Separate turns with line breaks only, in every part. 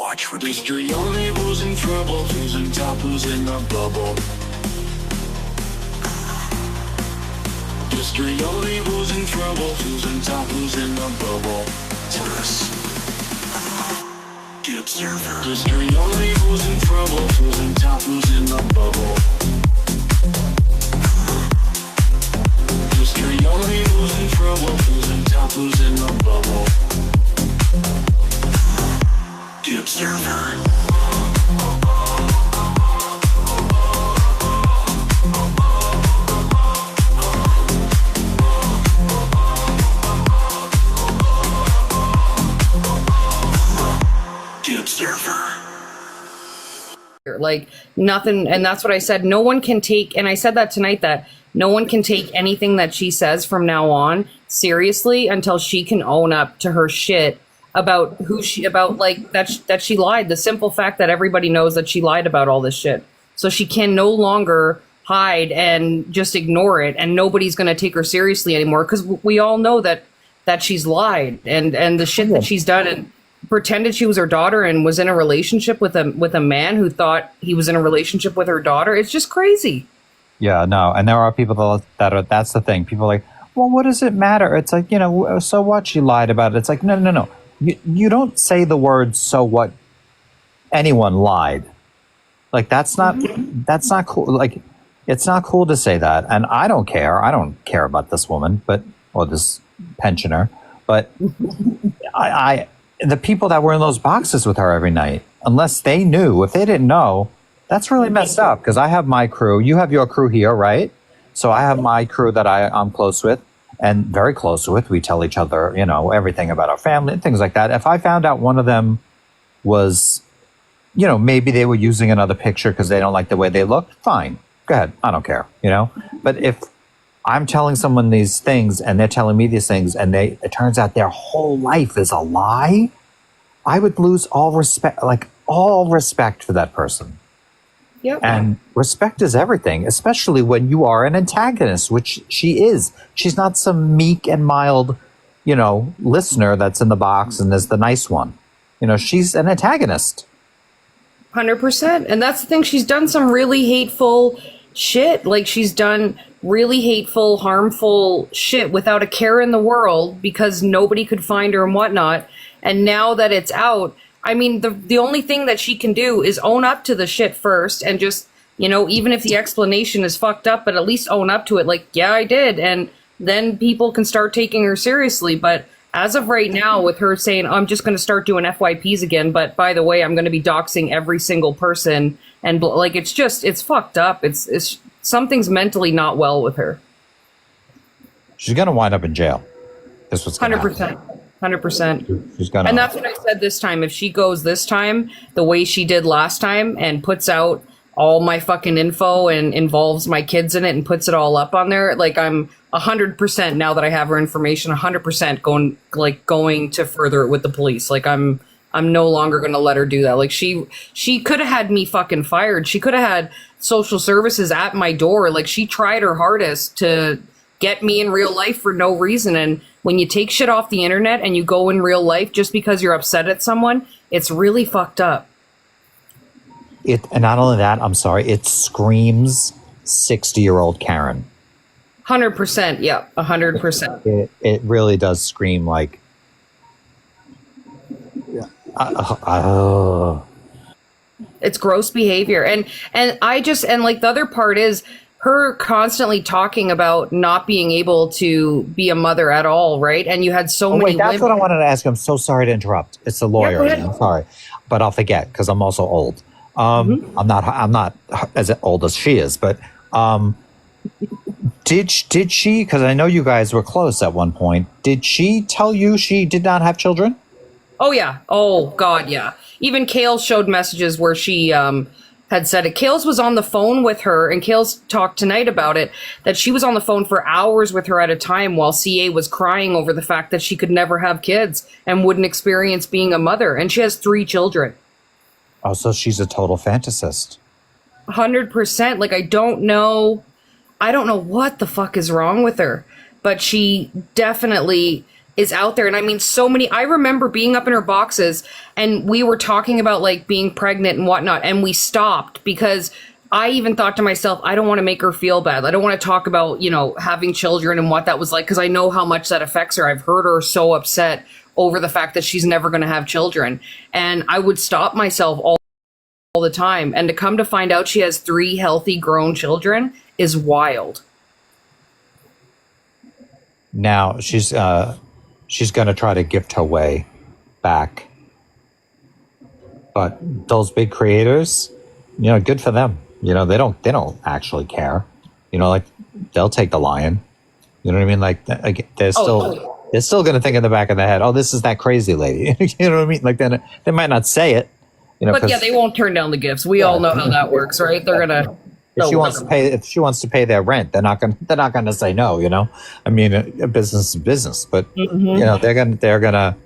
watch with history only, who's in trouble, who's in top, who's in the bubble. History only, who's in trouble, who's in top, who's in the bubble. This. The Observer. History only, who's in trouble, who's in top, who's in the bubble. History only, who's in trouble, who's in top, who's in the bubble. The Observer.
Like nothing, and that's what I said. No one can take, and I said that tonight, that no one can take anything that she says from now on seriously until she can own up to her shit about who she, about like that she lied. The simple fact that everybody knows that she lied about all this shit, so she can no longer hide and just ignore it, and nobody's going to take her seriously anymore because we all know that she's lied and the shit that she's done and pretended she was her daughter and was in a relationship with a man who thought he was in a relationship with her daughter. It's just crazy.
Yeah, no, and there are people that are that's the thing. People are like, well, what does it matter? It's like, you know, so what? She lied about it. It's like, no. You don't say the word "so what." Anyone lied. Like that's not cool. Like it's not cool to say that, and I don't care. I don't care about this woman, or this pensioner, but I the people that were in those boxes with her every night, unless they knew, if they didn't know, that's really messed up. Because I have my crew, you have your crew here, right? So I have my crew that I'm close with and very close with. We tell each other, you know, everything about our family and things like that. If I found out one of them was, you know, maybe they were using another picture because they don't like the way they look, fine, go ahead, I don't care, you know. But if I'm telling someone these things and they're telling me these things and it turns out their whole life is a lie, I would lose all respect for that person.
Yep.
And respect is everything, especially when you are an antagonist, which she is. She's not some meek and mild, you know, listener that's in the box and is the nice one. You know, she's an antagonist.
100%. And that's the thing. She's done some really hateful shit. Like she's done really hateful, harmful shit without a care in the world because nobody could find her and whatnot. And now that it's out, I mean, the only thing that she can do is own up to the shit first and just, you know, even if the explanation is fucked up, but at least own up to it. Like, yeah, I did. And then people can start taking her seriously. But as of right now, with her saying, I'm just going to start doing FYPs again. But by the way, I'm going to be doxing every single person. And like, it's fucked up. It's something's mentally not well with her.
She's going to wind up in jail. This was
100%. 100%.
She's gonna,
and that's what I said this time. If she goes this time the way she did last time and puts out all my fucking info and involves my kids in it and puts it all up on there, like I'm 100% now that I have her information, 100% going to further it with the police. Like I'm no longer going to let her do that. Like she could have had me fucking fired. She could have had social services at my door. Like she tried her hardest to get me in real life for no reason. And when you take shit off the internet and you go in real life just because you're upset at someone, it's really fucked up.
And not only that, I'm sorry, it screams 60-year-old Karen.
100%, yeah, 100%.
It really does scream like,
it's gross behavior. And like the other part is her constantly talking about not being able to be a mother at all, right? And you had so many
that's
women.
what I wanted to ask. I'm so sorry to interrupt. It's the lawyer. I'm sorry, but I'll forget because I'm also old. I'm not as old as she is, but did she? Because I know you guys were close at one point. Did she tell you she did not have children?
Oh yeah. Oh God, yeah. Even Kale showed messages where she had said it. Kales was on the phone with her, and Kales talked tonight about it, that she was on the phone for hours with her at a time while CA was crying over the fact that she could never have kids and wouldn't experience being a mother. And she has 3 children.
Oh, so she's a total fantasist.
100%. Like, I don't know what the fuck is wrong with her, but she definitely is out there. And I mean, so many, I remember being up in her boxes and we were talking about like being pregnant and whatnot. And we stopped because I even thought to myself, I don't want to make her feel bad. I don't want to talk about, you know, having children and what that was like, because I know how much that affects her. I've heard her so upset over the fact that she's never going to have children. And I would stop myself all the time. And to come to find out she has 3 healthy grown children is wild.
Now she's going to try to gift her way back. But those big creators, you know, good for them. You know, they don't actually care. You know, like they'll take the lion. You know what I mean? Like they're still going to think in the back of their head, oh, this is that crazy lady. You know what I mean? Like then they might not say it. You know,
but yeah, they won't turn down the gifts. We all know how that works, right? They're gonna.
If she wants to pay their rent, they're not gonna say no. You know, I mean, a business is business, but you know, they're gonna.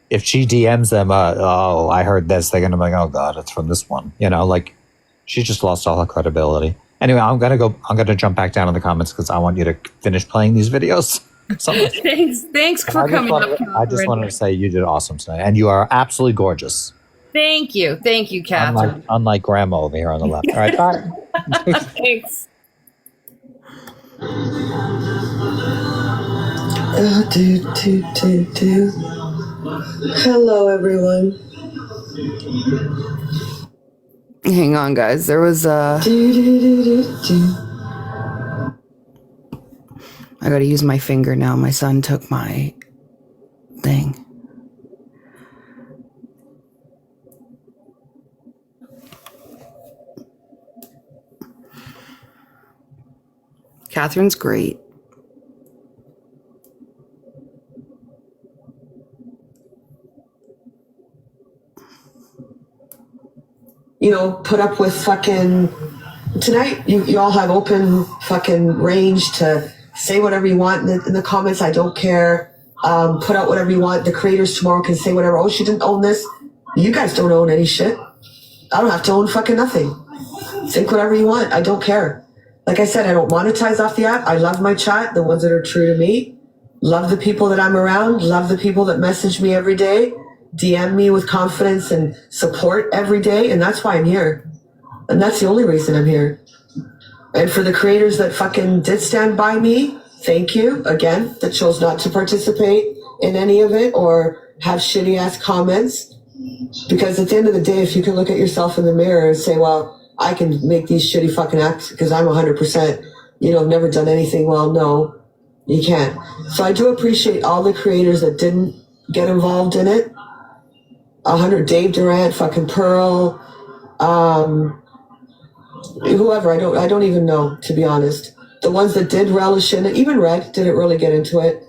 If she DMs them, oh, I heard this, they're gonna be like, oh god, it's from this one. You know, like she just lost all her credibility. Anyway, I'm gonna jump back down in the comments because I want you to finish playing these videos.
Thanks for coming up.
I just wanted to say you did awesome tonight, and you are absolutely gorgeous.
Thank you, Catherine.
Unlike Grandma over here on the left. All right, bye.
Thanks.
Hello, everyone.
Hang on, guys. There was I gotta use my finger now. My son took my thing. Catherine's great.
You know, put up with fucking... Tonight, you all have open fucking range to say whatever you want in the comments. I don't care. Put out whatever you want. The creators tomorrow can say whatever. Oh, she didn't own this. You guys don't own any shit. I don't have to own fucking nothing. Think whatever you want. I don't care. Like I said, I don't monetize off the app. I love my chat, the ones that are true to me. Love the people that I'm around. Love the people that message me every day. DM me with confidence and support every day. And that's why I'm here. And that's the only reason I'm here. And for the creators that fucking did stand by me, thank you. Again, that chose not to participate in any of it or have shitty ass comments. Because at the end of the day, if you can look at yourself in the mirror and say, well, I can make these shitty fucking acts because I'm 100%, you know, never done anything. Well, no, you can't. So I do appreciate all the creators that didn't get involved in it. 100 Dave Durant, fucking Pearl, whoever, I don't even know, to be honest. The ones that did relish in it, even Red didn't really get into it.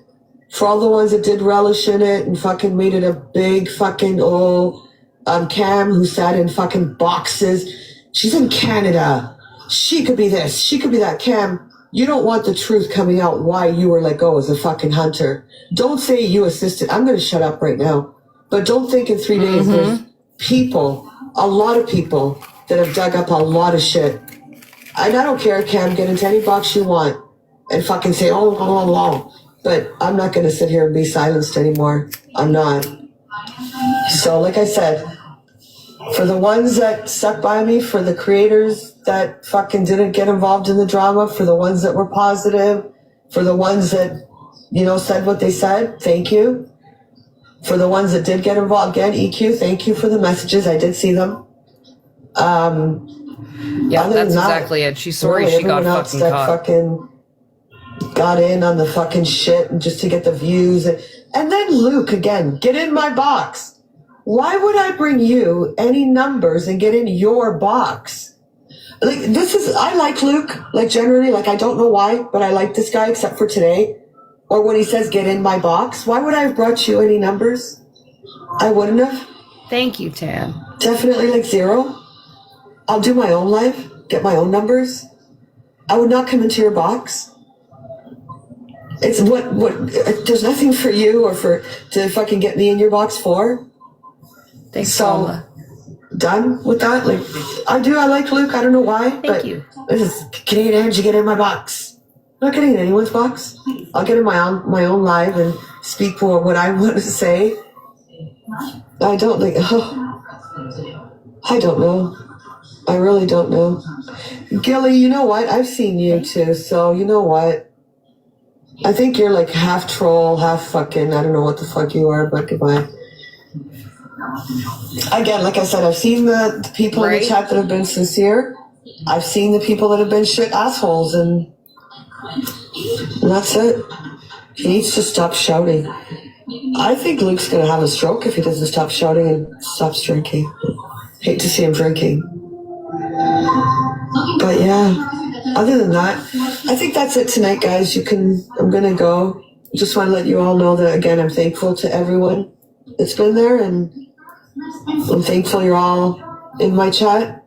For all the ones that did relish in it and fucking made it a big fucking Cam, who sat in fucking boxes. She's in Canada. She could be this. She could be that. Cam, you don't want the truth coming out why you were let go as a fucking hunter. Don't say you assisted. I'm going to shut up right now. But don't think in 3 days there's people, a lot of people that have dug up a lot of shit. And I don't care, Cam, get into any box you want and fucking say, oh. But I'm not going to sit here and be silenced anymore. I'm not. So, like I said, for the ones that stuck by me, for the creators that fucking didn't get involved in the drama, for the ones that were positive, for the ones that, you know, said what they said, thank you. For the ones that did get involved, again, EQ, thank you for the messages. I did see them.
Yeah, that's exactly it. She's sorry she got fucking caught.
Fucking got in on the fucking shit and just to get the views. And then Luke, again, get in my box. Why would I bring you any numbers and get in your box? Like, I like Luke, like generally, like I don't know why, but I like this guy except for today. Or when he says, get in my box. Why would I have brought you any numbers? I wouldn't have.
Thank you, Tan.
Definitely like 0. I'll do my own life, get my own numbers. I would not come into your box. It's there's nothing for you or to fucking get me in your box for.
Thanks,
so,
Paula.
Done with that. Like, I like Luke. I don't know why.
Thank you.
This is Canadian Angie, get in my box. I'm not getting in anyone's box. I'll get in my own live and speak for what I want to say. I don't think. I don't know. I really don't know. Gilly, you know what? I've seen you too, so you know what? I think you're like half troll, half fucking, I don't know what the fuck you are, but goodbye. Again, like I said, I've seen the people in the chat that have been sincere. I've seen the people that have been shit assholes, and that's it. He needs to stop shouting. I think Luke's going to have a stroke if he doesn't stop shouting and stops drinking. Hate to see him drinking. But yeah, other than that, I think that's it tonight, guys. I'm going to go. Just want to let you all know that, again, I'm thankful to everyone that's been there, and I'm thankful you're all in my chat,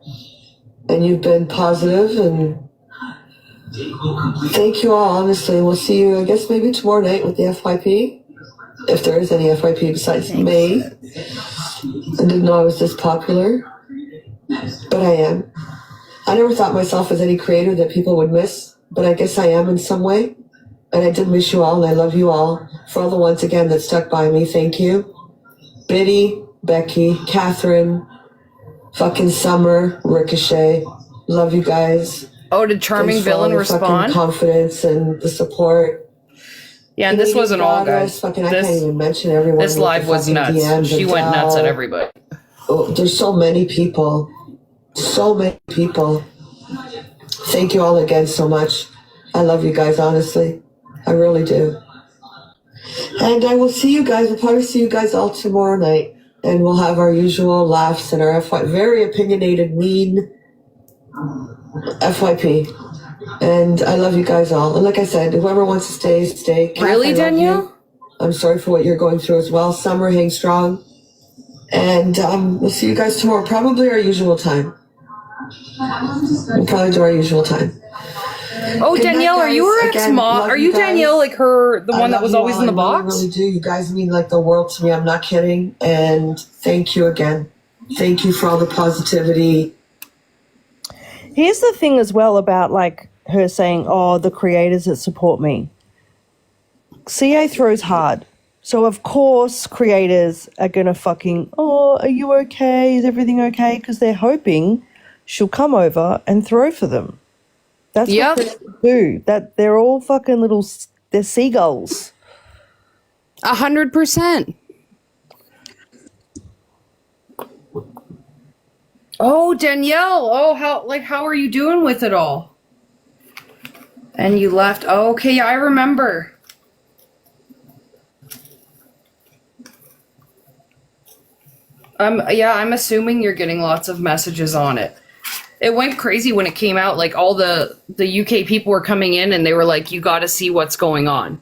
and you've been positive, and thank you all, honestly. We'll see you, I guess, maybe tomorrow night with the FYP, if there is any FYP besides May. I didn't know I was this popular, but I am. I never thought myself as any creator that people would miss, but I guess I am in some way. And I did miss you all, and I love you all. For all the ones, again, that stuck by me, thank you. Biddy, Becky, Catherine, fucking Summer, Ricochet. Love you guys.
Oh, did Charming Villain respond?
Confidence and the support.
Yeah, and this wasn't all, guys.
I can't even mention everyone.
This live was nuts.
DMs,
she went nuts at everybody.
Oh, there's so many people. So many people. Thank you all again so much. I love you guys, honestly. I really do. And I will see you guys. We'll probably see you guys all tomorrow night. And we'll have our usual laughs and our very opinionated, mean FYP. And I love you guys all. And like I said, whoever wants to stay, stay. Kath,
really, Danielle?
I'm sorry for what you're going through as well. Summer, hang strong. And we'll see you guys tomorrow. Probably our usual time. We'll probably do our usual time.
Oh,
Good
Danielle,
night,
are you her
guys.
ex-mom? Are you Danielle, like the one that was always in the box?
I really do. You guys mean like the world to me. I'm not kidding. And thank you again. Thank you for all the positivity.
Here's the thing as well about like her saying, oh, the creators that support me. CA throws hard. So of course creators are going to fucking, oh, are you okay? Is everything okay? Because they're hoping she'll come over and throw for them. That's what they do. That they're all fucking they're seagulls.
100%. Oh, Danielle. Oh, how are you doing with it all? And you left. Oh, okay, I remember. I'm assuming you're getting lots of messages on it. It went crazy when it came out. Like all the UK people were coming in and they were like, you got to see what's going on.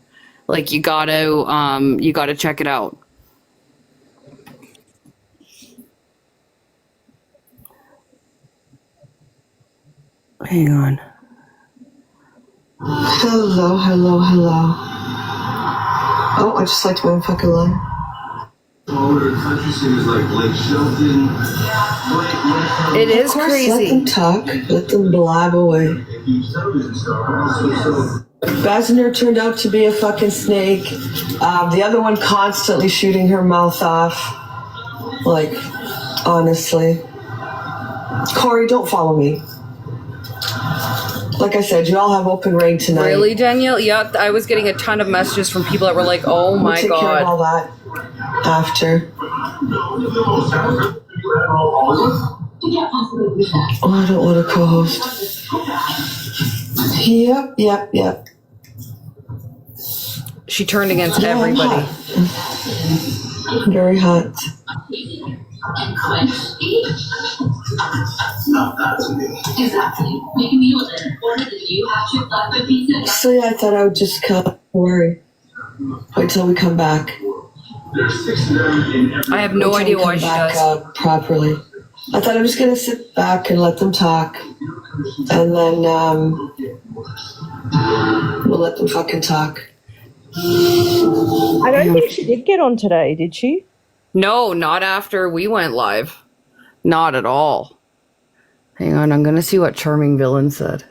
Like you got to check it out. Hang on.
Hello. Oh, I just liked my own fucking line.
Country singers like Blake Shelton.
It is crazy.
Let them talk. Let them blab away. Baziner turned out to be a fucking snake. The other one constantly shooting her mouth off. Like, honestly. Corey, don't follow me. Like I said, you all have open reign tonight.
Really, Danielle? Yeah, I was getting a ton of messages from people that were like, oh my
we'll take
God.
Care of all that after. Oh, I don't want to co-host. Yep.
She turned against everybody.
Hot. Very hot. So yeah, I thought I would just come. Worry. Wait till we come back.
I have no idea why she does.
Properly. I thought I was going to sit back and let them talk. And then we'll let them fucking talk.
I don't think she did get on today, did she?
No, not after we went live. Not at all. Hang on, I'm going to see what Charming Villain said.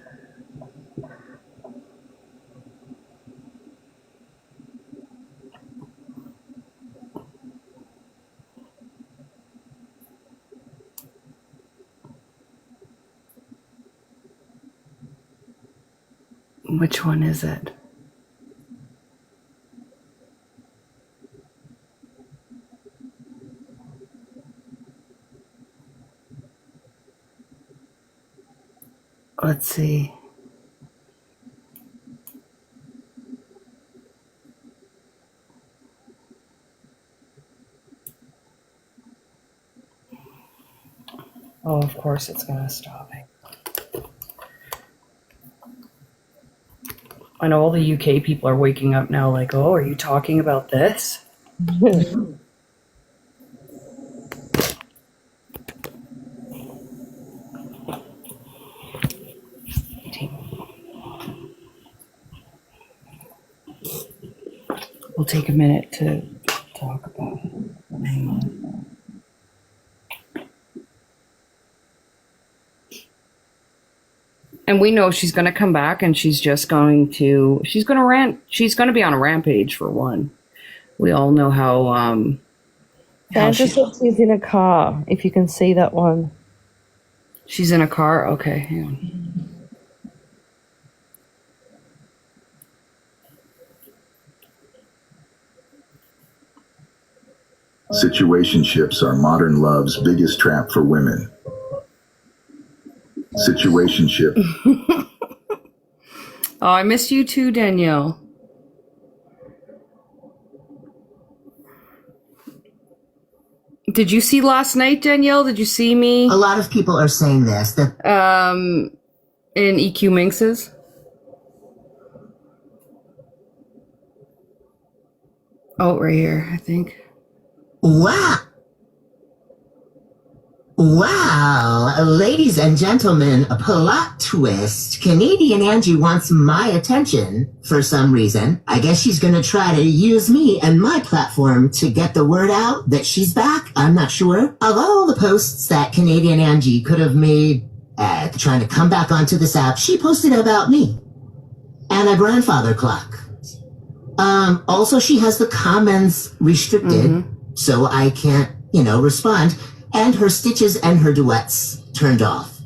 Which one is it? Let's see. Oh, of course it's gonna stop me. I know all the UK people are waking up now like, oh, are you talking about this? We'll take a minute to talk about it. Hang on. And we know she's going to come back and she's going to rant. She's going to be on a rampage for one. We all know how
Fantasist is in a car, if you can see that one.
She's in a car? Okay, hang on.
Situationships are modern love's biggest trap for women. Situationship.
Oh, I missed you too, Danielle. Did you see last night, Danielle? Did you see me?
A lot of people are saying this.
In EQ Minx's? Oh, right here, I think.
Wow. Wow. Ladies and gentlemen, a plot twist. Canadian Angie wants my attention for some reason. I guess she's going to try to use me and my platform to get the word out that she's back. I'm not sure. Of all the posts that Canadian Angie could have made trying to come back onto this app, she posted about me and a grandfather clock. Also, she has the comments restricted, so I can't, respond. And her stitches and her duets turned off,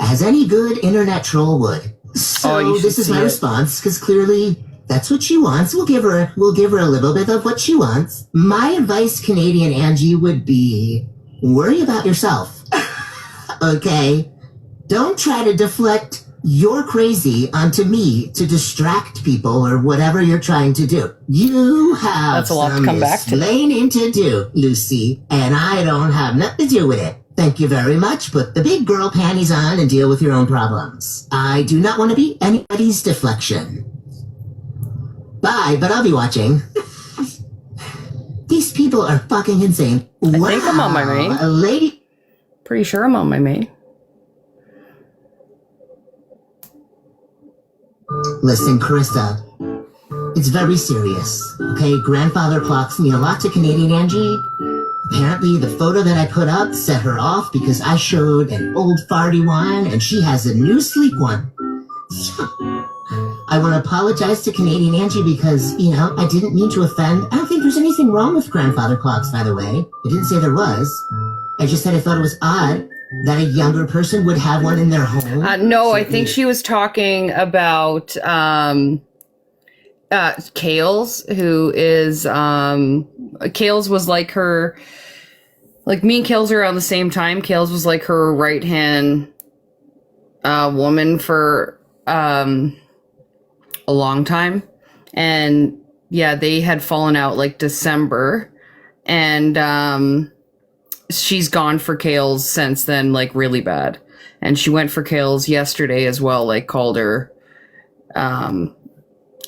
as any good internet troll would. So this is my response, because clearly that's what she wants. We'll give her a little bit of what she wants. My advice, Canadian Angie, would be worry about yourself. Okay? Don't try to deflect your crazy onto me to distract people or whatever you're trying to do. You have
That's a lot to come back to.
explaining to do, Lucy, and I don't have nothing to do with it. Thank you very much. Put the big girl panties on and deal with your own problems. I do not want to be anybody's deflection. Bye, but I'll be watching. These people are fucking insane.
I think I'm on my main.
A lady.
Pretty sure I'm on my main.
Listen, Carissa, it's very serious, okay? Grandfather clocks mean a lot to Canadian Angie. Apparently, the photo that I put up set her off because I showed an old farty one and she has a new sleek one. I want to apologize to Canadian Angie because, I didn't mean to offend. I don't think there's anything wrong with grandfather clocks, by the way. I didn't say there was. I just said I thought it was odd that a younger person would have one in their home.
No, I think she was talking about Kales, who is Kales was like her, like me and Kales are around the same time. Kales was like her right hand woman for a long time, and yeah, they had fallen out like December, and she's gone for Kales since then, like really bad. And she went for Kales yesterday as well, like called her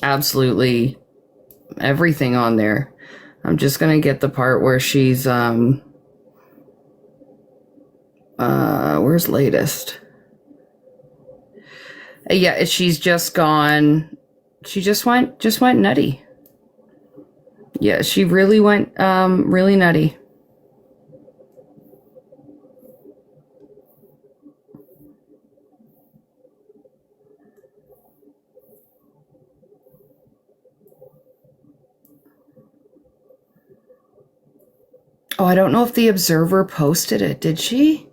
absolutely everything on there. I'm just gonna get the part where she's where's latest? Yeah, she's just gone. She just went nutty. Yeah, she really went really nutty. Oh, I don't know if the Observer posted it. Did she?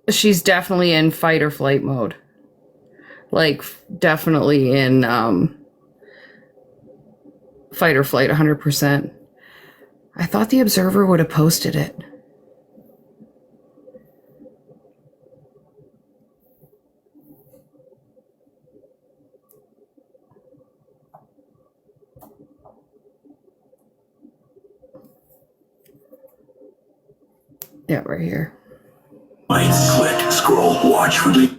She's definitely in fight or flight mode. Like, definitely in fight or flight, 100%. I thought the Observer would have posted it. Yeah, right here.
Click, scroll, watch, release.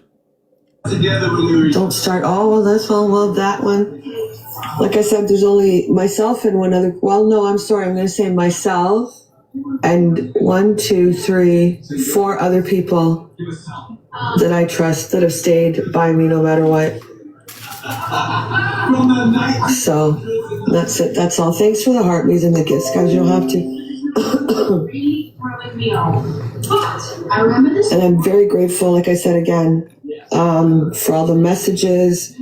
Don't start. Oh, well, this one, well, that one. Like I said, there's only myself and one other. Well, no, I'm sorry. I'm going to say myself and 1, 2, 3, 4 other people that I trust that have stayed by me no matter what. So that's it. That's all. Thanks for the heartbeats and the gifts, guys. You don't have to. And I'm very grateful, like I said again, for all the messages,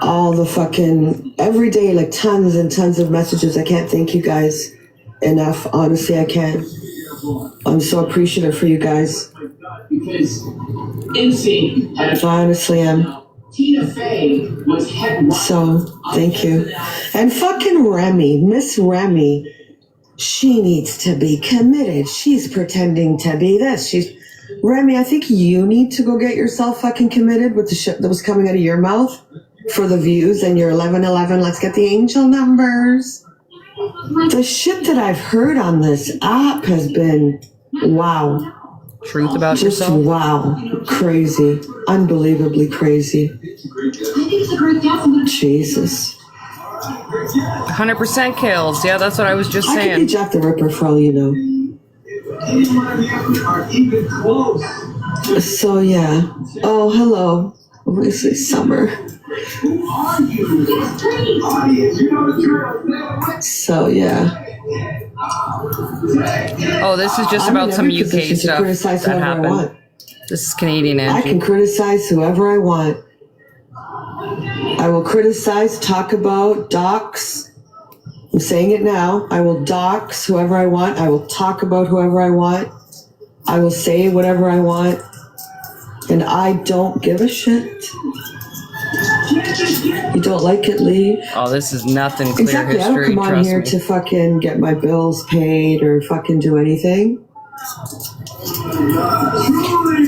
all the fucking every day, like tons and tons of messages. I can't thank you guys enough. Honestly, I can't. I'm so appreciative for you guys. I honestly am. So thank you. And fucking Remy, Miss Remy. She needs to be committed. She's pretending to be this. Remy, I think you need to go get yourself fucking committed with the shit that was coming out of your mouth for the views and your 1111. Let's get the angel numbers. The shit that I've heard on this app has been wow.
Truth about
Just
yourself?
wow. Crazy. Unbelievably crazy. Jesus.
100% kills. Yeah, that's what I was just
I could be
saying.
Jack the Ripper for all you know. So yeah. Oh, hello. Obviously summer. So yeah.
Oh, this is just about some UK stuff that happened. This is Canadian Angie.
I can criticize whoever I want. I will criticize, talk about, dox. I'm saying it now. I will dox whoever I want. I will talk about whoever I want. I will say whatever I want. And I don't give a shit. You don't like it, leave.
Oh, this is nothing clear
Exactly. I
history,
don't come on
trust
here
me.
to fucking get my bills paid or fucking do anything.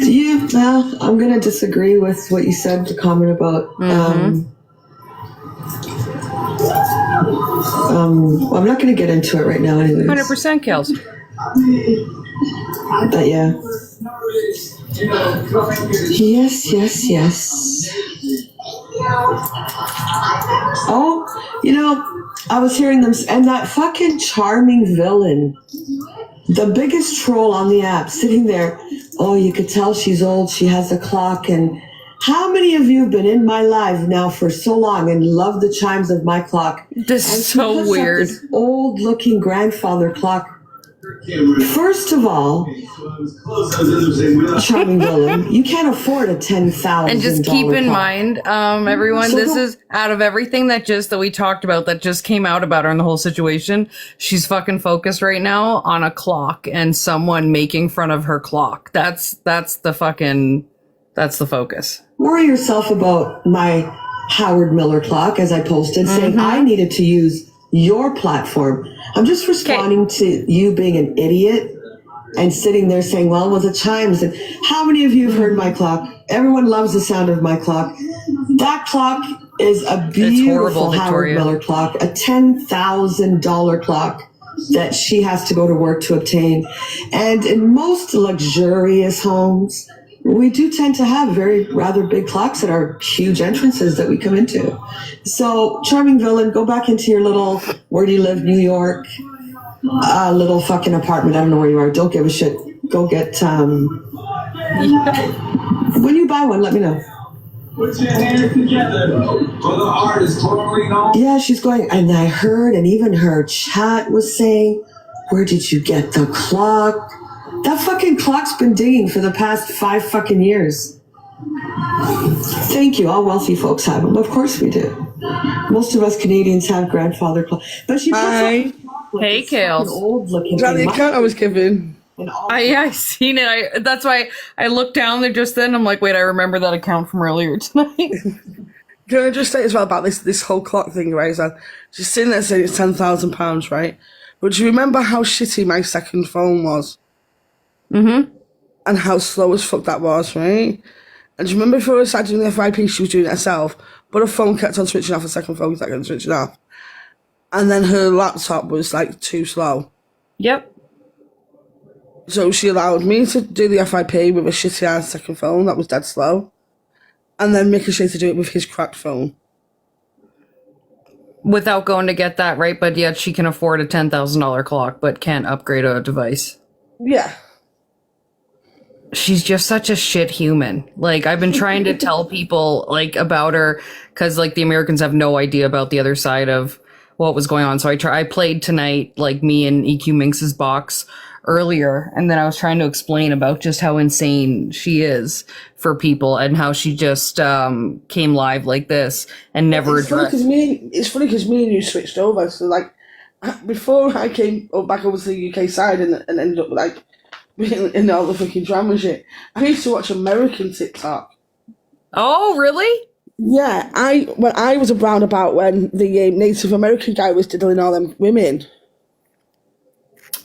Yeah, well, I'm going to disagree with what you said, the comment about well, I'm not going to get into it right now anyways.
100% kills.
But yeah. Yes. Oh, you know, I was hearing them, and that fucking charming villain, the biggest troll on the app, sitting there. Oh, you could tell she's old. She has a clock. And how many of you have been in my live now for so long and love the chimes of my clock?
This
And
is
she
so
puts up
weird.
this old-looking grandfather clock. First of all, charming villain, you can't afford a $10,000.
And just keep in
clock.
mind, everyone,
So
this
don't-
is out of everything that we talked about that just came out about her in the whole situation. She's fucking focused right now on a clock and someone making fun of her clock. That's the focus.
Worry yourself about my Howard Miller clock, as I posted, saying I needed to use your platform. I'm just responding to you being an idiot and sitting there saying, well, with the chimes. And how many of you have heard my clock? Everyone loves the sound of my clock. That clock is a beautiful
horrible,
Howard
Victoria.
Miller clock, a $10,000 clock that she has to go to work to obtain. And in most luxurious homes, we do tend to have rather big clocks at our huge entrances that we come into. So, charming villain, go back into your little, where do you live, New York, little fucking apartment. I don't know where you are. Don't give a shit. Go get, when you buy one, let me know.
Put your hands together for the artist formerly known.
Yeah, she's going, and I heard, and even her chat was saying, where did you get the clock? That fucking clock's been dinging for the past 5 fucking years. Thank you. All wealthy folks have them. Of course we do. Most of us Canadians have grandfather clocks. But she puts
Hi.
up
Hey, Kales.
old looking
Is that the
thing.
account I was given?
And all
I seen it. That's why I looked down there just then. I'm like, wait, I remember that account from earlier tonight.
Can I just say as well about this whole clock thing, right? So she's sitting there saying it's £10,000, right? But do you remember how shitty my second phone was?
Mm-hmm.
And how slow as fuck that was, right? And do you remember before I started doing the FYP, she was doing it herself, but her phone kept on switching off, her second phone kept on switching off. And then her laptop was like too slow.
Yep.
So she allowed me to do the FYP with a shitty ass second phone that was dead slow. And then Ricochet to do it with his cracked phone.
Without going to get that right, but yet she can afford a $10,000 clock, but can't upgrade a device.
Yeah.
She's just such a shit human. Like, I've been trying to tell people, like, about her, because, like, the Americans have no idea about the other side of what was going on. So I played tonight, like, me and EQ Minx's box earlier, and then I was trying to explain about just how insane she is for people and how she just came live like this and never addressed.
It's funny because me and you switched over. So, like, before I came back over to the UK side and ended up, like, in all the fucking drama shit, I used to watch American TikTok.
Oh, really?
Yeah, when I was around about when the Native American guy was diddling all them women.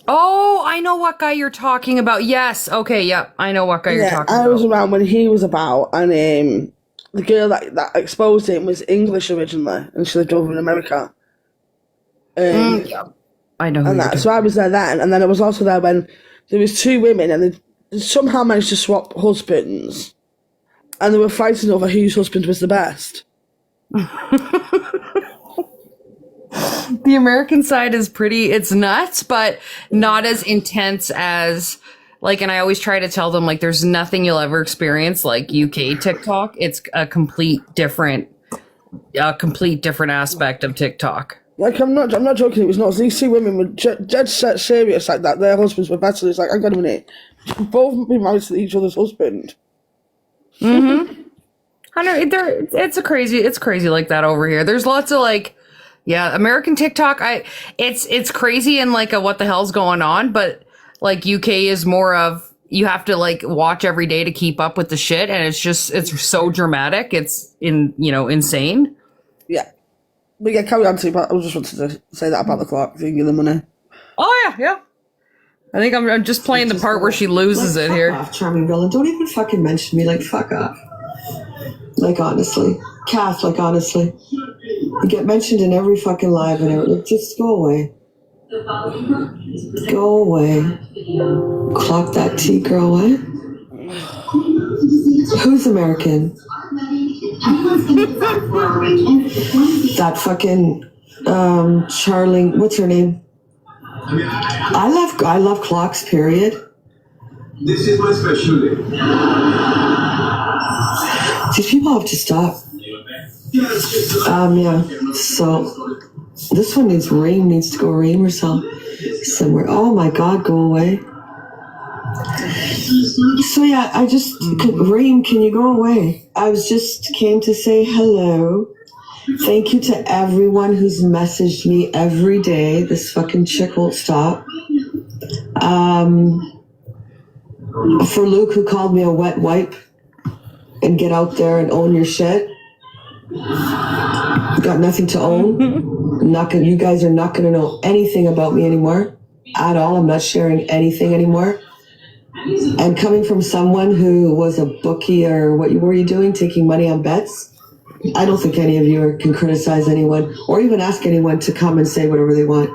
Oh, I know what guy you're talking about. Yes. Okay, yep. I know what guy you're talking about.
I was around when he was about, and the girl that exposed him was English originally, and she lived over in America.
Yeah. I know who
And
you're
that, so I was there then, and then I was also there when there was two women, and they somehow managed to swap husbands, and they were fighting over whose husband was the best.
The American side is it's nuts, but not as intense as, like, and I always try to tell them, like, there's nothing you'll ever experience like UK TikTok. It's a complete different aspect of TikTok.
Like, I'm not joking, it was not. These two women were dead set serious, like that. Their husbands were better. It's like, hang on a minute. You've both been married to each other's husband.
Mm-hmm. I know, it's crazy like that over here. There's lots of, like, yeah, American TikTok, it's crazy and, like, what the hell's going on, but, like, UK is more of, you have to, like, watch every day to keep up with the shit, and it's so dramatic, it's insane.
Yeah. But yeah, carry on, Teapot. I just wanted to say that about the clock, giving you the money.
Oh, yeah. I think I'm just playing the part where she loses it here.
Fuck off, charming villain. Don't even fucking mention me. Like, fuck off. Like, honestly. Kath, like, honestly. You get mentioned in every fucking live and everything. Just go away. Go away. Clock that tea, girl, what? Who's American? That fucking Charling, what's her name? I love clocks, period.
This is my special day.
These people have to stop. Yeah. So this one needs to go ream herself somewhere. Oh my God, go away. So yeah, Reem, can you go away? I came to say hello. Thank you to everyone who's messaged me every day. This fucking chick won't stop. For Luke, who called me a wet wipe, and get out there and own your shit. Got nothing to own. You guys are not gonna know anything about me anymore at all. I'm not sharing anything anymore. And coming from someone who was a bookie, or what were you doing, taking money on bets? I don't think any of you can criticize anyone or even ask anyone to come and say whatever they want.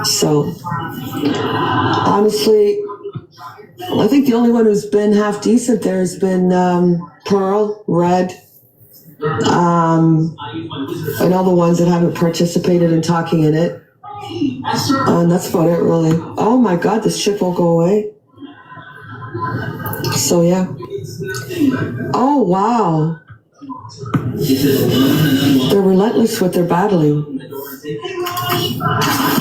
So, honestly, I think the only one who's been half decent there has been Pearl, Red, and all the ones that haven't participated in talking in it. And that's about it, really. Oh my God, this shit won't go away. So, yeah. Oh, wow. They're relentless with their battling.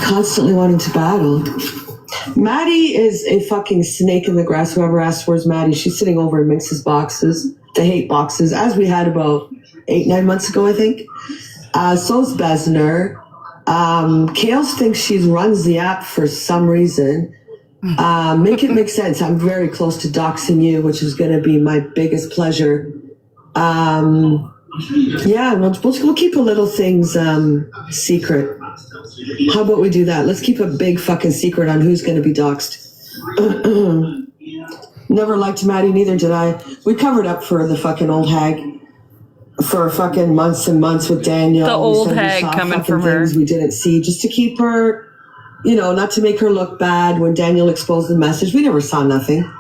Constantly wanting to battle. Maddie is a fucking snake in the grass. Whoever asked where's Maddie, she's sitting over in Minx's boxes, the hate boxes, as we had about 8-9 months ago, I think. So's Besner. Kales thinks she runs the app for some reason. Make it make sense. I'm very close to doxing you, which is going to be my biggest pleasure. Yeah, we'll keep a little things secret. How about we do that? Let's keep a big fucking secret on who's going to be doxed. Never liked Maddie, neither did I. We covered up for the fucking old hag for fucking months and months with Daniel.
The old
We
hag
saw
coming
fucking
from her.
things we didn't see, just to keep her, not to make her look bad when Daniel exposed the message. We never saw nothing.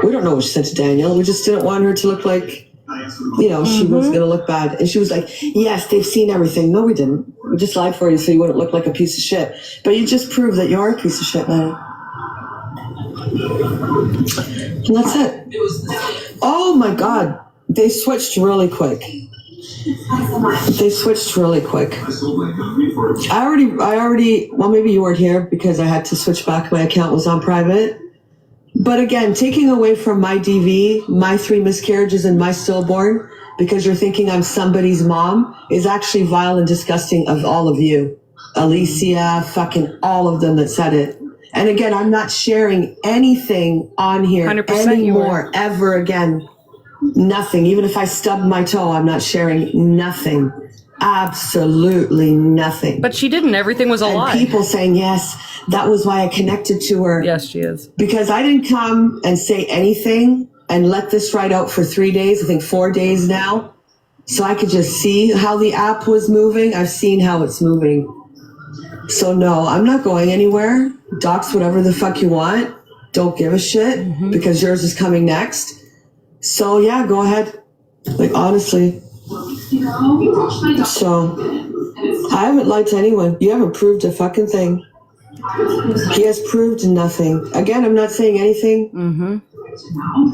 We don't know what she said to Daniel. We just didn't want her to look like, she was going to look bad. And she was like, yes, they've seen everything. No, we didn't. We just lied for you so you wouldn't look like a piece of shit. But you just proved that you are a piece of shit now. And that's it. Oh my God. They switched really quick. I already, well, maybe you weren't here because I had to switch back. My account was on private. But again, taking away from my DV, my 3 miscarriages and my stillborn, because you're thinking I'm somebody's mom, is actually vile and disgusting of all of you. Alicia, fucking all of them that said it. And again, I'm not sharing anything on here
100%
anymore, ever again. Nothing. Even if I stubbed my toe, I'm not sharing nothing. Absolutely nothing.
But she didn't. Everything was a lie.
And people saying, yes, that was why I connected to her.
Yes, she is.
Because I didn't come and say anything and let this ride out for 3 days, I think 4 days now. So I could just see how the app was moving. I've seen how it's moving. So no, I'm not going anywhere. Dox whatever the fuck you want. Don't give a shit because yours is coming next. So yeah, go ahead. Like honestly. So I haven't lied to anyone. You haven't proved a fucking thing. He has proved nothing. Again, I'm not saying anything.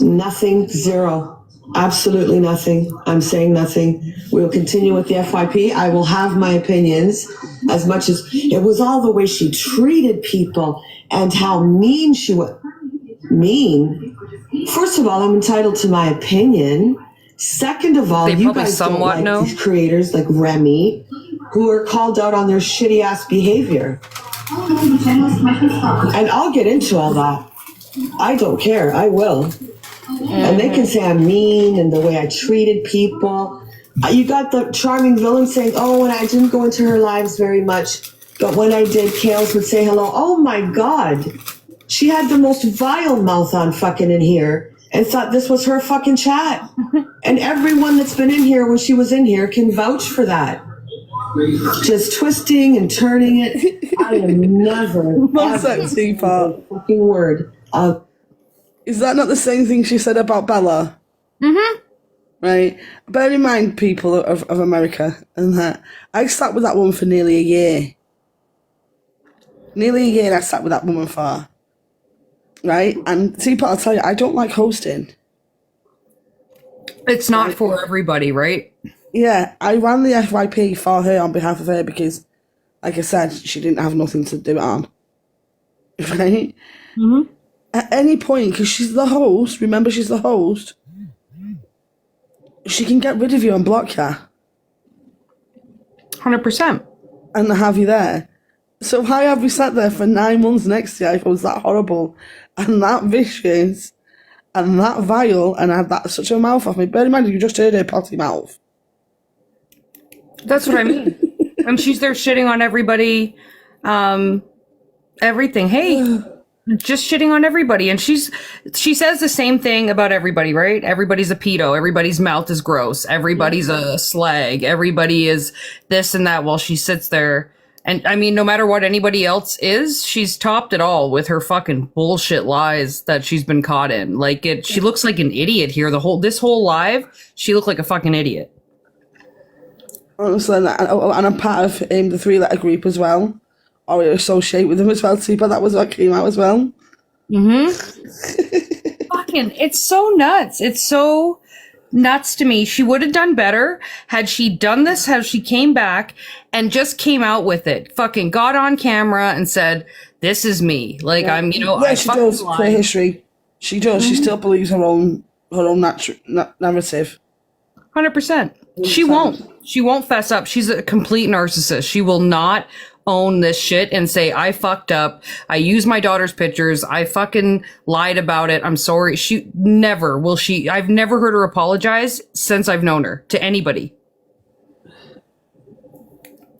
Nothing. Zero. Absolutely nothing. I'm saying nothing. We'll continue with the FYP. I will have my opinions as much as it was all the way she treated people and how mean she was. Mean? First of all, I'm entitled to my opinion. Second of all,
They
you
probably
guys don't
somewhat
like
know.
these creators like Remy who are called out on their shitty ass behavior. And I'll get into all that. I don't care. I will. And they can say I'm mean and the way I treated people. You got the charming villain saying, oh, and I didn't go into her lives very much. But when I did, Kales would say hello. Oh my God. She had the most vile mouth on fucking in here and thought this was her fucking chat. And everyone that's been in here when she was in here can vouch for that. Just twisting and turning it. I am never,
What's
ever
that, Teapot?
a fucking word of.
Is that not the same thing she said about Bella? Right? Bear in mind, people of America, and that I sat with that woman for nearly a year. Nearly a year I sat with that woman for. Right? And Teapot, I'll tell you, I don't like hosting.
It's not for everybody, right?
Yeah, I ran the FYP for her on behalf of her because, like I said, she didn't have nothing to do it on. Right? At any point, because she's the host, remember she's the host, she can get rid of you and block you
100%.
and have you there. So why have we sat there for 9 months next year if it was that horrible and that vicious and that vile and had that such a mouth off me? Bear in mind, you just heard her potty mouth.
That's what I mean. And she's there shitting on everybody, everything. Hey, just shitting on everybody. And she says the same thing about everybody, right? Everybody's a pedo. Everybody's mouth is gross. Everybody's a slag. Everybody is this and that while she sits there. And I mean, no matter what anybody else is, she's topped it all with her fucking bullshit lies that she's been caught in. Like she looks like an idiot here. This whole live, she looked like a fucking idiot.
Honestly, and I'm part of the 3-letter group as well. Or we associate with them as well, too, but that was what came out as well.
Fucking, it's so nuts. It's so nuts to me. She would have done better had she done this, how she came back and just came out with it. Fucking got on camera and said, this is me. Like, I'm,
Yeah,
I
she
fucking
does
lied.
play history. She does. She still believes her own narrative.
100%. She won't. She won't fess up. She's a complete narcissist. She will not own this shit and say, I fucked up. I used my daughter's pictures. I fucking lied about it. I'm sorry. I've never heard her apologize since I've known her to anybody.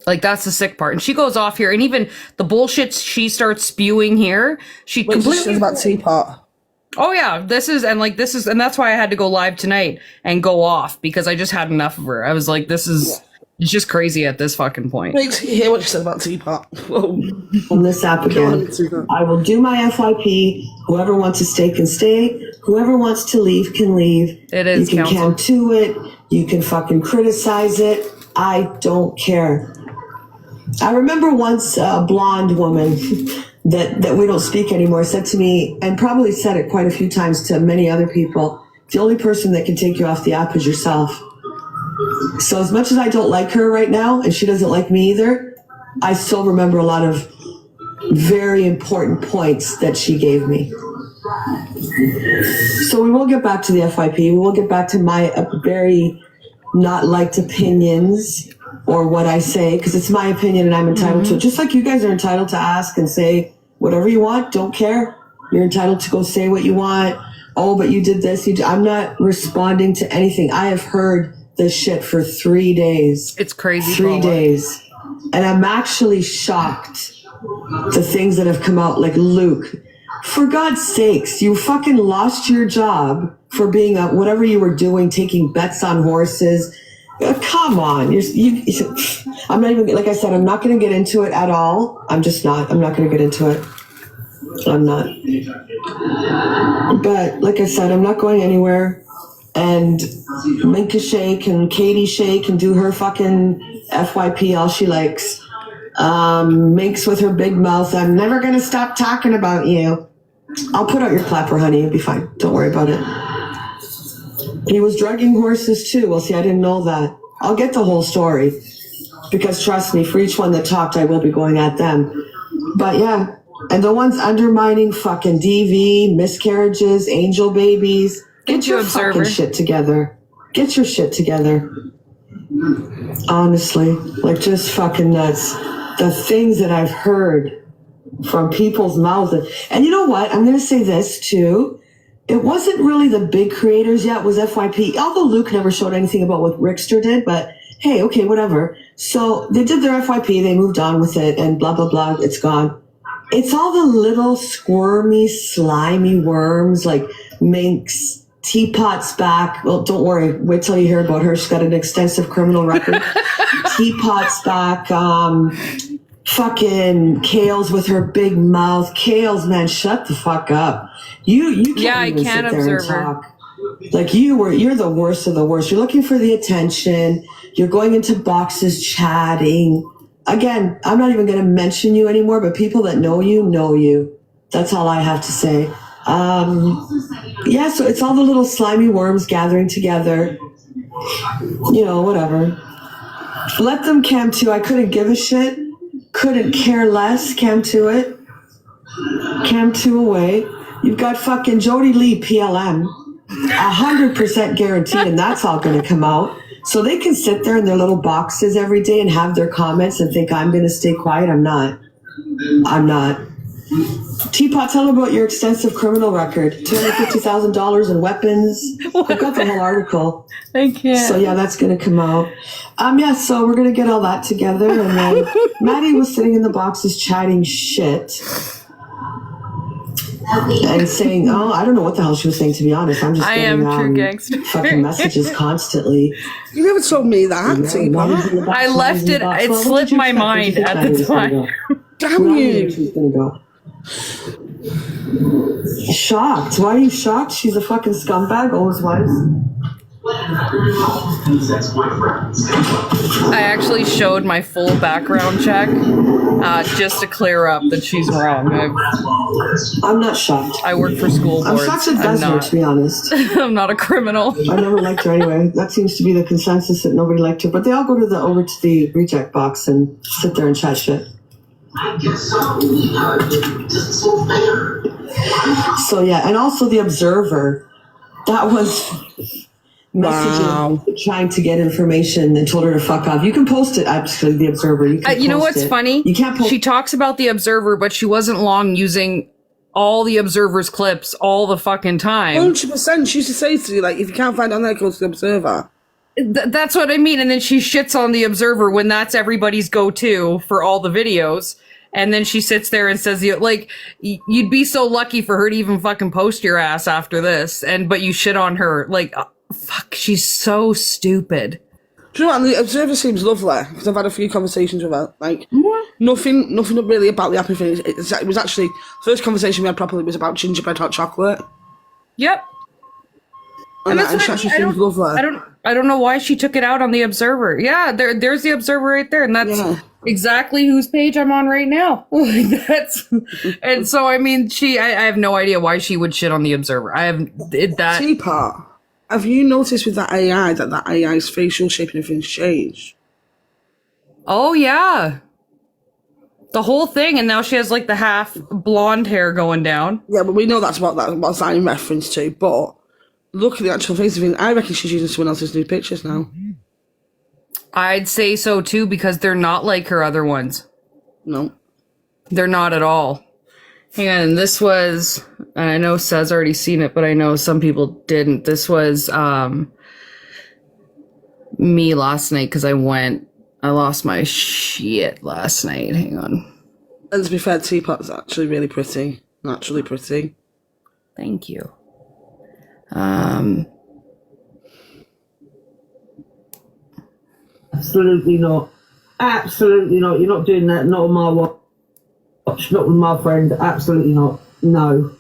Like, that's the sick part. And she goes off here, and even the bullshit she starts spewing here, she completely
about Teapot.
Oh yeah, and that's why I had to go live tonight and go off, because I just had enough of her. I was like, it's just crazy at this fucking point.
Wait to hear what you said about Teapot.
On this app again, I will do my FYP. Whoever wants to stay can stay. Whoever wants to leave can leave.
It is
You can
counsel.
count to it. You can fucking criticize it. I don't care. I remember once a blonde woman that we don't speak anymore said to me, and probably said it quite a few times to many other people, the only person that can take you off the app is yourself. So as much as I don't like her right now, and she doesn't like me either, I still remember a lot of very important points that she gave me. So we will get back to the FYP. We will get back to my very not liked opinions, or what I say, because it's my opinion and I'm entitled to it. Just like you guys are entitled to ask and say whatever you want, don't care. You're entitled to go say what you want. Oh, but you did this. I'm not responding to anything. I have heard this shit for 3 days.
It's crazy.
3 days. And I'm actually shocked the things that have come out. Like, Luke, for God's sakes, you fucking lost your job for being whatever you were doing, taking bets on horses. Come on. I'm not even, like I said, I'm not going to get into it at all. I'm just not. I'm not going to get into it. I'm not. But like I said, I'm not going anywhere. And Minka Shay and Katie Shay can do her fucking FYP all she likes. Minx with her big mouth, I'm never going to stop talking about you. I'll put out your clapper, honey. You'll be fine. Don't worry about it. He was drugging horses too. Well, see, I didn't know that. I'll get the whole story, because trust me, for each one that talked, I will be going at them. But yeah, and the ones undermining fucking DV, miscarriages, angel babies, get your fucking shit together. Get your shit together. Honestly, like, just fucking nuts. The things that I've heard from people's mouths. And you know what? I'm going to say this too. It wasn't really the big creators yet, was FYP, although Luke never showed anything about what Rickster did, but hey, okay, whatever. So they did their FYP, they moved on with it, and blah, blah, blah, it's gone. It's all the little squirmy, slimy worms, like Minx, Teapot's back. Well, don't worry, wait till you hear about her. She's got an extensive criminal record. Teapot's back. Fucking Kale's with her big mouth. Kale's, man, shut the fuck up. You can't even sit there and talk. Like, you're the worst of the worst. You're looking for the attention. You're going into boxes chatting. Again, I'm not even going to mention you anymore, but people that know you know you. That's all I have to say. Yeah, so it's all the little slimy worms gathering together. You know, whatever. Let them cam too. I couldn't give a shit. Couldn't care less. Cam to it. Cam 2 away. You've got fucking Jody Lee PLM. 100% guaranteed, and that's all going to come out. So they can sit there in their little boxes every day and have their comments and think I'm going to stay quiet. I'm not. Teapot, tell them about your extensive criminal record. $250,000 in weapons. I've got the whole article.
I can't.
So yeah, that's going to come out. Yeah, so we're going to get all that together. And then Maddie was sitting in the boxes chatting shit. And saying, I don't know what the hell she was saying, to be honest. I'm just getting
true gangster.
fucking messages constantly.
You never told me that, Teapot.
I left it. It slipped my mind at the time.
Damn you.
She's gonna go. Shocked. Why are you shocked? She's a fucking scumbag, always was.
I actually showed my full background check just to clear up that she's wrong.
I'm not shocked.
I work for school boards.
I'm shocked it does her, to be honest.
I'm not a criminal.
I never liked her anyway. That seems to be the consensus, that nobody liked her. But they all go over to the reject box and sit there and chat shit. So yeah, and also the Observer. That was messaging, trying to get information, and told her to fuck off. You can post it, actually, The Observer.
You know what's funny?
You can't post.
She talks about The Observer, but she wasn't long using all The Observer's clips all the fucking time.
100%. She used to say to you, like, if you can't find it on there, go to The Observer.
That's what I mean. And then she shits on The Observer when that's everybody's go-to for all the videos. And then she sits there and says, like, you'd be so lucky for her to even fucking post your ass after this. But you shit on her. Like, fuck, she's so stupid.
Do you know what? The Observer seems lovely, because I've had a few conversations with her. Like, nothing really about the happy thing. It was actually, the first conversation we had properly was about gingerbread hot chocolate.
Yep.
And she actually seems lovely.
I don't know why she took it out on The Observer. Yeah, there's The Observer right there, and that's exactly whose page I'm on right now. And so I mean, I have no idea why she would shit on The Observer. I have that.
Teapot, have you noticed with that AI that AI's facial shape and everything's changed?
Oh yeah, the whole thing, and now she has like the half blonde hair going down.
Yeah, but we know that's what's that in reference to. But look at the actual face of it. I reckon she's using someone else's new pictures now.
I'd say so too, because they're not like her other ones.
No.
They're not at all. Hang on, this was, and I know Seth's already seen it, but I know some people didn't. This was me last night, because I lost my shit last night. Hang on.
And to be fair, Teapot's actually really pretty. Naturally pretty.
Thank you.
Absolutely not. Absolutely not. You're not doing that. Not on my watch. Not with my friend. Absolutely not. No.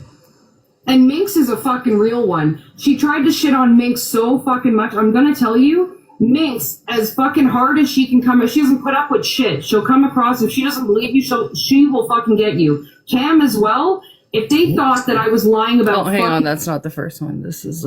And Minx is a fucking real one. She tried to shit on Minx so fucking much. I'm gonna tell you, Minx, as fucking hard as she can come, she doesn't put up with shit. She'll come across, if she doesn't believe you, she will fucking get you. Cam as well. If they thought that I was lying about... Oh, hang on, that's not the first one. This is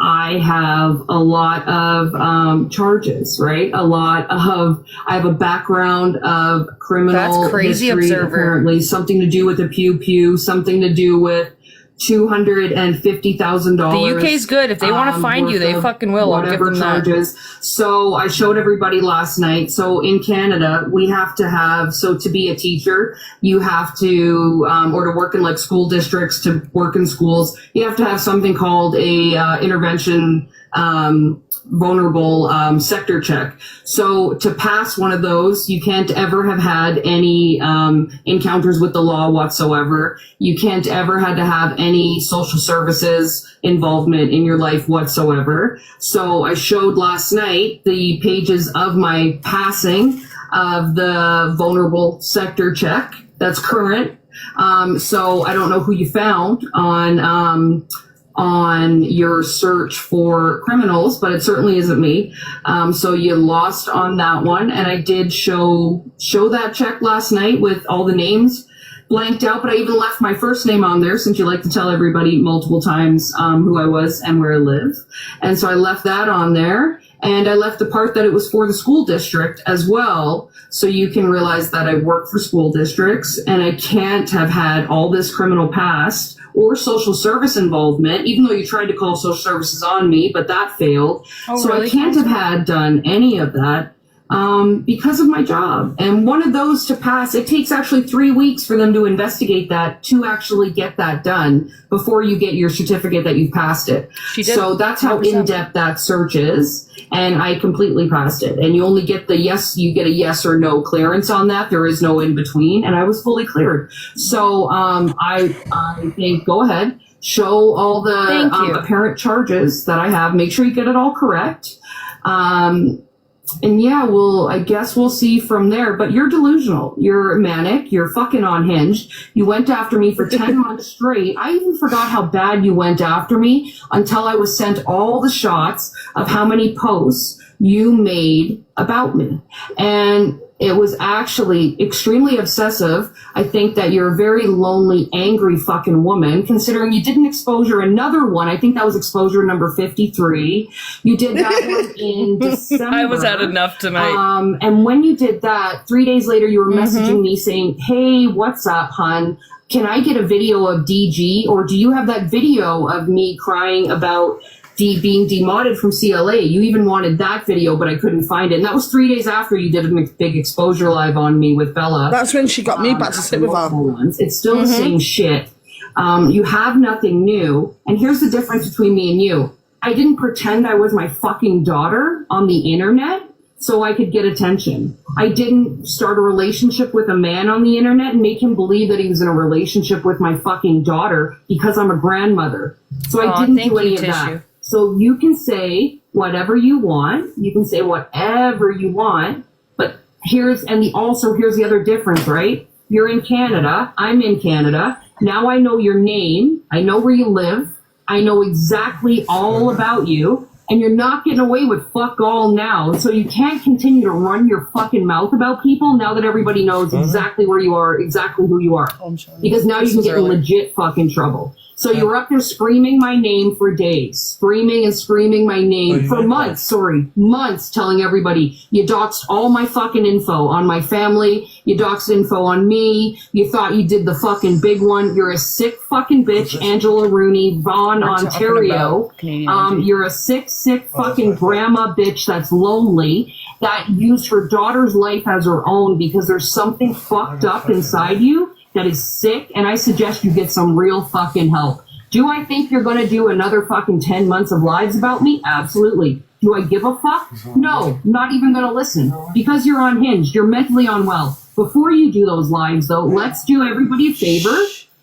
I have a lot of charges, right? I have a background of criminal... That's crazy, history, Observer. Apparently, something to do with the Pew Pew, something to do with $250,000. The UK's good. If they want to find you, they fucking will. I'll give them charges. That. So I showed everybody last night. So in Canada, we have to have, so to be a teacher, you have to, or to work in like school districts, to work in schools, you have to have something called a intervention vulnerable sector check. So to pass one of those, you can't ever have had any encounters with the law whatsoever. You can't ever had to have any social services involvement in your life whatsoever. So I showed last night the pages of my passing of the vulnerable sector check. That's current. So I don't know who you found on your search for criminals, but it certainly isn't me. So you lost on that one. And I did show that check last night with all the names blanked out, but I even left my first name on there, since you like to tell everybody multiple times who I was and where I live. And so I left that on there. And I left the part that it was for the school district as well, so you can realize that I work for school districts and I can't have had all this criminal past or social service involvement, even though you tried to call social services on me, but that failed. Oh, so really? I can't have done any of that because of my job. And one of those to pass, it takes actually 3 weeks for them to investigate that, to actually get that done before you get your certificate that you've passed it. So that's how 100%. In-depth that search is. And I completely passed it. And you only get you get a yes or no clearance on that. There is no in between. And I was fully cleared. So I think, go ahead, show all the apparent charges that I have. Make sure you get it all correct. And yeah, I guess we'll see from there. But you're delusional. You're manic. You're fucking unhinged. You went after me for 10 months straight. I even forgot how bad you went after me until I was sent all the shots of how many posts you made about me. And it was actually extremely obsessive. I think that you're a very lonely, angry fucking woman, considering you didn't exposure another one. I think that was exposure number 53. You did that one in December. I was had enough tonight. And when you did that, 3 days later, you were messaging me saying, hey, what's up, hun? Can I get a video of DG? Or do you have that video of me crying about being demodded from CLA. You even wanted that video, but I couldn't find it. And that was 3 days after you did a big exposure live on me with Bella.
That's when she got me back to sit with her.
It's still the same shit. You have nothing new. And here's the difference between me and you. I didn't pretend I was my fucking daughter on the internet so I could get attention. I didn't start a relationship with a man on the internet and make him believe that he was in a relationship with my fucking daughter because I'm a grandmother. So I didn't do any of that. So you can say whatever you want. You can say whatever you want. But here's the other difference, right? You're in Canada. I'm in Canada. Now I know your name. I know where you live. I know exactly all about you. And you're not getting away with fuck all now. So you can't continue to run your fucking mouth about people now that everybody knows exactly where you are, exactly who you are. Because now you can get in legit fucking trouble. So you were up there screaming my name for days. Screaming my name for months, months, telling everybody, you doxed all my fucking info on my family. You doxed info on me. You thought you did the fucking big one. You're a sick fucking bitch, Angela Rooney, Vaughan, Ontario. You're a sick fucking grandma bitch that's lonely, that used her daughter's life as her own because there's something fucked up inside you that is sick, and I suggest you get some real fucking help. Do I think you're going to do another fucking 10 months of lives about me? Absolutely. Do I give a fuck? No, not even going to listen. Because you're unhinged. You're mentally unwell. Before you do those lives, though, let's do everybody a favor.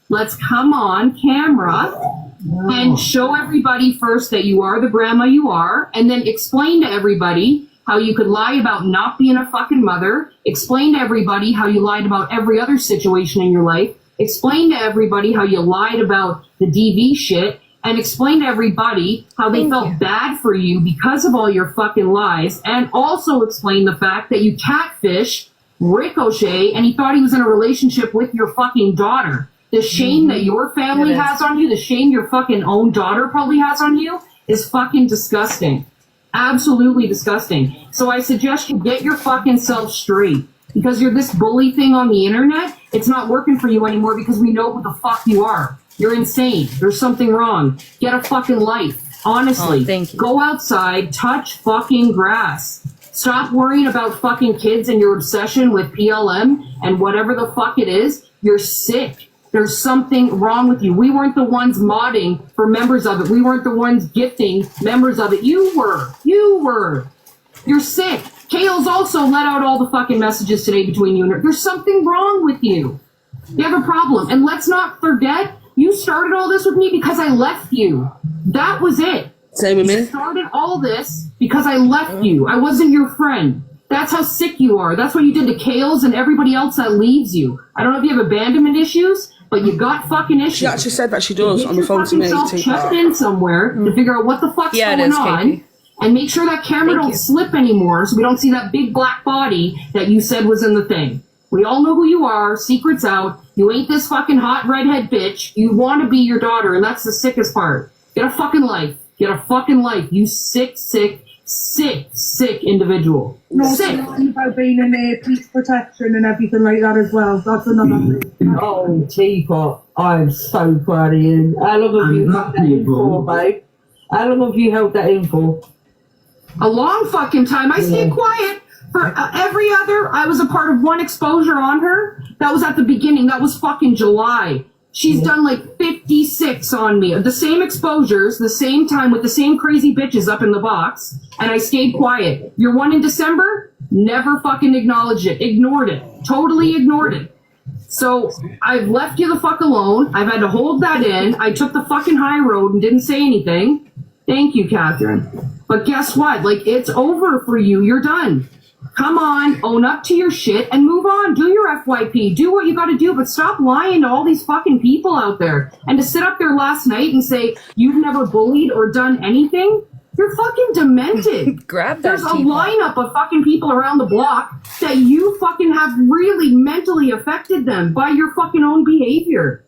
Let's come on camera and show everybody first that you are the grandma you are, and then explain to everybody how you could lie about not being a fucking mother. Explain to everybody how you lied about every other situation in your life. Explain to everybody how you lied about the DV shit. And explain to everybody how they felt bad for you because of all your fucking lies. And also explain the fact that you catfished Ricochet and he thought he was in a relationship with your fucking daughter. The shame that your family has on you, the shame your fucking own daughter probably has on you, is fucking disgusting. Absolutely disgusting. So I suggest you get your fucking self straight. Because you're this bully thing on the internet, it's not working for you anymore because we know who the fuck you are. You're insane. There's something wrong. Get a fucking life. Honestly. Go outside, touch fucking grass. Stop worrying about fucking kids and your obsession with PLM and whatever the fuck it is. You're sick. There's something wrong with you. We weren't the ones modding for members of it. We weren't the ones gifting members of it. You were. You're sick. Kale's also let out all the fucking messages today between you and her. There's something wrong with you. You have a problem. And let's not forget, you started all this with me because I left you. That was it.
Same with me.
You started all this because I left you. I wasn't your friend. That's how sick you are. That's what you did to Kales and everybody else that leaves you. I don't know if you have abandonment issues, but you got fucking issues.
She actually said that she does on the phone to me.
Checked in somewhere to figure out what the fuck's going on. And make sure that camera don't slip anymore so we don't see that big black body that you said was in the thing. We all know who you are. Secret's out. You ain't this fucking hot redhead bitch. You want to be your daughter, and that's the sickest part. Get a fucking life. Get a fucking life. You sick individual. Sick.
About being in police protection and everything like that as well. That's another thing. Oh, Teapot, I'm so proud of you. How long have you held that in for, babe? How long have you held that in for?
A long fucking time. I stayed quiet for every other. I was a part of one exposure on her. That was at the beginning. That was fucking July. She's done like 56 on me. The same exposures, the same time with the same crazy bitches up in the box. And I stayed quiet. Your one in December? Never fucking acknowledged it. Ignored it. Totally ignored it. So I've left you the fuck alone. I've had to hold that in. I took the fucking high road and didn't say anything. Thank you, Catherine. But guess what? Like, it's over for you. You're done. Come on, own up to your shit and move on. Do your FYP. Do what you got to do, but stop lying to all these fucking people out there. And to sit up there last night and say you've never bullied or done anything, you're fucking demented. There's a lineup of fucking people around the block that you fucking have really mentally affected them by your fucking own behavior.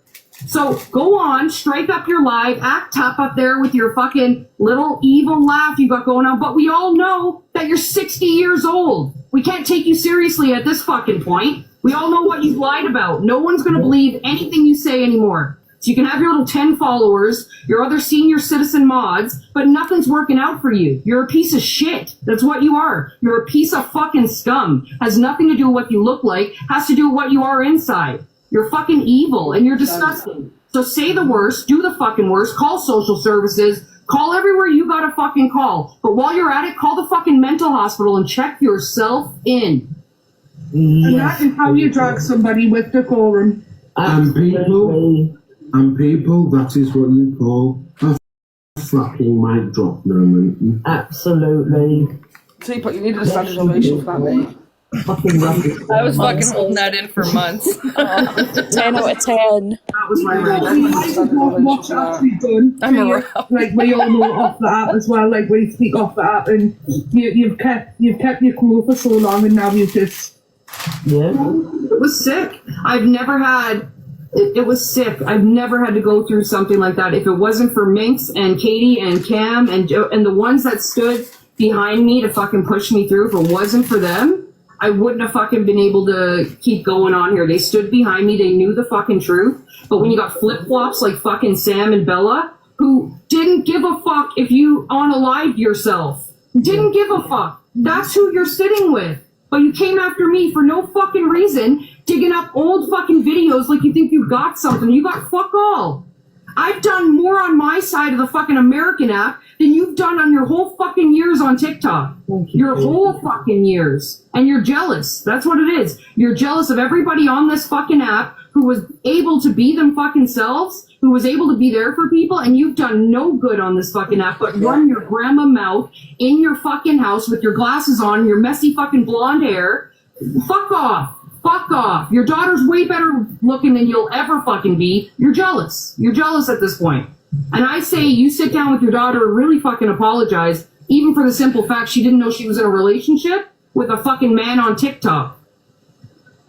So go on, strike up your live, act tough up there with your fucking little evil laugh you got going on. But we all know that you're 60 years old. We can't take you seriously at this fucking point. We all know what you've lied about. No one's going to believe anything you say anymore. So you can have your little 10 followers, your other senior citizen mods, but nothing's working out for you. You're a piece of shit. That's what you are. You're a piece of fucking scum. Has nothing to do with what you look like, has to do with what you are inside. You're fucking evil and you're disgusting. So say the worst, do the fucking worst, call social services, call everywhere you gotta fucking call. But while you're at it, call the fucking mental hospital and check yourself in.
And that is how you drag somebody with decorum.
And people, that is what you call a fucking mic drop moment.
Absolutely.
Teapot, you needed a standing ovation for that, mate.
I was fucking holding that in for months.
10 out of 10.
That was my
What's actually done?
I'm around.
Like we all know off the app as well. Like we speak off the app, and you've kept your cool for so long, and now you've just
It was sick. I've never had. It was sick. I've never had to go through something like that. If it wasn't for Minx and Katie and Cam and Joe and the ones that stood behind me to fucking push me through, if it wasn't for them, I wouldn't have fucking been able to keep going on here. They stood behind me. They knew the fucking truth. But when you got flip-flops like fucking Sam and Bella, who didn't give a fuck if you unalived yourself. Didn't give a fuck. That's who you're sitting with. But you came after me for no fucking reason, digging up old fucking videos like you think you got something. You got fuck all. I've done more on my side of the fucking American app than you've done on your whole fucking years on TikTok. Your whole fucking years. And you're jealous. That's what it is. You're jealous of everybody on this fucking app who was able to be them fucking selves, who was able to be there for people, and you've done no good on this fucking app but run your grandma mouth in your fucking house with your glasses on, your messy fucking blonde hair. Fuck off. Fuck off. Your daughter's way better looking than you'll ever fucking be. You're jealous. You're jealous at this point. And I say you sit down with your daughter and really fucking apologize, even for the simple fact she didn't know she was in a relationship with a fucking man on TikTok.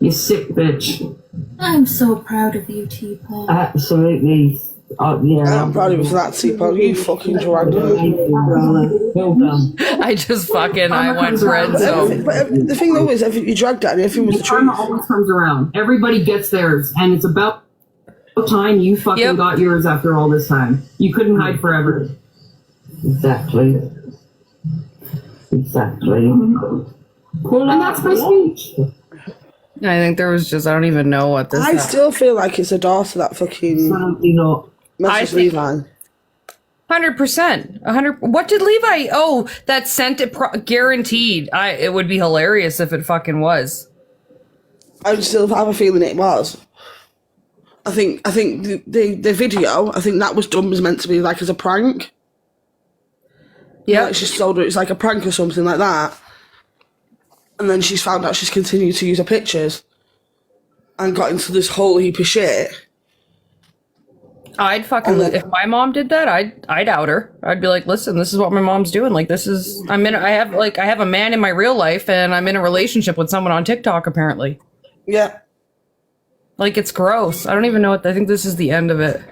You sick bitch.
I'm so proud of you, Teapot.
absolutely. Yeah.
I'm proud of you for that, Teapot. You fucking dragged it.
Well done.
I just fucking, I went red zone.
But the thing though is, you dragged it and everything was the
Karma
truth.
always comes around. Everybody gets theirs, and it's about time you fucking got yours after all this time. You couldn't hide forever.
Exactly. Well,
And that's my speech. I think there was just, I don't even know what this
I still feel like it's a daughter that fucking
Absolutely not.
messaged Levi.
100%. 100. What did Levi? Oh, that sent it guaranteed. It would be hilarious if it fucking was.
I still have a feeling it was. I think the video, I think that was done was meant to be like as a prank.
Yeah.
Like she sold it, it's like a prank or something like that. And then she's found out she's continued to use her pictures and got into this whole heap of shit.
I'd fucking, if my mom did that, I'd out her. I'd be like, listen, this is what my mom's doing. Like, this is, I have a man in my real life and I'm in a relationship with someone on TikTok, apparently.
Yeah.
Like, it's gross. I don't even know what, I think this is the end of it.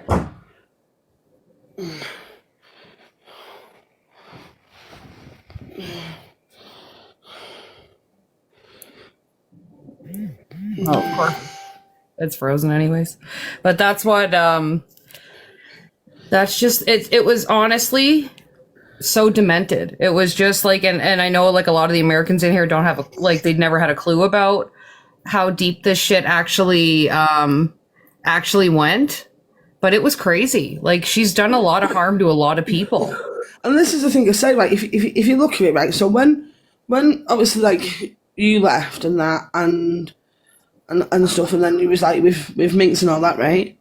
Oh, of course. It's frozen anyways. But that's what, that's just, it was honestly so demented. It was just like, and I know like a lot of the Americans in here don't have, they'd never had a clue about how deep this shit actually went. But it was crazy. Like, she's done a lot of harm to a lot of people.
And this is the thing I say, like, if you look at it, right, so when obviously, like, you left and that, and stuff, and then you was, like, with Minx and all that, right?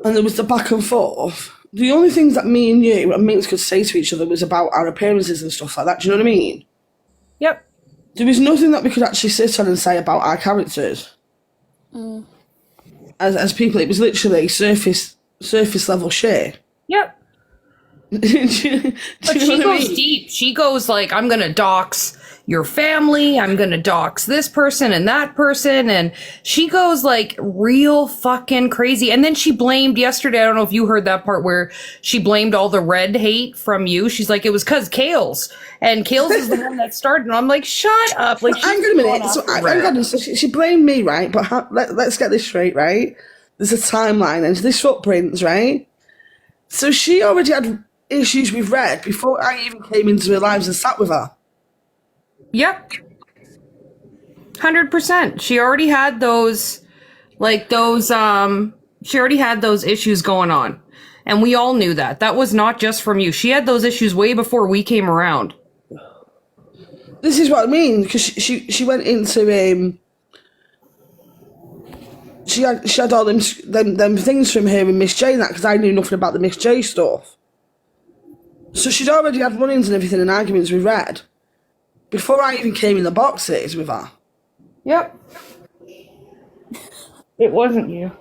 And there was the back and forth. The only things that me and you and Minx could say to each other was about our appearances and stuff like that, do you know what I mean?
Yep.
There was nothing that we could actually sit on and say about our characters.
Mm.
As people, it was literally surface level shit.
Yep.
But
She goes deep. She goes like, I'm going to dox your family. I'm going to dox this person and that person. And she goes like real fucking crazy. And then she blamed yesterday. I don't know if you heard that part where she blamed all the red hate from you. She's like, it was because Kales. And Kales is the one that started. And I'm like, shut up. Like,
hang on a minute. So she blamed me, right? But let's get this straight, right? there's a timeline and this footprints, right? So she already had issues with Red before I even came into her lives and sat with her.
Yep. 100%. She already had those, she already had those issues going on. And we all knew that. That was not just from you. She had those issues way before we came around.
This is what I mean, because she went into, she had all them things from her and Miss J and that, because I knew nothing about the Miss J stuff. So she'd already had run-ins and everything and arguments with Red before I even came in the boxes with her.
Yep. It wasn't you.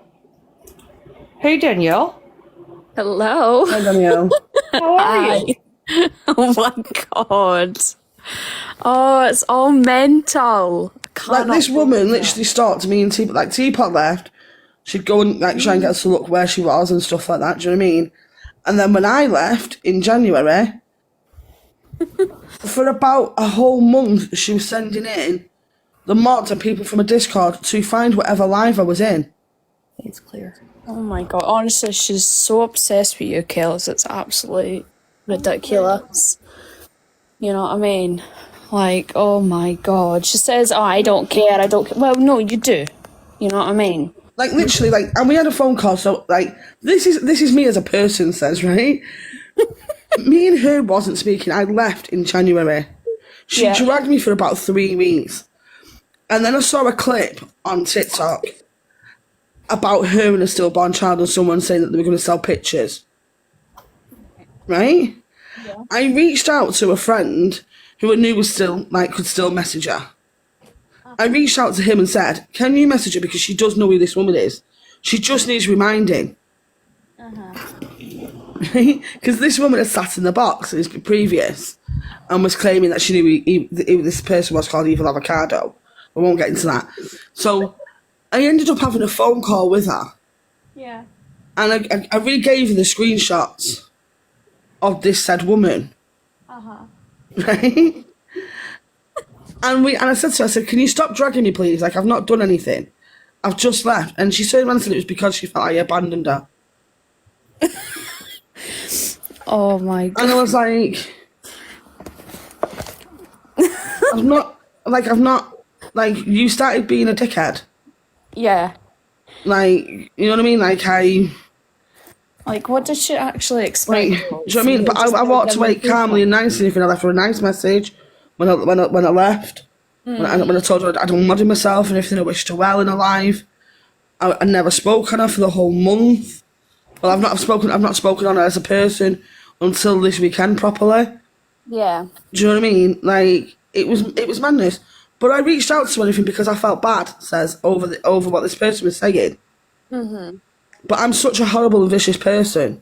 Hey, Danielle.
Hello.
Hi, Danielle.
How are you?
Oh my god. Oh, it's all mental.
Like, this woman literally stalked me and Teapot. Like, Teapot left. She'd go and like try and get us to look where she was and stuff like that. Do you know what I mean? And then when I left in January, for about a whole month, she was sending in the mods and people from a Discord to find whatever live I was in.
It's clear.
Oh my god. Honestly, she's so obsessed with you, Kels. It's absolutely ridiculous. You know what I mean? Like, oh my god. She says, oh, I don't care, I don't care. Well, no, you do. You know what I mean?
Like, literally, like, and we had a phone call, so, like, this is me as a person, says, right? Me and her wasn't speaking. I left in January. She dragged me for about 3 weeks. And then I saw a clip on TikTok about her and a stillborn child and someone saying that they were going to sell pictures. Right? Yeah. I reached out to a friend who I knew was still, like, could still message her. I reached out to him and said, can you message her because she does know who this woman is. She just needs reminding. Because this woman had sat in the box as previous and was claiming that she knew who this person was called Evil Avocado. I won't get into that. So I ended up having a phone call with her. Yeah. And I re-gave her the screenshots of this said woman. Right? And I said to her, I said, can you stop dragging me, please? Like, I've not done anything. I've just left. And she turned around and said it was because she felt I abandoned her.
Oh my god.
And I was like, I've not, you started being a dickhead.
Yeah.
Like, you know what I mean?
Like, what did she actually expect?
Like, do you know what I mean? But I walked away calmly and nicely, and I left her a nice message when I left. When I told her I'd unmodded myself and everything, I wished her well in her life. I never spoke on her for the whole month. Well, I've not spoken on her as a person until this weekend properly.
Yeah.
Do you know what I mean? Like, it was madness. But I reached out to anything because I felt bad, says, over what this person was saying. But I'm such a horrible and vicious person.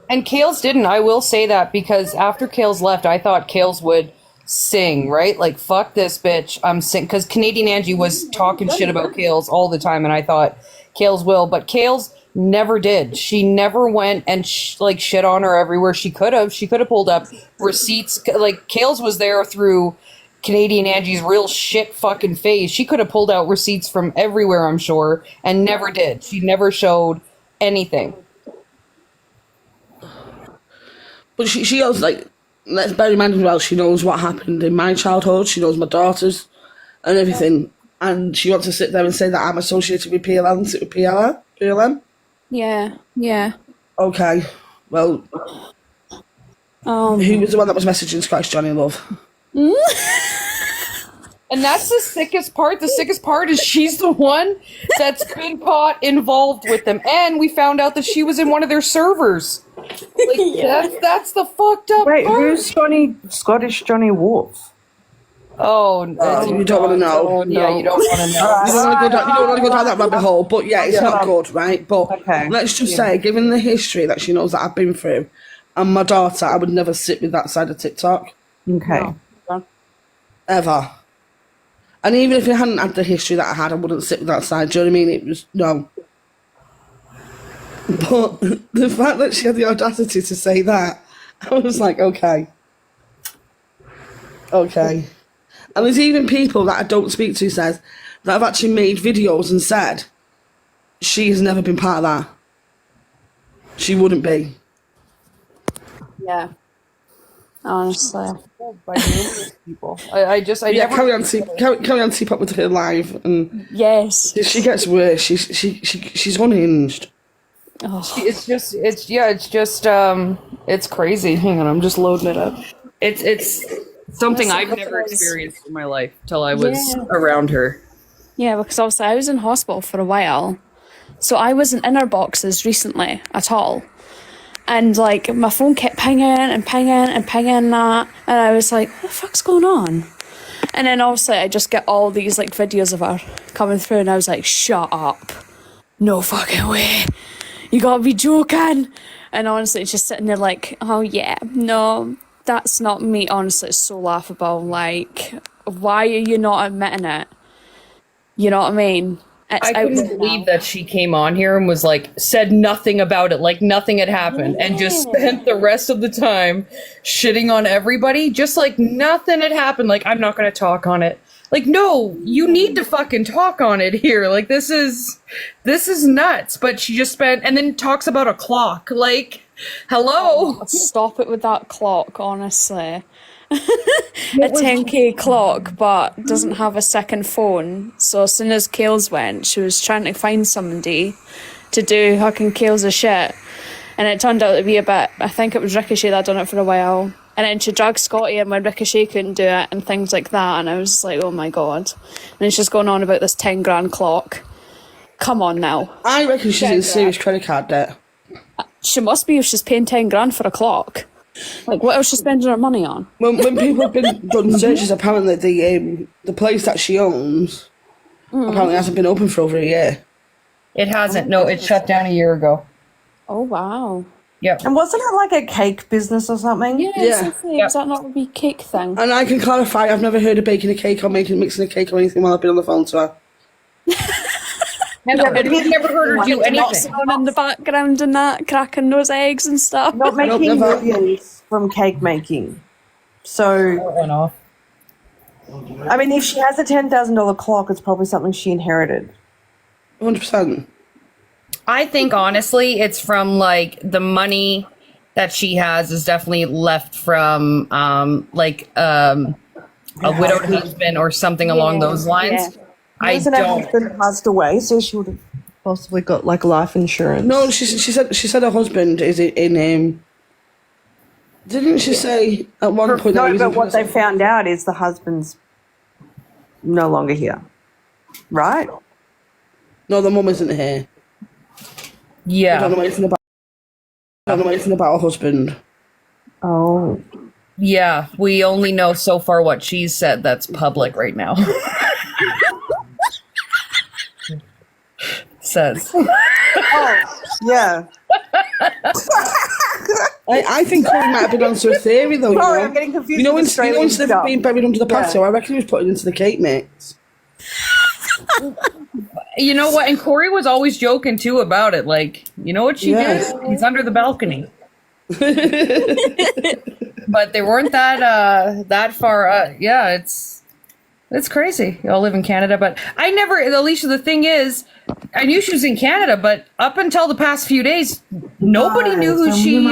And Kales didn't. I will say that because after Kales left, I thought Kales would sing, right? Like, fuck this bitch, I'm sing. Because Canadian Angie was talking shit about Kales all the time, and I thought Kales will. But Kales never did. She never went and shit on her everywhere she could have. She could have pulled up receipts. Like, Kales was there through Canadian Angie's real shit fucking face. She could have pulled out receipts from everywhere, I'm sure, and never did. She never showed anything.
But she also, like, let's bear in mind as well, she knows what happened in my childhood. She knows my daughters and everything. And she wants to sit there and say that I'm associated with PLM and sit with PLM.
Yeah, yeah.
Okay, well, who was the one that was messaging Scottish Johnny Love?
And that's the sickest part. The sickest part is she's the one that's been caught involved with them. And we found out that she was in one of their servers. Like, that's the fucked up part.
Who's Scottish Johnny Wolf?
Oh,
you don't want to know.
Oh, no. Yeah, you don't want to know.
You don't want to go down that rabbit hole. But yeah, it's not good, right? But let's just say, given the history that she knows that I've been through, and my daughter, I would never sit with that side of TikTok.
Okay.
No. Ever. And even if it hadn't had the history that I had, I wouldn't sit with that side. Do you know what I mean? It was, no. But the fact that she had the audacity to say that, I was like, okay. Okay. And there's even people that I don't speak to, says, that have actually made videos and said she has never been part of that. She wouldn't be.
Yeah. Honestly.
By numerous people. I never
carry on Teapot with her live, and
yes,
she gets worse. She's unhinged.
Oh.
It's crazy. Hang on, I'm just loading it up. It's something I've never experienced in my life till I was around her.
Yeah, because obviously I was in hospital for a while, so I wasn't in her boxes recently at all. And like my phone kept pinging and pinging and pinging that, and I was like, what the fuck's going on? And then obviously I just get all these like videos of her coming through, and I was like, shut up. No fucking way. You gotta be joking. And honestly, it's just sitting there like, oh yeah, no, that's not me. Honestly, it's so laughable. Like, why are you not admitting it? You know what I mean?
I couldn't believe that she came on here and was like, said nothing about it, like nothing had happened, and just spent the rest of the time shitting on everybody, just like nothing had happened. Like, I'm not going to talk on it. Like, no, you need to fucking talk on it here. Like, this is nuts. But she just spent, and then talks about a clock. Like, hello.
Oh, stop it with that clock, honestly. A 10k clock, but doesn't have a second phone. So as soon as Kales went, she was trying to find somebody to do fucking Kales' shit. And it turned out to be a bit, I think it was Ricochet that done it for a while. And then she dragged Scotty in when Ricochet couldn't do it and things like that. And I was just like, oh my God. And it's just going on about this 10 grand clock. Come on now.
I reckon she's in serious credit card debt.
She must be if she's paying 10 grand for a clock. Like, what else is she spending her money on?
When people have been done searches, apparently the place that she owns apparently hasn't been open for over a year.
It hasn't. No, it shut down a year ago.
Oh, wow.
Yep.
And wasn't it like a cake business or something?
Yeah, exactly. Is that not a wee cake thing?
And I can clarify, I've never heard of baking a cake or mixing a cake or anything while I've been on the phone to her.
I've never heard her do anything.
In the background and that, cracking those eggs and stuff.
Not making millions from cake making. So, I mean, if she has a $10,000 clock, it's probably something she inherited.
100%.
I think, honestly, it's from, like, the money that she has is definitely left from, a widowed husband or something along those lines.
Yeah.
I
Her husband passed away, so she would have possibly got, like, life insurance.
No, she said her husband is in didn't she say at one point?
No, but what they found out is the husband's no longer here, right?
No, the mum isn't here.
Yeah.
I don't know anything about her husband.
Oh.
Yeah, we only know so far what she's said that's public right now. Says.
Oh, yeah.
I think Corey might have been onto a theory though.
Sorry, I'm getting confused.
Instead of being buried under the patio, I reckon he was putting into the cake mix.
You know what? And Corey was always joking too about it. Like, you know what she did? He's under the balcony. But they weren't that far. Yeah, it's crazy. Y'all live in Canada, but I never. Alicia, the thing is, I knew she was in Canada, but up until the past few days, nobody knew who she.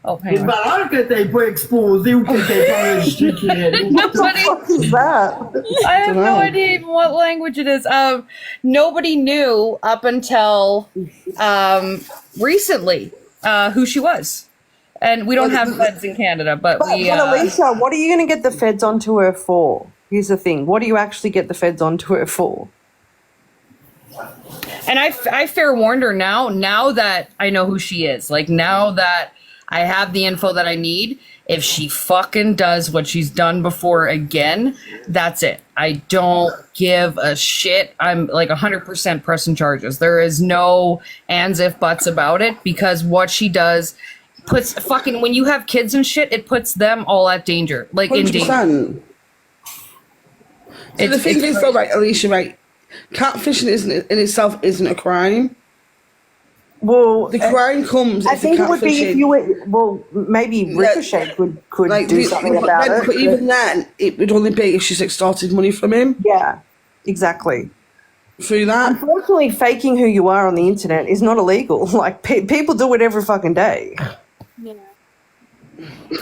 Oh, hang on.
What
Nobody.
What is that?
I have no idea even what language it is. Nobody knew up until recently who she was. And we don't have feds in Canada, but we...
But Alicia, what are you going to get the feds onto her for? Here's the thing. What do you actually get the feds onto her for?
And I fair warned her now that I know who she is. Like, now that I have the info that I need, if she fucking does what she's done before again, that's it. I don't give a shit. I'm like 100% pressing charges. There is no ands if buts about it, because what she does puts fucking, when you have kids and shit, it puts them all at danger. Like 100%. In danger.
So the thing is though, right, Alicia, right, catfishing in itself isn't a crime.
Well,
the crime comes.
I think it would be if you were. Well, maybe Ricochet could like, do something about it.
But even then, it would only be if she's extorted money from him.
Yeah, exactly.
through that.
Unfortunately, faking who you are on the internet is not illegal. Like, people do it every fucking day.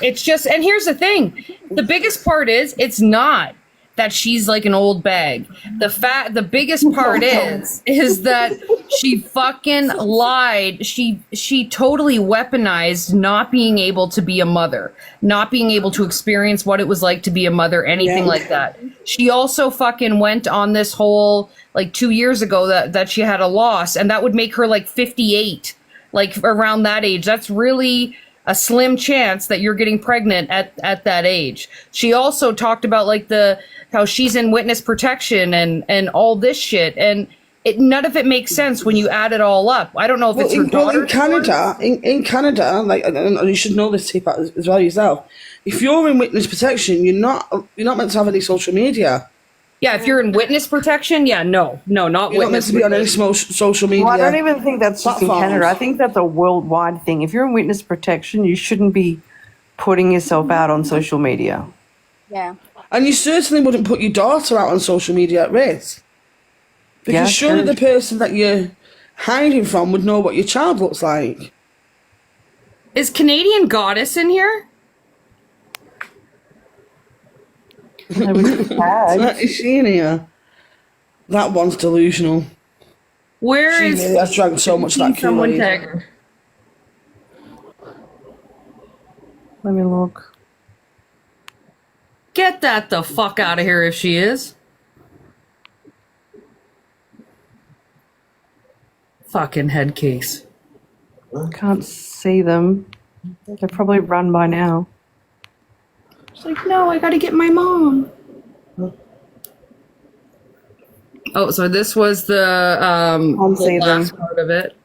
It's just, and here's the thing. The biggest part is, it's not that she's like an old bag. The biggest part is that she fucking lied. She totally weaponized not being able to be a mother, not being able to experience what it was like to be a mother, anything like that. She also fucking went on this whole, like 2 years ago, that she had a loss, and that would make her like 58, like around that age. That's really a slim chance that you're getting pregnant at that age. She also talked about like how she's in witness protection and all this shit, and none of it makes sense when you add it all up. I don't know if it's her daughter.
In Canada, like, and you should know this, Teapot, as well yourself. If you're in witness protection, you're not meant to have any social media.
Yeah, if you're in witness protection, not
You're
witness.
not meant to be on any social media.
Well, I don't even think that's just in
platforms.
Canada. I think that's a worldwide thing. If you're in witness protection, you shouldn't be putting yourself out on social media.
Yeah.
And you certainly wouldn't put your daughter out on social media at risk. Because surely the person that you're hiding from would know what your child looks like.
Is Canadian Goddess in here?
Is she in here? That one's delusional.
Where
She
is?
really has drank so much of that
Someone
Kool-Aid.
tag her.
Let me look.
Get that the fuck out of here if she is. Fucking head case.
Can't see them. They're probably run by now.
She's like, no, I gotta get my mom. Oh, so this was the last part of it.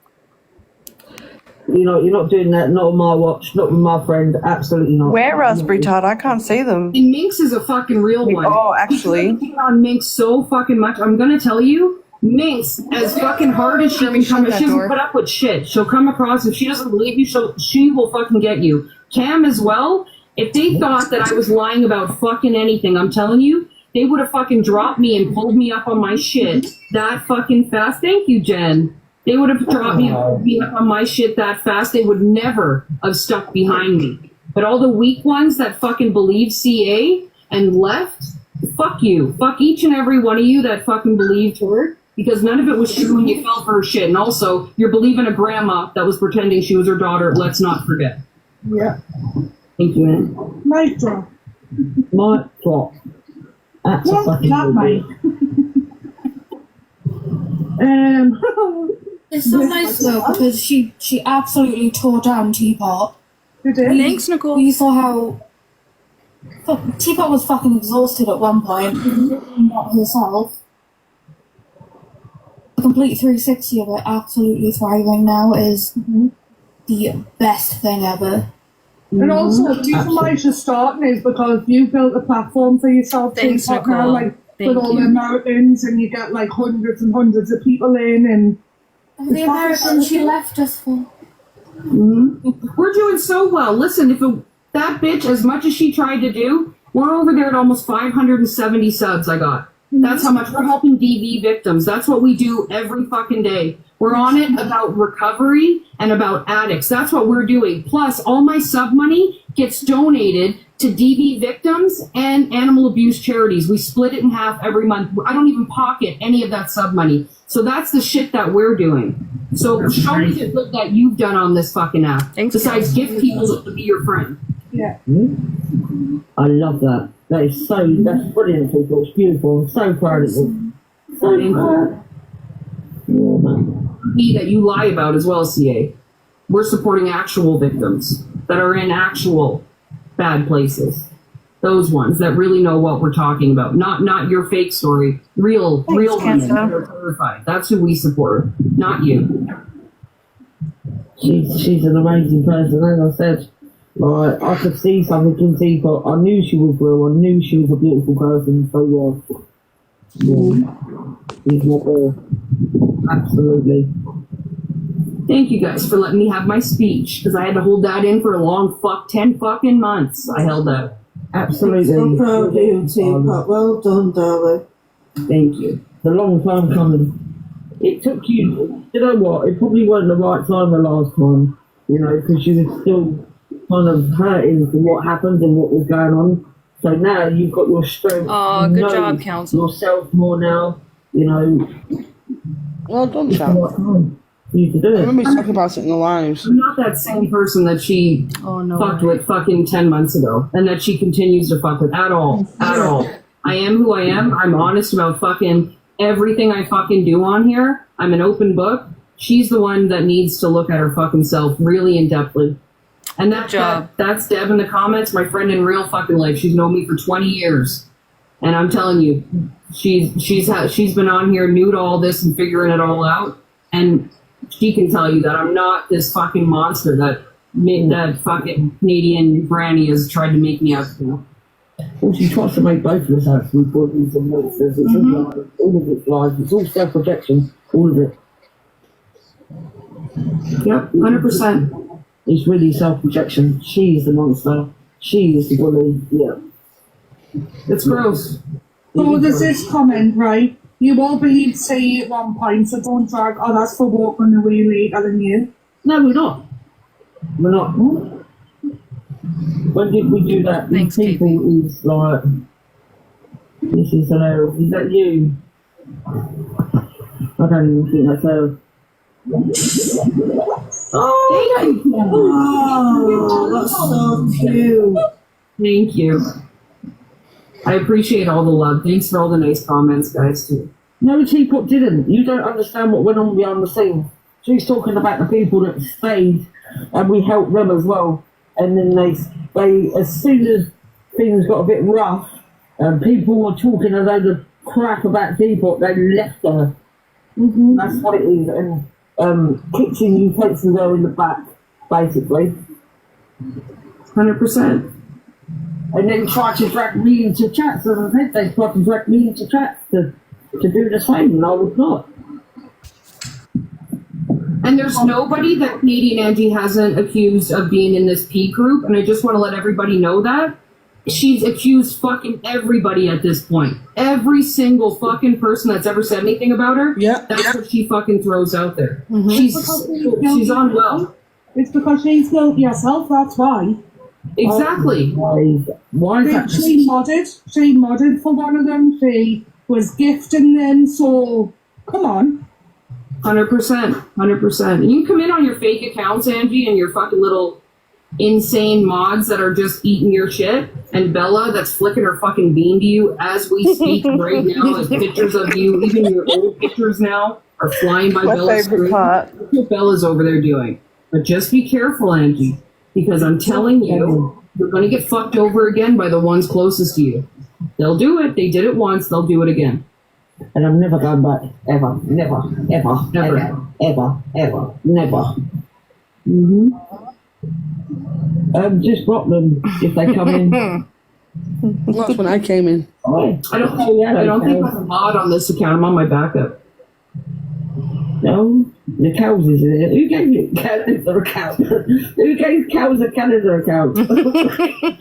You're not doing that. Not on my watch. Not with my friend. Absolutely not.
Where, Raspberry Tart? I can't see them.
And Minx is a fucking real one.
Oh, actually.
I hate on Minx so fucking much. I'm gonna tell you, Minx, as fucking hard as she can come, she doesn't put up with shit. She'll come across. If she doesn't believe you, she will fucking get you. Cam as well. If they thought that I was lying about fucking anything, I'm telling you, they would have fucking dropped me and pulled me up on my shit that fucking fast. Thank you, Jen. They would have dropped me and pulled me up on my shit that fast. They would never have stuck behind me. But all the weak ones that fucking believe CA and left, fuck you. Fuck each and every one of you that fucking believed her, because none of it was true and you fell for her shit. And also, you're believing a grandma that was pretending she was her daughter. Let's not forget.
Yeah.
Thank you, Anne.
Mic drop. Mic drop. That's a fucking that, mate.
It's so nice though, because she absolutely tore down Teapot.
Who did?
Thanks, Nicole. You saw how Teapot was fucking exhausted at one point, not herself. The complete 360 of it, absolutely thriving now, is the best thing ever.
And also, the reason why she's starting is because you built a platform for yourself.
Thanks,
TikTok
Nicole.
now, like
Thank
with all
you.
the Americans, and you get like hundreds and hundreds of people in, and
The Americans she left us for.
We're doing so well. Listen, that bitch, as much as she tried to do, we're over there at almost 570 subs I got. That's how much we're helping DV victims. That's what we do every fucking day. We're on it about recovery and about addicts. That's what we're doing. Plus, all my sub money gets donated to DV victims and animal abuse charities. We split it in half every month. I don't even pocket any of that sub money. So that's the shit that we're doing. So show me the good that you've done on this fucking app. Besides gift people to be your friend.
yeah. I love that. That's brilliant, people. It's beautiful. I'm so proud of you. So proud. Yeah, man.
Me that you lie about as well, CA. We're supporting actual victims that are in actual bad places. Those ones that really know what we're talking about. Not your fake story. Real ones that are terrified. That's who we support. Not you.
She's an amazing person. As I said, like, I could see something in Teapot. I knew she was real. I knew she was a beautiful person. So she's not there. Absolutely.
Thank you guys for letting me have my speech, because I had to hold that in for a long 10 fucking months. I held that.
Absolutely.
So proud of you,
Teapot. Well done, darling.
Thank you.
a long time coming. It took you, you know what, it probably wasn't the right time the last time, you know, because you were still kind of hurting for what happened and what was going on. So now you've got your strength.
Oh,
you
good
know
job, counsel.
yourself more now, you know.
Well done,
It's the
Sam.
right time for you to do
I
it.
remember you talking about it in the lives.
I'm not that same person that she fucked with fucking 10 months ago and that she continues to fuck with at all. At all. I am who I am. I'm honest about fucking everything I fucking do on here. I'm an open book. She's the one that needs to look at her fucking self really in-depthly. And that's Deb in the comments, my friend in real fucking life. She's known me for 20 years. And I'm telling you, she's been on here new to all this and figuring it all out. And she can tell you that I'm not this fucking monster that fucking Canadian granny has tried to make me out to be.
Well, she tries to make both of us out to be bodies and monsters. It's all of it's lies. It's all self-projection. All of it.
Yep, 100%.
It's really self-projection. She is the monster. She is the bully. Yeah.
It's gross.
So there's this comment, right? You all believe say at one point, so don't drag others for walking away later than you.
No, we're not. We're not. When did we do that?
Thanks,
people is like, this is hilarious. Is that you? I don't even think that's her.
Oh, that's so cute.
Thank you. I appreciate all the love. Thanks for all the nice comments, guys, too.
No, Teapot didn't. You don't understand what went on behind the scenes. She's talking about the people that stayed, and we helped them as well. And then they as soon as things got a bit rough, and people were talking a load of crap about Teapot, they left her. Mm-hmm. That's what it is. And kitchen utensils are in the back, basically.
100%.
And then tried to drag me into chats. As I said, they tried to drag me into chats to do the same, and I would not.
And there's nobody that Canadian Angie hasn't accused of being in this P group, and I just want to let everybody know that. She's accused fucking everybody at this point. Every single fucking person that's ever said anything about her, that's what she fucking throws out there.
Mm-hmm.
She's unwell.
It's because she's guilty herself, that's why.
Exactly.
Why is that?
She modded for one of them. She was gifting them, so come on.
100%. 100%. And you come in on your fake accounts, Angie, and your fucking little insane mods that are just eating your shit, and Bella that's flicking her fucking bean to you as we speak right now, as pictures of you, even your old pictures now, are flying by Bella's screen. That's what Bella's over there doing. But just be careful, Angie, because I'm telling you, you're going to get fucked over again by the ones closest to you. They'll do it. They did it once. They'll do it again.
And I'm never going back. Ever. Never. Ever.
Never.
Ever. Ever. Ever. Never. Mm-hmm. Just block them if they come in.
That's when I came in.
I don't think I'm a mod on this account. I'm on my backup.
No, the cows is in it. Who gave you Canada account? Who gave cows a Canada account?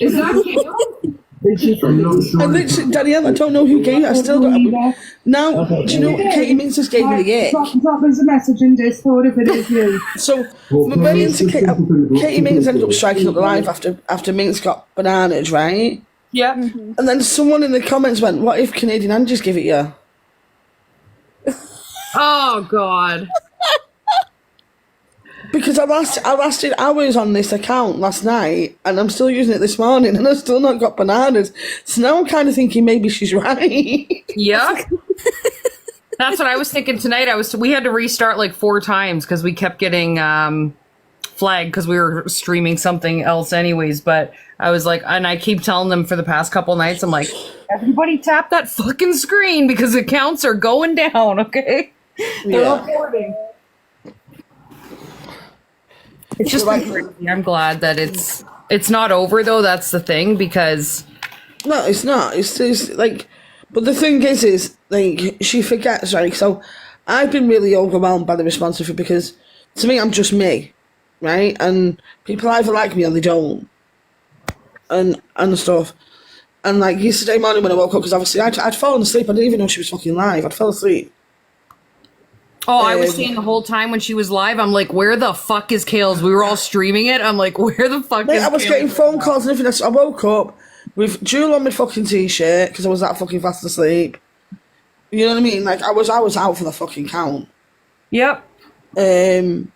Is that you?
I literally, Danielle, I don't know who gave it. I still don't. Now, do you know what Katie Minx just gave me the ick?
Drop us a message in Discord if it is you.
So, I'm very into Katie Minx ended up striking up the live after Minx got bananas, right?
Yeah.
And then someone in the comments went, "What if Canadian Angie's give it you?"
Oh God.
Because I lasted hours on this account last night, and I'm still using it this morning, and I've still not got bananas. So now I'm kind of thinking maybe she's right.
Yeah. That's what I was thinking tonight. We had to restart like 4 times because we kept getting flagged because we were streaming something else anyways. But I was like, and I keep telling them for the past couple nights, I'm like, everybody tap that fucking screen because accounts are going down. Okay. They're reporting. It's just been crazy. I'm glad that it's not over though. That's the thing, because
no, it's not. It's like, but the thing is like she forgets, right? So I've been really overwhelmed by the response of it because to me I'm just me, right? And people either like me or they don't, and stuff. And like yesterday morning when I woke up, because obviously I'd fallen asleep. I didn't even know she was fucking live. I'd fell asleep.
Oh, I was saying the whole time when she was live, I'm like, where the fuck is Kales? We were all streaming it. I'm like, where the fuck is
I was
Kales?
getting phone calls and everything. I woke up with Jewel on my fucking t-shirt because I was that fucking fast asleep. You know what I mean? Like I was out for the fucking count.
Yep.
And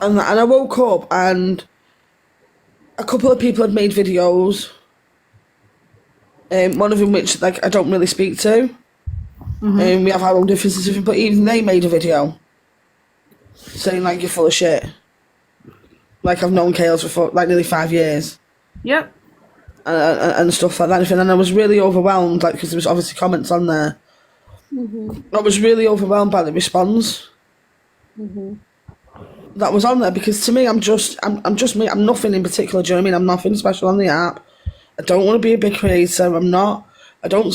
I woke up and a couple of people had made videos. One of them which like I don't really speak to. And we have our own differences, but even they made a video saying like you're full of shit. Like I've known Kales for like nearly 5 years.
Yep.
And stuff like that. And I was really overwhelmed, like because there was obviously comments on there. I was really overwhelmed by the response that was on there, because to me, I'm just me. I'm nothing in particular. Do you know what I mean? I'm nothing special on the app. I don't want to be a big creator. I'm not. I don't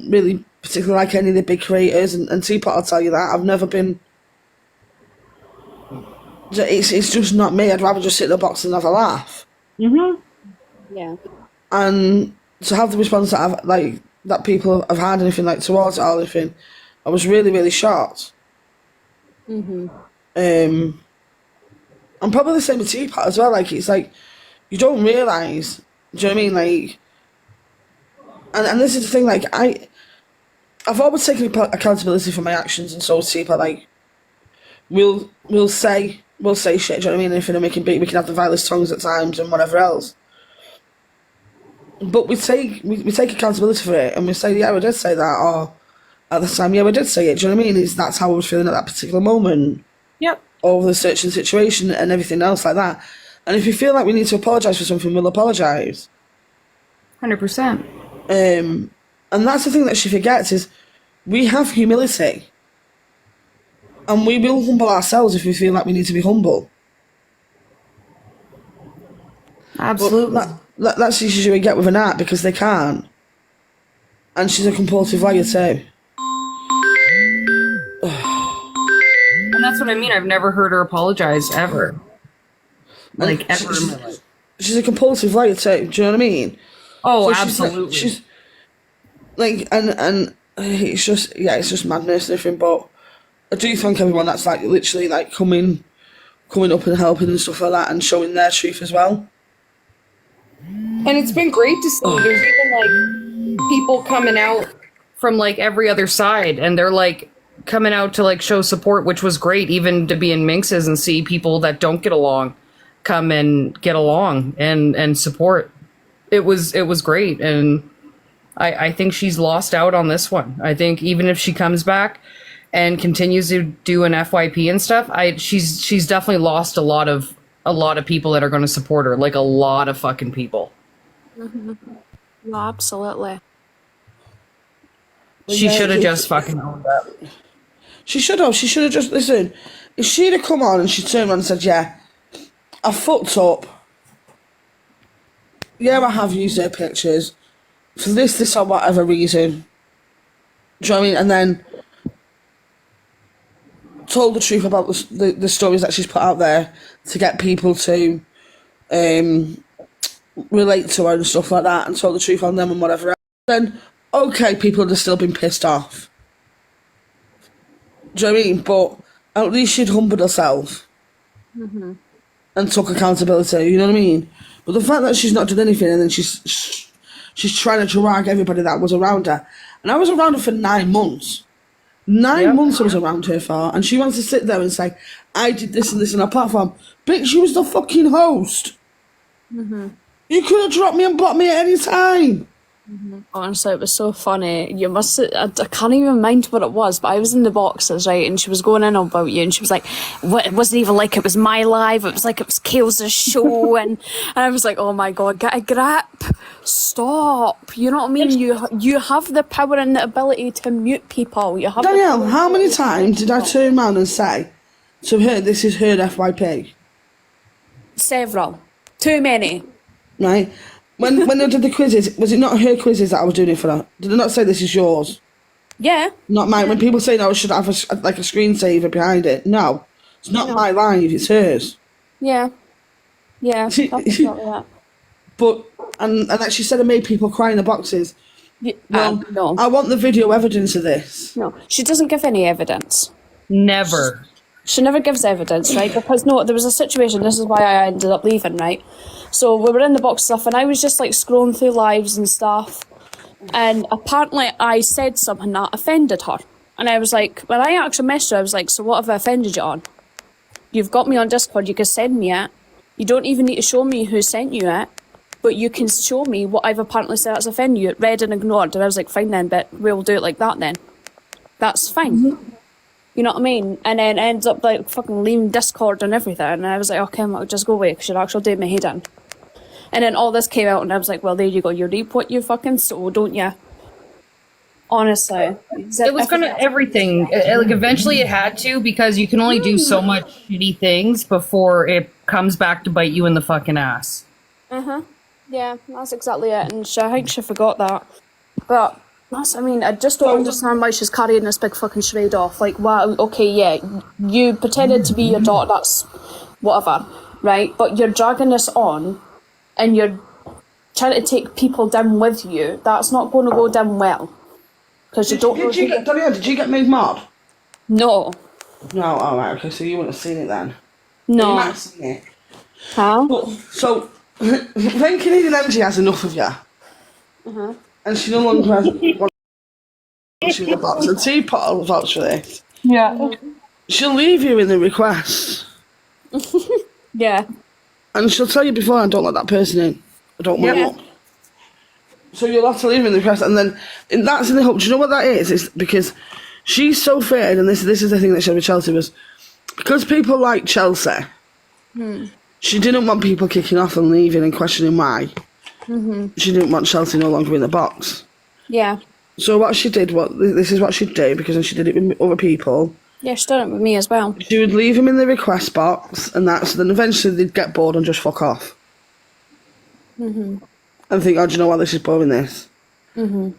really particularly like any of the big creators, and Teapot will tell you that. I've never been. It's just not me. I'd rather just sit in the box and have a laugh.
Yeah.
And to have the response that people have had anything like towards it or anything, I was really, really shocked. I'm probably the same with Teapot as well. Like it's like you don't realise. Do you know what I mean? Like, and this is the thing. Like I've always taken accountability for my actions, and so is Teapot. Like we'll say shit. Do you know what I mean? Anything, and we can have the vilest tongues at times and whatever else. But we take accountability for it, and we say, yeah, we did say that, or at the time, yeah, we did say it. Do you know what I mean? That's how I was feeling at that particular moment.
Yep.
Over the searching situation and everything else like that. And if you feel like we need to apologise for something, we'll apologise.
100%.
And that's the thing that she forgets is we have humility. And we will humble ourselves if we feel like we need to be humble.
Absolutely.
That's the issue we get with an app, because they can't. And she's a compulsive liar too.
And that's what I mean. I've never heard her apologize ever. Like, ever in my life.
She's a compulsive liar too. Do you know what I mean?
Oh,
So
absolutely.
She's like, and it's just madness and everything. But I do thank everyone that's like literally like coming up and helping and stuff like that, and showing their truth as well.
And it's been great to see. There's even like people coming out from like every other side, and they're like coming out to like show support, which was great. Even to be in Minx's and see people that don't get along come and get along and support. It was great, and I think she's lost out on this one. I think even if she comes back and continues to do an FYP and stuff, she's definitely lost a lot of people that are going to support her, like a lot of fucking people.
No, absolutely.
She should have just fucking owned up.
She should have just, listen, if she'd have come on and she turned around and said, yeah, I fucked up. Yeah, I have used her pictures for this or whatever reason. Do you know what I mean? And then told the truth about the stories that she's put out there to get people to relate to her and stuff like that, and told the truth on them and whatever else. Then, okay, people would have still been pissed off. Do you know what I mean? But at least she'd humbled herself and took accountability, you know what I mean? But the fact that she's not done anything, and then she's trying to drag everybody that was around her. And I was around her for 9 months. 9 months I was around her for, and she wants to sit there and say, I did this and this on her platform. Bitch, you was the fucking host. You could have dropped me and blocked me at any time.
Honestly, it was so funny. You must. I can't even mind what it was, but I was in the boxes, right, and she was going in about you, and she was like, "What? It wasn't even like it was my live. It was like it was Kale's show," and I was like, "Oh my god, get a grip! Stop!" You know what I mean? You have the power and the ability to mute people. You have.
Danielle, how many times did I turn around and say to her, "This is her FYP"?
Several, too many.
Right. When I did the quizzes, was it not her quizzes that I was doing it for her? Did I not say this is yours?
Yeah.
Not mine. When people say, no, I should have a screensaver behind it. No. It's not my live, it's hers.
Yeah. Yeah.
See,
that.
but and that she said it made people cry in the boxes. Well,
no.
I want the video evidence of this.
No, she doesn't give any evidence.
Never.
She never gives evidence, right? Because no, there was a situation, this is why I ended up leaving, right? So we were in the box stuff and I was just like scrolling through lives and stuff, and apparently I said something that offended her. And I was like, when I actually messaged her, I was like, so what have I offended you on? You've got me on Discord, you can send me it. You don't even need to show me who sent you it, but you can show me what I've apparently said that's offended you. Read and ignored. And I was like, fine then, but we'll do it like that then. That's fine. You know what I mean? And then ends up like fucking leaving Discord and everything. And I was like, okay, I'll just go away because you're actually doing my head in. And then all this came out and I was like, well, there you go. You reap what you fucking sow, don't you? Honestly.
It was gonna everything. Like eventually it had to, because you can only do so much shitty things before it comes back to bite you in the fucking ass.
Yeah, that's exactly it. And I think she forgot that. But I just don't understand why she's carrying this big fucking charade off. Like, wow, okay, yeah, you pretended to be your daughter, that's whatever, right? But you're dragging this on and you're trying to take people down with you. That's not going to go down well. Because you don't know.
Did you get made mad?
No.
No, alright, okay, so you wouldn't have seen it then.
No.
You might have seen it.
Huh?
So, when Canadian Angie has enough of you, and she no longer has wants you in the box, and Teapot will vouch for this.
Yeah.
She'll leave you in the request.
Yeah.
And she'll tell you before, I don't let that person in. I don't want them up. So you'll have to leave in the request, and then that's in the hope. Do you know what that is? It's because she's so feared, and this is the thing that she had with Chelsea, was because people like Chelsea, she didn't want people kicking off and leaving and questioning why. She didn't want Chelsea no longer in the box.
Yeah.
So what she did, this is what she'd do, because then she did it with other people.
Yeah, she done it with me as well.
She would leave him in the request box, and then eventually they'd get bored and just fuck off. And think, oh, do you know what, this is boring, this. I've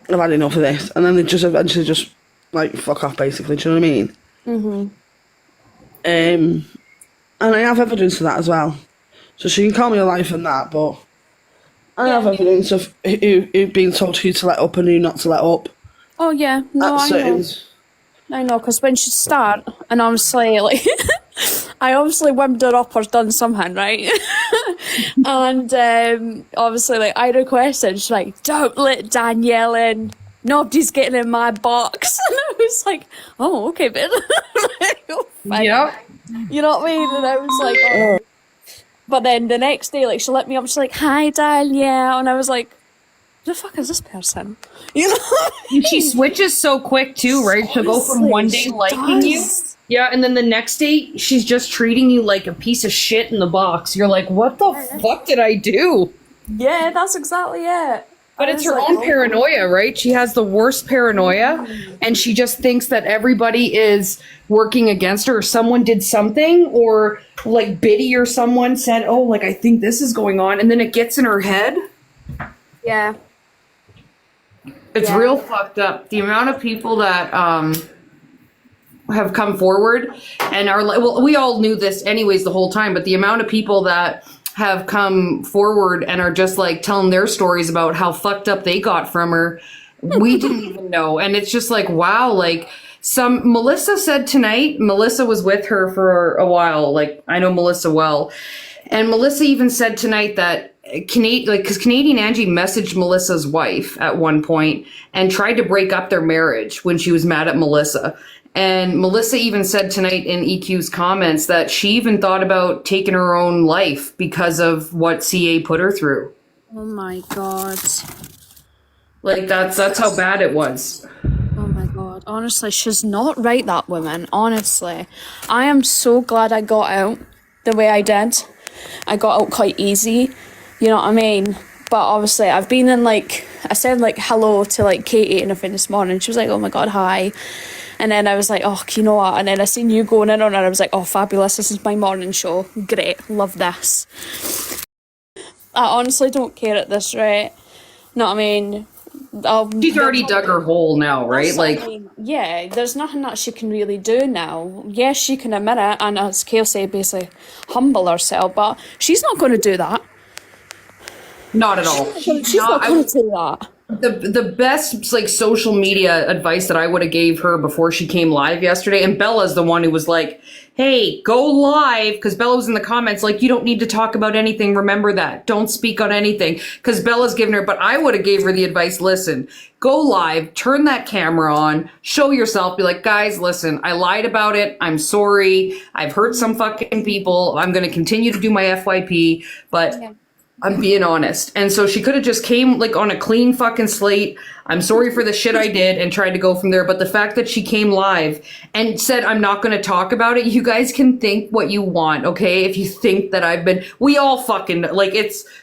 had enough of this. And then they just eventually just, like, fuck off, basically, do you know what I mean? And I have evidence of that as well. So she can call me a liar from that, but I have evidence of who being told who to let up and who not to let up.
Oh, yeah. No, I know. I know, because when she start, and obviously, like, I obviously wimmed her up or done something, right? And obviously, like, I requested, she's like, don't let Danielle in. Nobody's getting in my box. And I was like, oh, okay, bitch.
Yep.
You know what I mean? And I was like, oh. But then the next day, like, she let me up, she's like, hi, Danielle. And I was like, who the fuck is this person? You know what I mean?
She switches so quick too, right? She'll go from one day liking you, yeah, and then the next day she's just treating you like a piece of shit in the box. You're like, what the fuck did I do?
Yeah, that's exactly it.
But it's her own paranoia, right? She has the worst paranoia, and she just thinks that everybody is working against her, or someone did something, or like Biddy or someone said, oh, like, I think this is going on, and then it gets in her head.
Yeah.
It's real fucked up. The amount of people that have come forward and are like, well, we all knew this anyways the whole time, but the amount of people that have come forward and are just like telling their stories about how fucked up they got from her, we didn't even know. And it's just like, wow, like Melissa said tonight, Melissa was with her for a while. Like, I know Melissa well. And Melissa even said tonight that because Canadian Angie messaged Melissa's wife at one point and tried to break up their marriage when she was mad at Melissa. And Melissa even said tonight in EQ's comments that she even thought about taking her own life because of what CA put her through.
Oh my god.
Like, that's how bad it was.
Oh my god. Honestly, she's not right, that woman. Honestly. I am so glad I got out the way I did. I got out quite easy. You know what I mean? But obviously, I've been in, like, I said, like, hello to, like, Katie and everything this morning. She was like, oh my god, hi. And then I was like, oh, you know what? And then I seen you going in on her. I was like, oh, fabulous. This is my morning show. Great. Love this. I honestly don't care at this rate. Know what I mean?
She's already dug her hole now, right? Like,
yeah, there's nothing that she can really do now. Yes, she can admit it, and as Kale said, basically humble herself, but she's not going to do that.
Not at all.
She's not going to do that.
The best like social media advice that I would have gave her before she came live yesterday, and Bella's the one who was like, hey, go live, because Bella was in the comments like, you don't need to talk about anything, remember that, don't speak on anything, because Bella's given her, but I would have gave her the advice, listen, go live, turn that camera on, show yourself, be like, guys, listen, I lied about it, I'm sorry, I've hurt some fucking people, I'm going to continue to do my FYP, but I'm being honest. And so she could have just came like on a clean fucking slate. I'm sorry for the shit I did and tried to go from there. But the fact that she came live and said, I'm not going to talk about it. You guys can think what you want. Okay. If you think that we all fucking like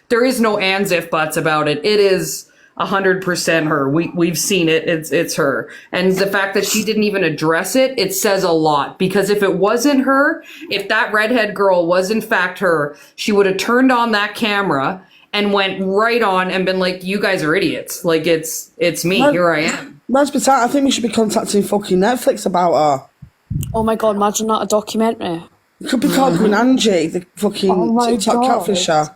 there is no ands if buts about it. It is 100% her. We've seen it. It's her. And the fact that she didn't even address it, it says a lot, because if it wasn't her, if that redhead girl was in fact her, she would have turned on that camera and went right on and been like, you guys are idiots. Like it's me. Here I am.
I think we should be contacting fucking Netflix about her.
Oh my God, imagine that, a documentary.
It could be called Angie, the fucking TikTok catfisher.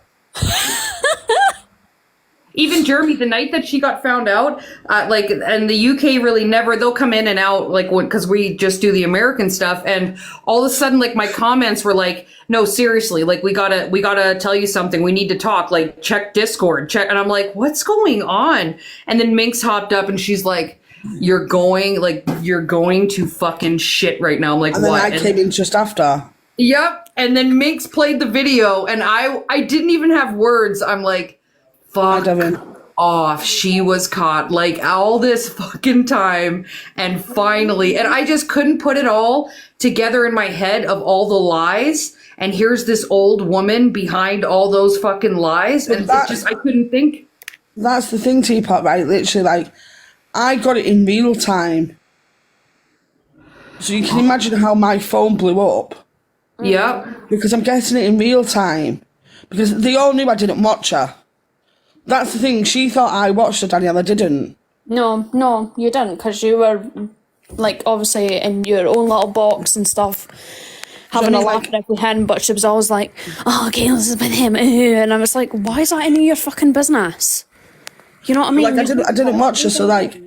Even Jeremy, the night that she got found out, and the UK really never, they'll come in and out, like, because we just do the American stuff, and all of a sudden, like, my comments were like, no, seriously, like, we gotta tell you something, we need to talk, like, check Discord, and I'm like, what's going on? And then Minx hopped up, and she's like, you're going to fucking shit right now. I'm like,
and then
what?
I came in just after.
Yep, and then Minx played the video, and I didn't even have words, I'm like, fuck off. She was caught like all this fucking time, and finally, and I just couldn't put it all together in my head of all the lies, and here's this old woman behind all those fucking lies, and I couldn't think.
That's the thing, Teapot, right? Literally, like, I got it in real time, so you can imagine how my phone blew up.
Yeah,
because I'm getting it in real time, because they all knew I didn't watch her. That's the thing. She thought I watched her, Danielle. I didn't.
No, you didn't, because you were, like, obviously in your own little box and stuff, having a laugh at everything, but she was always like, oh, okay, this has been him, and I was like, why is that any of your fucking business? You know what I mean?
Like, I didn't watch her, so, like,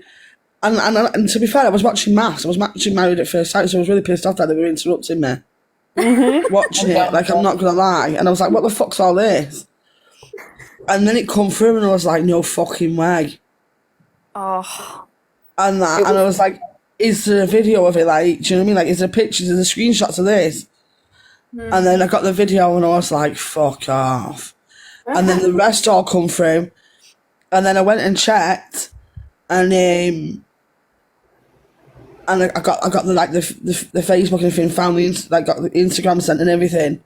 and to be fair, I was watching Maths. I was watching Married at First Sight, so I was really pissed off that they were interrupting me. Watching it, like, I'm not going to lie. And I was like, what the fuck's all this? And then it come through, and I was like, no fucking way.
Oh.
And I was like, is there a video of it? Like, do you know what I mean? Like, is there pictures, is there screenshots of this? And then I got the video, and I was like, fuck off. And then the rest all come through. And then I went and checked, and I got the Facebook and everything, found got the Instagram sent and everything.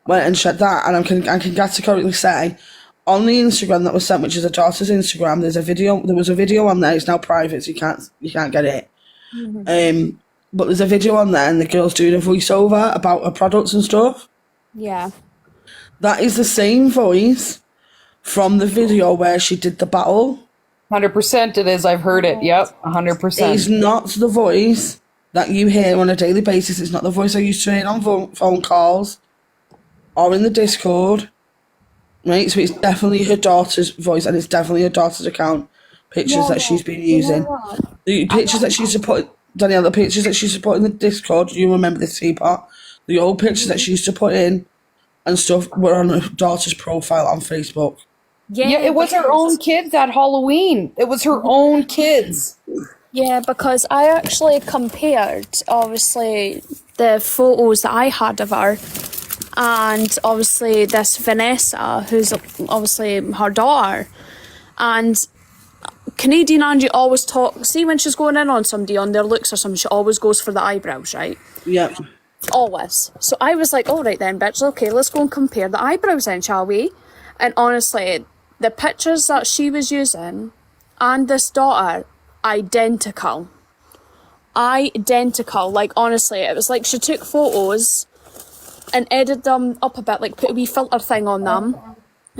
Went and checked that, and I can categorically say, on the Instagram that was sent, which is a daughter's Instagram, there was a video on there. It's now private, so you can't get it. But there's a video on there, and the girl's doing a voiceover about her products and stuff.
Yeah.
That is the same voice from the video where she did the battle.
100% it is. I've heard it. Yep, 100%.
It's not the voice that you hear on a daily basis. It's not the voice I used to hear on phone calls or in the Discord. Right, so it's definitely her daughter's voice, and it's definitely her daughter's account pictures that she's been using. The pictures that she's put, Danielle, the pictures that she's put in the Discord, you remember this, Teapot? The old pictures that she used to put in and stuff were on her daughter's profile on Facebook.
Yeah, it was her own kids at Halloween. It was her own kids.
Yeah, because I actually compared, obviously, the photos that I had of her, and obviously this Vanessa, who's obviously her daughter, and Canadian Angie always see when she's going in on somebody on their looks or something, she always goes for the eyebrows, right?
Yeah.
Always. So I was like, all right then, bitch, okay, let's go and compare the eyebrows then, shall we? And honestly, the pictures that she was using and this daughter, identical. Like, honestly, it was like she took photos and edited them up a bit, like put a wee filter thing on them,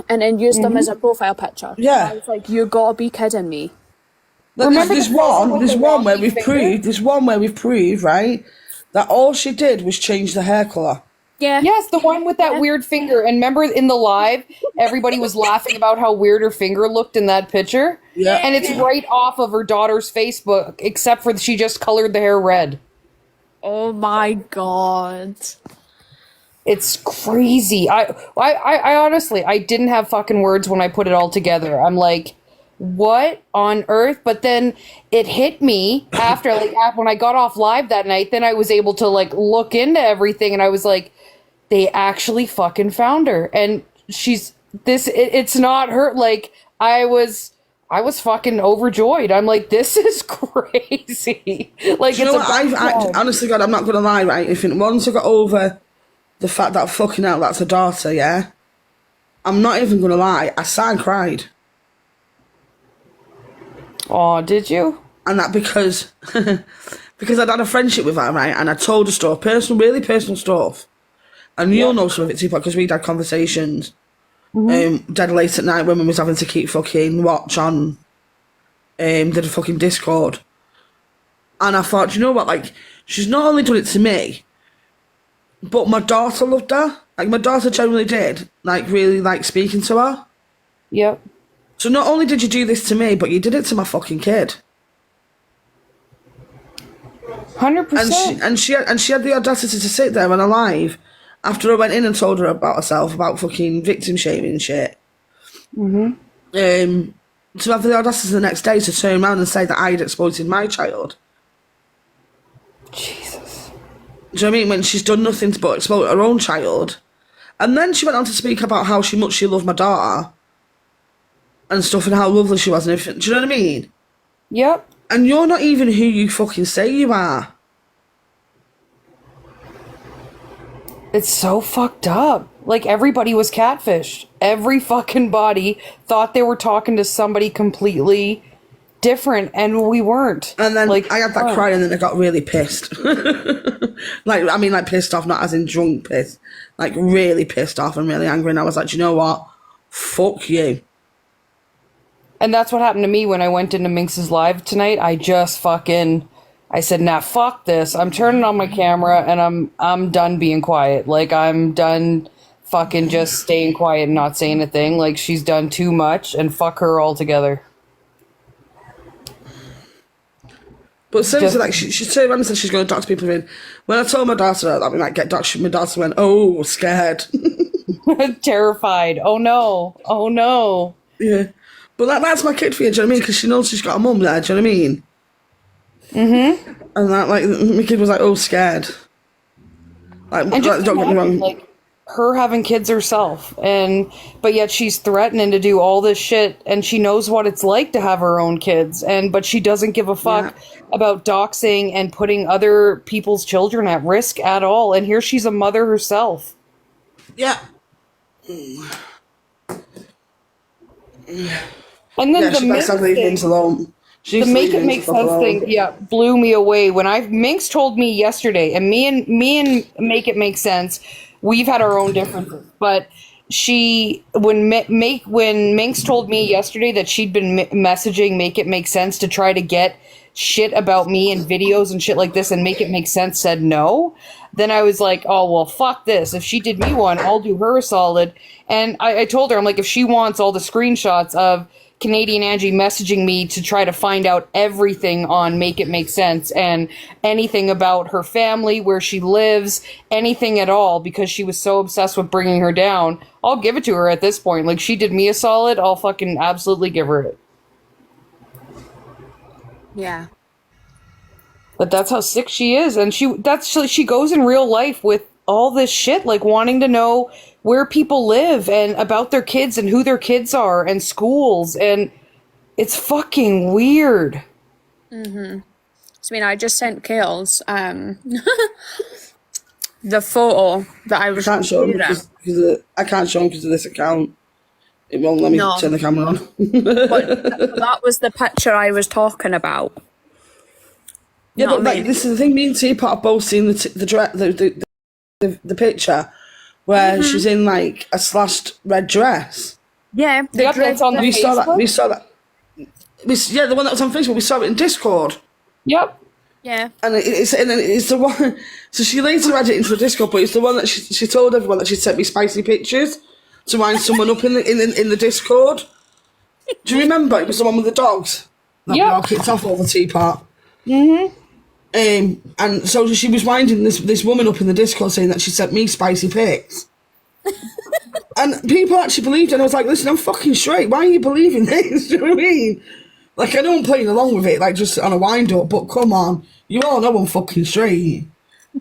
and then used them as a profile picture.
Yeah.
I was like, you gotta be kidding me.
Remember this one where we've proved, right, that all she did was change the hair colour.
Yeah.
Yes, the one with that weird finger. And remember in the live, everybody was laughing about how weird her finger looked in that picture?
Yeah.
And it's right off of her daughter's Facebook, except for she just colored the hair red.
Oh my god.
It's crazy. I honestly, I didn't have fucking words when I put it all together. I'm like, what on earth? But then it hit me after, when I got off live that night, then I was able to, look into everything, and I was like, they actually fucking found her. And it's not her. I was fucking overjoyed. I'm like, this is crazy.
You know what? I honestly, God, I'm not going to lie, right? Once I got over the fact that fucking hell, that's a daughter, yeah? I'm not even going to lie. I sat and cried.
Oh, did you?
And that because I'd had a friendship with her, right? And I told her stuff, really personal stuff. And you'll know some of it, Teapot, because we'd had conversations dead late at night when we was having to keep fucking watch on the fucking Discord. And I thought, you know what? She's not only done it to me, but my daughter loved her. My daughter genuinely did. Really speaking to her.
Yep.
So not only did you do this to me, but you did it to my fucking kid.
100%.
And she had the audacity to sit there on a live after I went in and told her about herself, about fucking victim shaming and shit. To have the audacity the next day to turn around and say that I had exploited my child.
Jesus.
Do you know what I mean? When she's done nothing but exploit her own child. And then she went on to speak about how much she loved my daughter and stuff, and how lovely she was and everything. Do you know what I mean?
Yep.
And you're not even who you fucking say you are.
It's so fucked up. Everybody was catfished. Every fucking body thought they were talking to somebody completely different, and we weren't.
And then I had that cry, and then I got really pissed. Pissed off, not as in drunk pissed. Really pissed off and really angry. And I was like, do you know what? Fuck you.
And that's what happened to me when I went into Minx's live tonight. I just I said, nah, fuck this. I'm turning on my camera, and I'm done being quiet. I'm done fucking just staying quiet and not saying a thing. She's done too much, and fuck her altogether.
But seriously, she turned around and said she's going to dox people in. When I told my daughter that we might get doxed, my daughter went, oh, scared.
Terrified. Oh, no. Oh, no.
Yeah. But that's my kid for you, do you know what I mean? Because she knows she's got a mum there, do you know what I mean? Mm-hmm. And that, my kid was oh, scared.
And don't get me wrong. Her having kids herself, but yet she's threatening to do all this shit, and she knows what it's like to have her own kids, but she doesn't give a fuck about doxing and putting other people's children at risk at all. And here she's a mother herself.
Yeah.
And then
the Minx thing, alone.
The make it make sense thing, blew me away. When Minx told me yesterday, and me and make it make sense, we've had our own differences, but when Minx told me yesterday that she'd been messaging Make It Make Sense to try to get shit about me and videos and shit like this, and Make It Make Sense said no, then I was like, oh, well, fuck this. If she did me one, I'll do her a solid. And I told her, I'm like, if she wants all the screenshots of Canadian Angie messaging me to try to find out everything on Make It Make Sense and anything about her family, where she lives, anything at all, because she was so obsessed with bringing her down, I'll give it to her at this point. She did me a solid, I'll fucking absolutely give her it.
Yeah.
But that's how sick she is, and she goes in real life with all this shit, wanting to know where people live and about their kids and who their kids are and schools, and it's fucking weird.
I just sent Kales the photo that I was.
I can't show him because of this account. It won't let me turn the camera on.
But that was the picture I was talking about.
Yeah, but this is the thing. Me and Teapot have both seen the picture where she's in a slashed red dress.
Yeah,
that's on the
We saw that. The one that was on Facebook. We saw it in Discord.
Yep.
Yeah.
And it's the one. So she later added it into the Discord, but it's the one that she told everyone that she'd sent me spicy pictures to wind someone up in the Discord. Do you remember? It was the one with the dogs that we all kicked off over Teapot. And so she was winding this woman up in the Discord saying that she sent me spicy pics. And people actually believed it, and I was like, listen, I'm fucking straight. Why are you believing this? Do you know what I mean? Like, I know I'm playing along with it, like, just on a wind-up, but come on. You all know I'm fucking straight.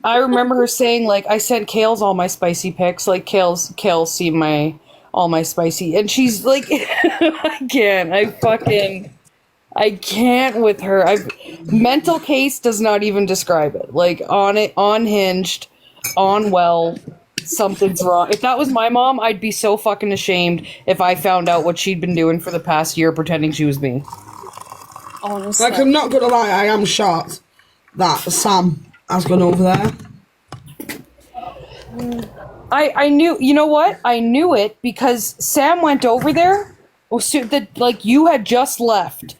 I remember her saying, like, I sent Kale's all my spicy pics. Like, Kale's seen all my spicy. And she's like, I can't with her. Mental case does not even describe it. Like, unhinged, something's wrong. If that was my mom, I'd be so fucking ashamed if I found out what she'd been doing for the past year pretending she was me.
Honestly.
Like, I'm not gonna lie, I am shocked that Sam has gone over there.
I knew, you know what? I knew it because Sam went over there. Like, you had just left.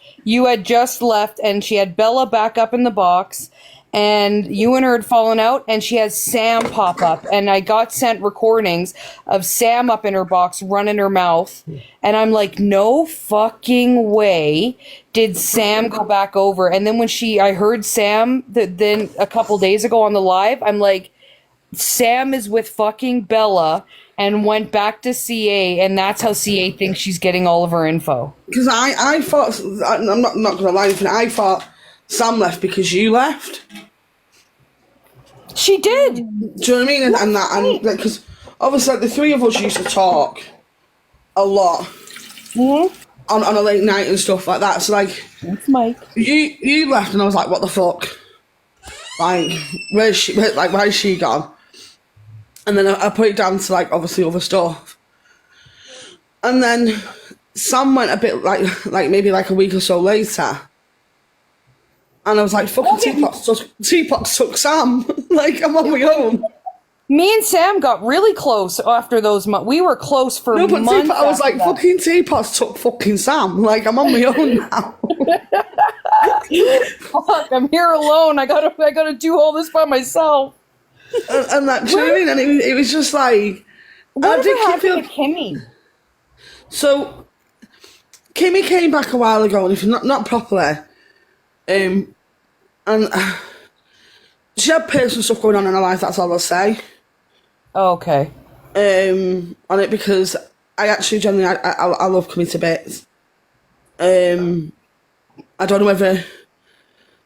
And she had Bella back up in the box, and you and her had fallen out, and she has Sam pop up, and I got sent recordings of Sam up in her box running her mouth, and I'm like, no fucking way did Sam go back over. And then when I heard Sam, then a couple days ago on the live, I'm like, Sam is with fucking Bella and went back to CA, and that's how CA thinks she's getting all of her info.
Because I thought, I'm not gonna lie, I thought Sam left because you left.
She did.
Do you know what I mean? And because obviously, like, the three of us used to talk a lot on a late night and stuff like that. So, like,
that's Mike.
You left, and I was like, what the fuck? Like, where's she? Why is she gone? And then I put it down to, like, obviously other stuff. And then Sam went a bit like maybe like a week or so later. And I was like, fucking Teapot took Sam. Like, I'm on my own.
Me and Sam got really close after those months. We were close for months. No, but
Teapot, I was like, fucking Teapot took fucking Sam. Like, I'm on my own now.
Fuck, I'm here alone. I gotta do all this by myself.
And that, do you know what I mean? And it was just like,
what happened to Kimmy?
So, Kimmy came back a while ago, and if not properly, and she had personal stuff going on in her life. That's all I'll say.
Oh, okay.
On it, because I actually generally I love Kimmy to bits. I don't know whether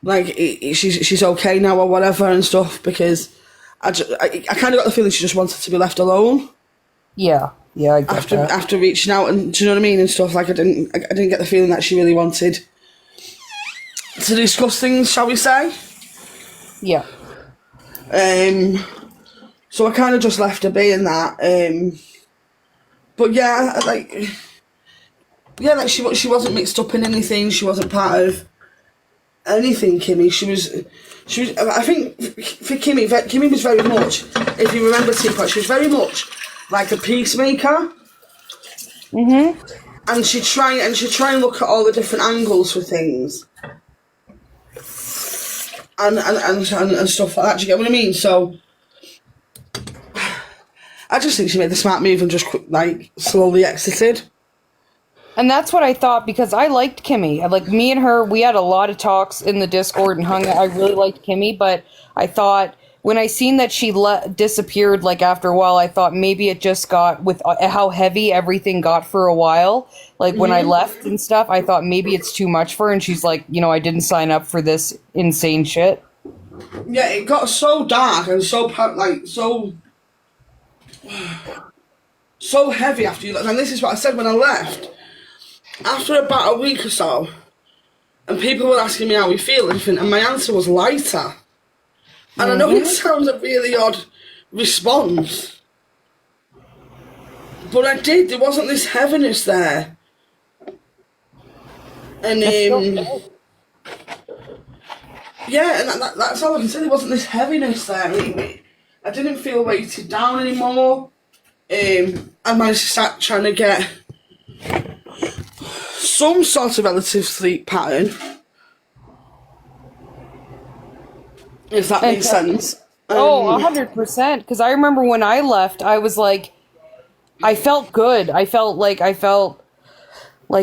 like she's okay now or whatever and stuff, because I kind of got the feeling she just wanted to be left alone.
Yeah, I get that.
After reaching out, and do you know what I mean, and stuff. Like, I didn't get the feeling that she really wanted to discuss things, shall we say?
Yeah.
So I kind of just left her be in that. But yeah, like she wasn't mixed up in anything. She wasn't part of anything. Kimmy, she was. I think for Kimmy was very much. If you remember Teapot, she was very much like a peacemaker. And she'd try and look at all the different angles for things. And stuff like that. Do you get what I mean? So I just think she made the smart move and just like slowly exited.
And that's what I thought, because I liked Kimmy. Like, me and her, we had a lot of talks in the Discord and hung out. I really liked Kimmy, but I thought when I seen that she disappeared, like, after a while, I thought maybe it just got, with how heavy everything got for a while, like when I left and stuff, I thought maybe it's too much for her, and she's like, you know, I didn't sign up for this insane shit.
Yeah, it got so dark and so heavy after you left. And this is what I said when I left. After about a week or so, and people were asking me how we feel and everything, and my answer was lighter. And I know it sounds a really odd response, but I did. There wasn't this heaviness there. And yeah, and that's all I can say. There wasn't this heaviness there. I didn't feel weighted down anymore. I managed to start trying to get some sort of relative sleep pattern. If that makes sense.
100%. Because I remember when I left, I was like, I felt good. I felt like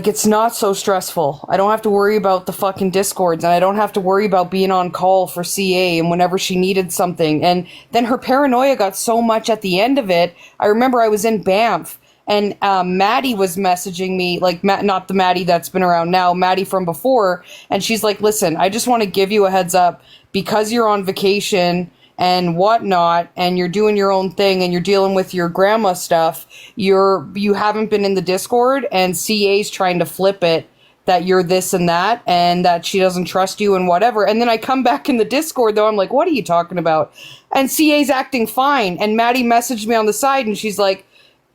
it's not so stressful. I don't have to worry about the fucking discords, and I don't have to worry about being on call for CA and whenever she needed something. And then her paranoia got so much at the end of it. I remember I was in Banff, and Maddie was messaging me, like, not the Maddie that's been around now, Maddie from before, and she's like, listen, I just want to give you a heads up, because you're on vacation and whatnot, and you're doing your own thing, and you're dealing with your grandma stuff, you haven't been in the Discord, and CA's trying to flip it, that you're this and that she doesn't trust you and whatever. And then I come back in the Discord, though, I'm like, what are you talking about? And CA's acting fine, and Maddie messaged me on the side, and she's like,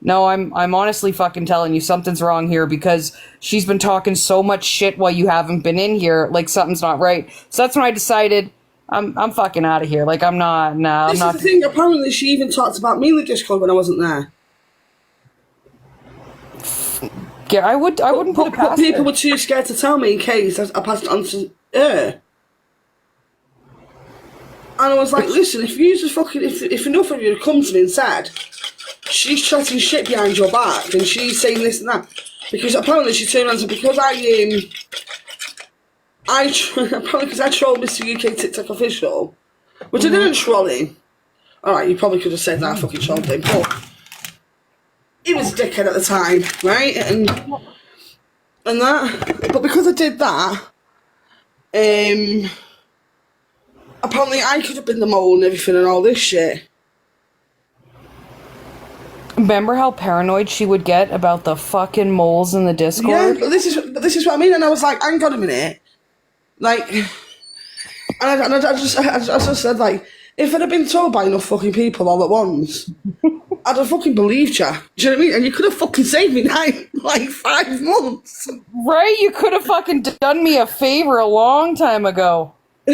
no, I'm honestly fucking telling you something's wrong here, because she's been talking so much shit while you haven't been in here, like something's not right. So that's when I decided I'm fucking out of here. Like, I'm not.
This is the thing. Apparently, she even talked about me in the Discord when I wasn't there.
Yeah, I wouldn't put it past
people
her.
were too scared to tell me in case I passed it on to her. And I was like, listen, if enough of you had come to me and said, she's chatting shit behind your back and she's saying this and that, because apparently she turned around and said, because apparently because I trolled Mr. UK TikTok official, which I didn't troll him. Alright, you probably could have said that I fucking trolled him, but he was a dickhead at the time, right? And that, but because I did that, apparently I could have been the mole and everything and all this shit.
Remember how paranoid she would get about the fucking moles in the Discord?
Yeah, but this is what I mean, and I was like, hang on a minute. Like, and I just said, like, if I'd have been told by enough fucking people all at once, I'd have fucking believed you. Do you know what I mean? And you could have fucking saved me 5 months.
Right? You could have fucking done me a favor a long time ago. I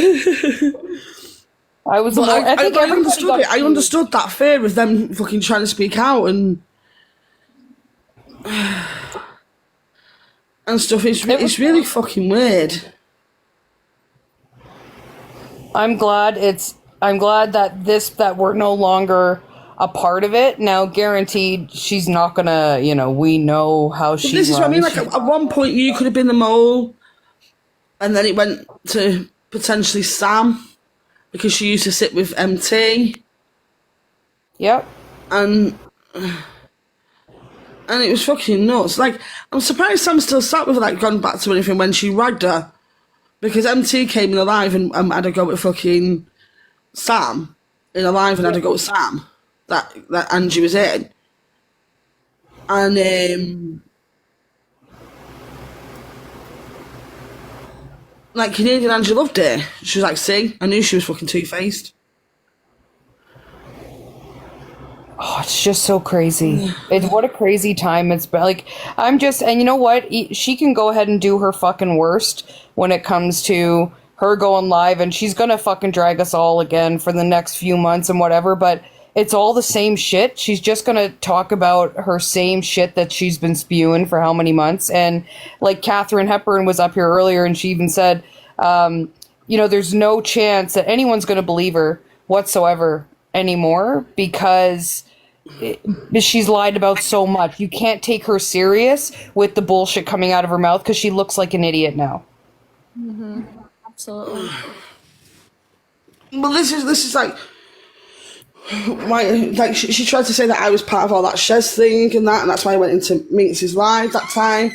understood it. I understood that fear of them fucking trying to speak out and stuff. It's really fucking weird.
I'm glad that we're no longer a part of it. Now, guaranteed, she's not gonna, we know how she
This is what I mean, like,
She's-
at one point you could have been the mole, and then it went to potentially Sam, because she used to sit with MT.
Yep.
And it was fucking nuts. Like, I'm surprised Sam still sat with her, like, gone back to anything when she ragged her. Because MT came in alive and had a go at fucking Sam. In alive and had a go at Sam. That Angie was in. And, like, Canadian Angie loved it. She was like, see, I knew she was fucking two-faced.
Oh, it's just so crazy. What a crazy time it's been. Like, and you know what? She can go ahead and do her fucking worst when it comes to her going live, and she's gonna fucking drag us all again for the next few months and whatever, but it's all the same shit. She's just gonna talk about her same shit that she's been spewing for how many months. And like Katharine Hepburn was up here earlier, and she even said, there's no chance that anyone's gonna believe her whatsoever anymore, because she's lied about so much. You can't take her serious with the bullshit coming out of her mouth, because she looks like an idiot now.
Mm-hmm. Absolutely.
Well, this is like, like she tried to say that I was part of all that Shez thing and that's why I went into Minx's live that time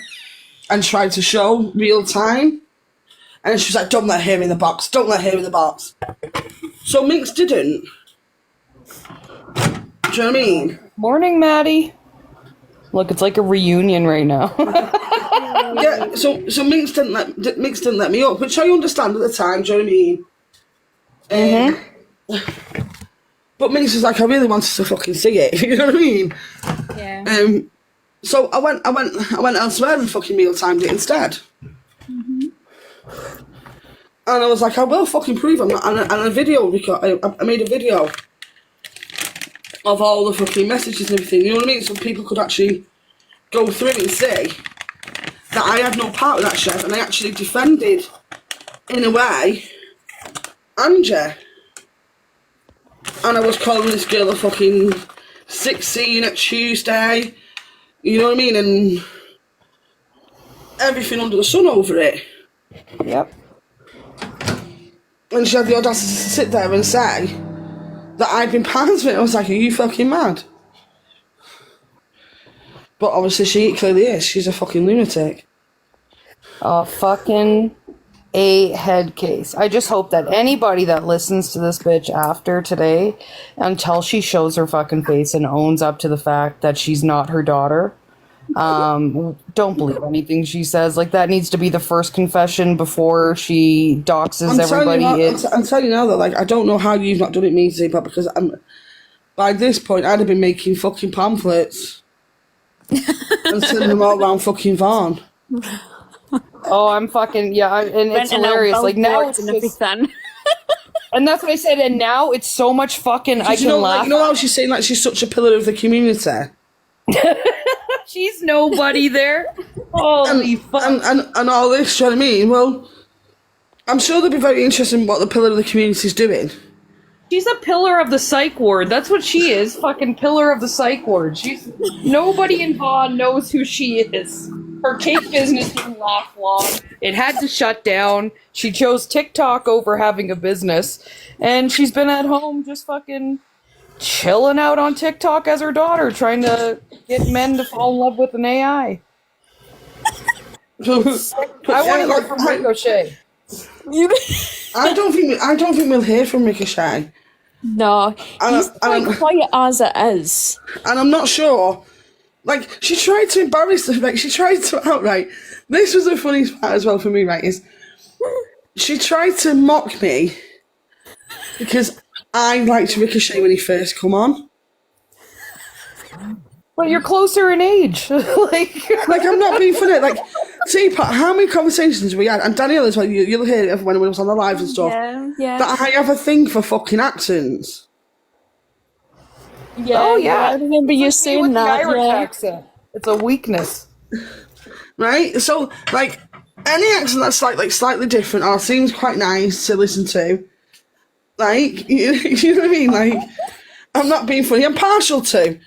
and tried to show real time. And she was like, don't let her in the box. Don't let her in the box. So Minx didn't. Do you know what I mean?
Morning, Maddie. Look, it's like a reunion right now.
Yeah, so Minx didn't let me up, which I understand at the time, do you know what I mean? But Minx was like, I really wanted to fucking see it, you know what I mean?
Yeah.
So I went elsewhere and fucking meal timed it instead.
Mm-hmm.
And I was like, I will fucking prove I'm not. And a video I made a video of all the fucking messages and everything, you know what I mean? So people could actually go through and see that I had no part of that chef, and I actually defended, in a way, Angie. and I was calling this girl a fucking 16 at Tuesday. You know what I mean? And everything under the sun over it.
Yep.
And she had the audacity to sit there and say that I'd been part of it. I was like, are you fucking mad? But obviously she clearly is. She's a fucking lunatic.
Fucking a head case. I just hope that anybody that listens to this bitch after today, until she shows her fucking face and owns up to the fact that she's not her daughter, don't believe anything she says. Like, that needs to be the first confession before she doxes everybody.
I'm telling you now that, like, I don't know how you've not done it, me, Teapot, because by this point I'd have been making fucking pamphlets and sending them all around fucking Vaughan.
Oh, I'm fucking, yeah, and it's hilarious. Like, now it's
and
just,
everything.
and that's what I said, and now it's so much fucking, I can laugh.
Like, you know how she's saying, like, she's such a pillar of the community?
She's nobody there. Holy fuck.
And all this, do you know what I mean? Well, I'm sure they'll be very interested in what the pillar of the community is doing.
She's a pillar of the psych ward. That's what she is. Fucking pillar of the psych ward. She's nobody in Vaughan knows who she is. Her cake business didn't last long. It had to shut down. She chose TikTok over having a business, and she's been at home just fucking chilling out on TikTok as her daughter, trying to get men to fall in love with an AI. I want to hear from Ricochet.
I don't think we'll hear from Ricochet.
No, he's quite quiet as it is.
And I'm not sure. Like, she tried to embarrass them. Like, she tried to outright. This was the funniest part as well for me, right? Is she tried to mock me because I liked Ricochet when he first come on.
Well, you're closer in age. like
I'm not being funny. Like, Teapot, how many conversations we had? And Danielle as well, you'll hear it when it was on the live and stuff.
Yeah.
That I have a thing for fucking accents.
Yeah,
oh, yeah.
I remember you saying that.
Irish
yeah.
accent. It's a weakness.
Right? So, like, any accent that's slightly different or seems quite nice to listen to, like, you know what I mean? Like, I'm not being funny. I'm partial to.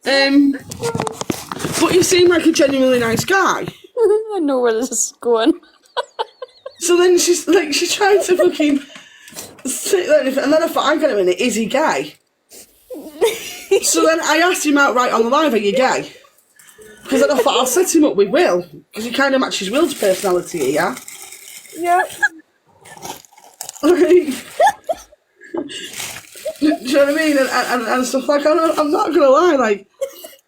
But you seem like a genuinely nice guy.
I know where this is going.
So then she tried to fucking sit there, and then I thought, hang on a minute, is he gay? So then I asked him outright on the live, are you gay? Because then I thought, I'll set him up with Will, because he kind of matches Will's personality here.
Yeah.
Do you know what I mean? And stuff like that. I'm not going to lie, like.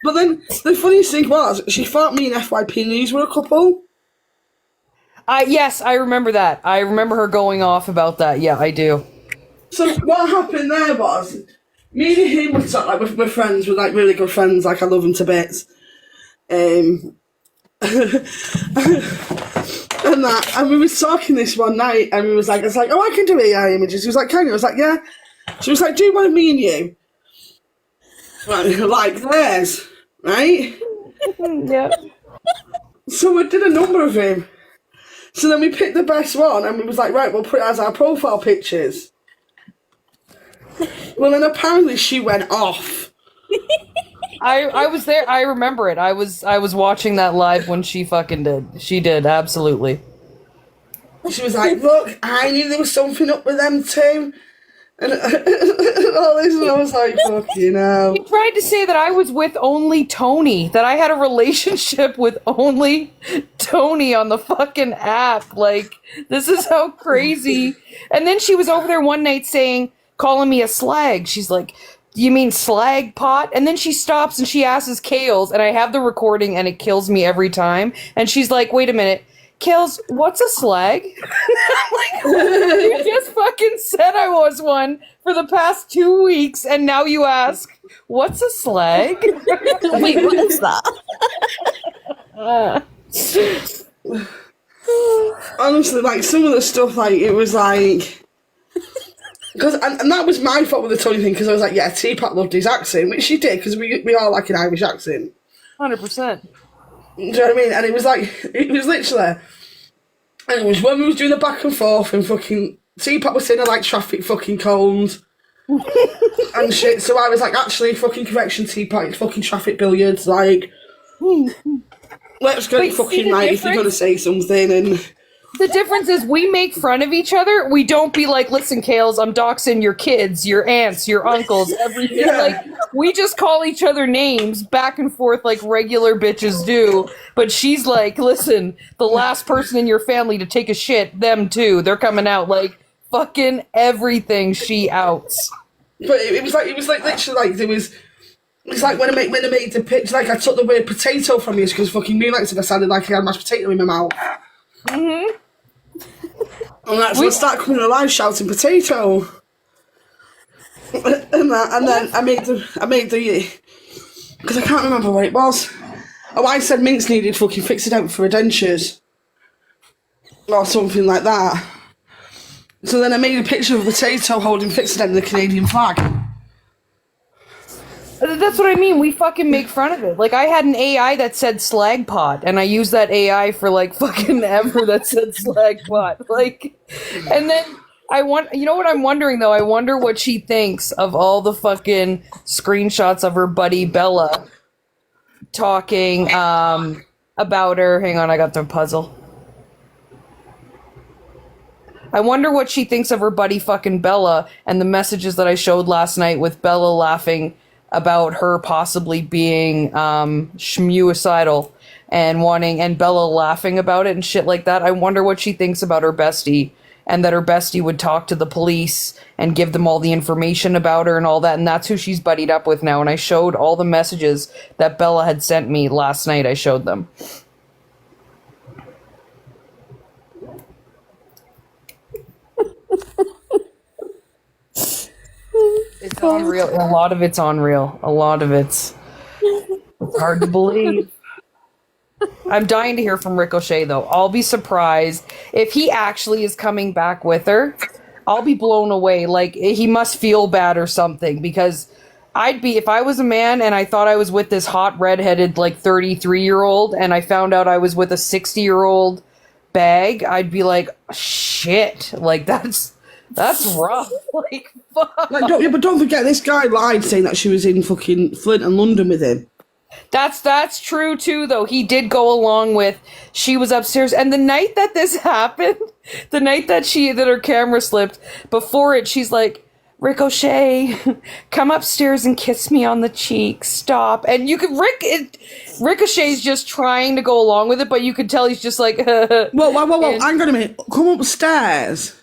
But then the funniest thing was, she thought me and FYP News were a couple.
Yes, I remember that. I remember her going off about that. Yeah, I do.
So what happened there was, me and him were like, we're friends, we're like really good friends, like I love him to bits. And we was talking this one night, and we was like, it's like, oh, I can do AI images. He was like, can you? I was like, yeah. She was like, do one of me and you. Like theirs, right?
Yeah.
So we did a number of him. So then we picked the best one, and we was like, right, we'll put it as our profile pictures. Well, then apparently she went off.
I was there. I remember it. I was watching that live when she fucking did. She did, absolutely.
She was like, look, I knew there was something up with them too. And all this, and I was like, fuck you know.
He tried to say that I was with only Tony, that I had a relationship with only Tony on the fucking app. Like, this is how crazy. And then she was over there one night calling me a slag. She's like, you mean slag pot? And then she stops and she asks Kales, and I have the recording and it kills me every time. And she's like, wait a minute. Kales, what's a slag? I'm like, you just fucking said I was one for the past 2 weeks, and now you ask, what's a slag?
Wait, what is that?
Honestly, like, some of the stuff, like, it was like... And that was my fault with the Tony thing, because I was like, yeah, Teapot loved his accent, which she did, because we all like an Irish accent.
100%.
Do you know what I mean? And it was like, it was literally, and it was when we was doing the back and forth and fucking, Teapot was saying I like traffic fucking cones, and shit. So I was like, actually, fucking correction, Teapot, it's fucking traffic billiards. Like, let's go fucking night if you're going to say something. And
the difference is we make fun of each other. We don't be like, listen, Kales, I'm doxing your kids, your aunts, your uncles, everything.
Yeah.
Like, we just call each other names back and forth like regular bitches do. But she's like, listen, the last person in your family to take a shit, them too. They're coming out like fucking everything she outs.
But it was like literally like there was. It's like when I made the pitch, like I took the word potato from you because fucking Moonlight said I sounded like I had mashed potato in my mouth.
Mm-hmm.
And that's when I started coming alive shouting potato. and then I made the because I can't remember what it was. Oh, I said Minx needed fucking fixed out for her dentures. Or something like that. So then I made a picture of a potato holding fixed out in the Canadian flag.
That's what I mean. We fucking make fun of it. Like, I had an AI that said slag pot, and I used that AI for, like, fucking ever that said slag pot. Like, and then you know what I'm wondering, though? I wonder what she thinks of all the fucking screenshots of her buddy Bella talking about her. Hang on, I got the puzzle. I wonder what she thinks of her buddy fucking Bella and the messages that I showed last night with Bella laughing about her possibly being schmuicidal and Bella laughing about it and shit like that. I wonder what she thinks about her bestie and that her bestie would talk to the police and give them all the information about her and all that. And that's who she's buddied up with now. And I showed all the messages that Bella had sent me last night. I showed them. It's unreal. A lot of it's unreal. A lot of it's hard to believe. I'm dying to hear from Ricochet, though. I'll be surprised if he actually is coming back with her. I'll be blown away. Like, he must feel bad or something, because I'd be, if I was a man and I thought I was with this hot redheaded, like, 33-year-old and I found out I was with a 60-year-old bag, I'd be like, shit. Like, that's rough. Like, fuck.
Like, don't forget, this guy lied saying that she was in fucking Flint and London with him.
That's true too, though. He did go along with, she was upstairs, and the night that this happened, the night that her camera slipped, before it, she's like, Ricochet, come upstairs and kiss me on the cheek. Stop. And you could Ricochet's just trying to go along with it, but you could tell he's just like,
whoa, hang on a minute. Come upstairs.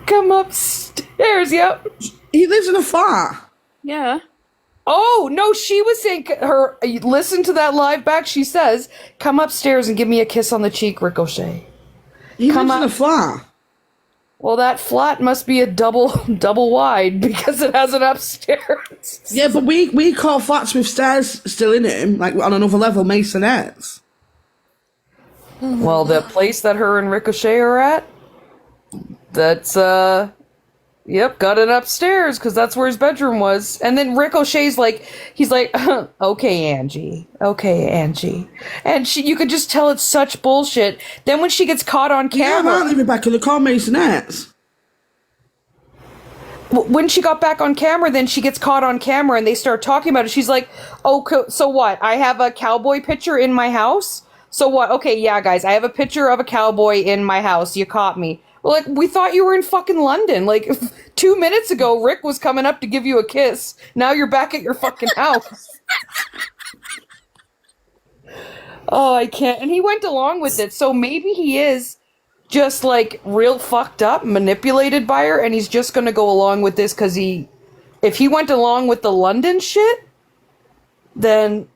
Come upstairs, yep.
He lives in a flat.
Yeah.
Oh, no, she was saying, listen to that live back, she says, come upstairs and give me a kiss on the cheek, Ricochet.
He lives in a flat.
Well, that flat must be a double wide, because it has an upstairs.
Yeah, but we call flats with stairs still in them, like on another level, masonettes.
Well, the place that her and Ricochet are at, that's, yep, got it upstairs, because that's where his bedroom was. And then Ricochet's like, he's like, okay, Angie. And you could just tell it's such bullshit. Then when she gets caught on camera...
Yeah, aren't they, Rebecca? They're called masonettes.
When she got back on camera, then she gets caught on camera, and they start talking about it. She's like, oh, so what? I have a cowboy picture in my house? So what? Okay, yeah, guys, I have a picture of a cowboy in my house. You caught me. Well, like, we thought you were in fucking London. Like, 2 minutes ago, Rick was coming up to give you a kiss. Now you're back at your fucking house. Oh, I can't. And he went along with it. So maybe he is just, like, real fucked up, manipulated by her, and he's just going to go along with this because if he went along with the London shit, then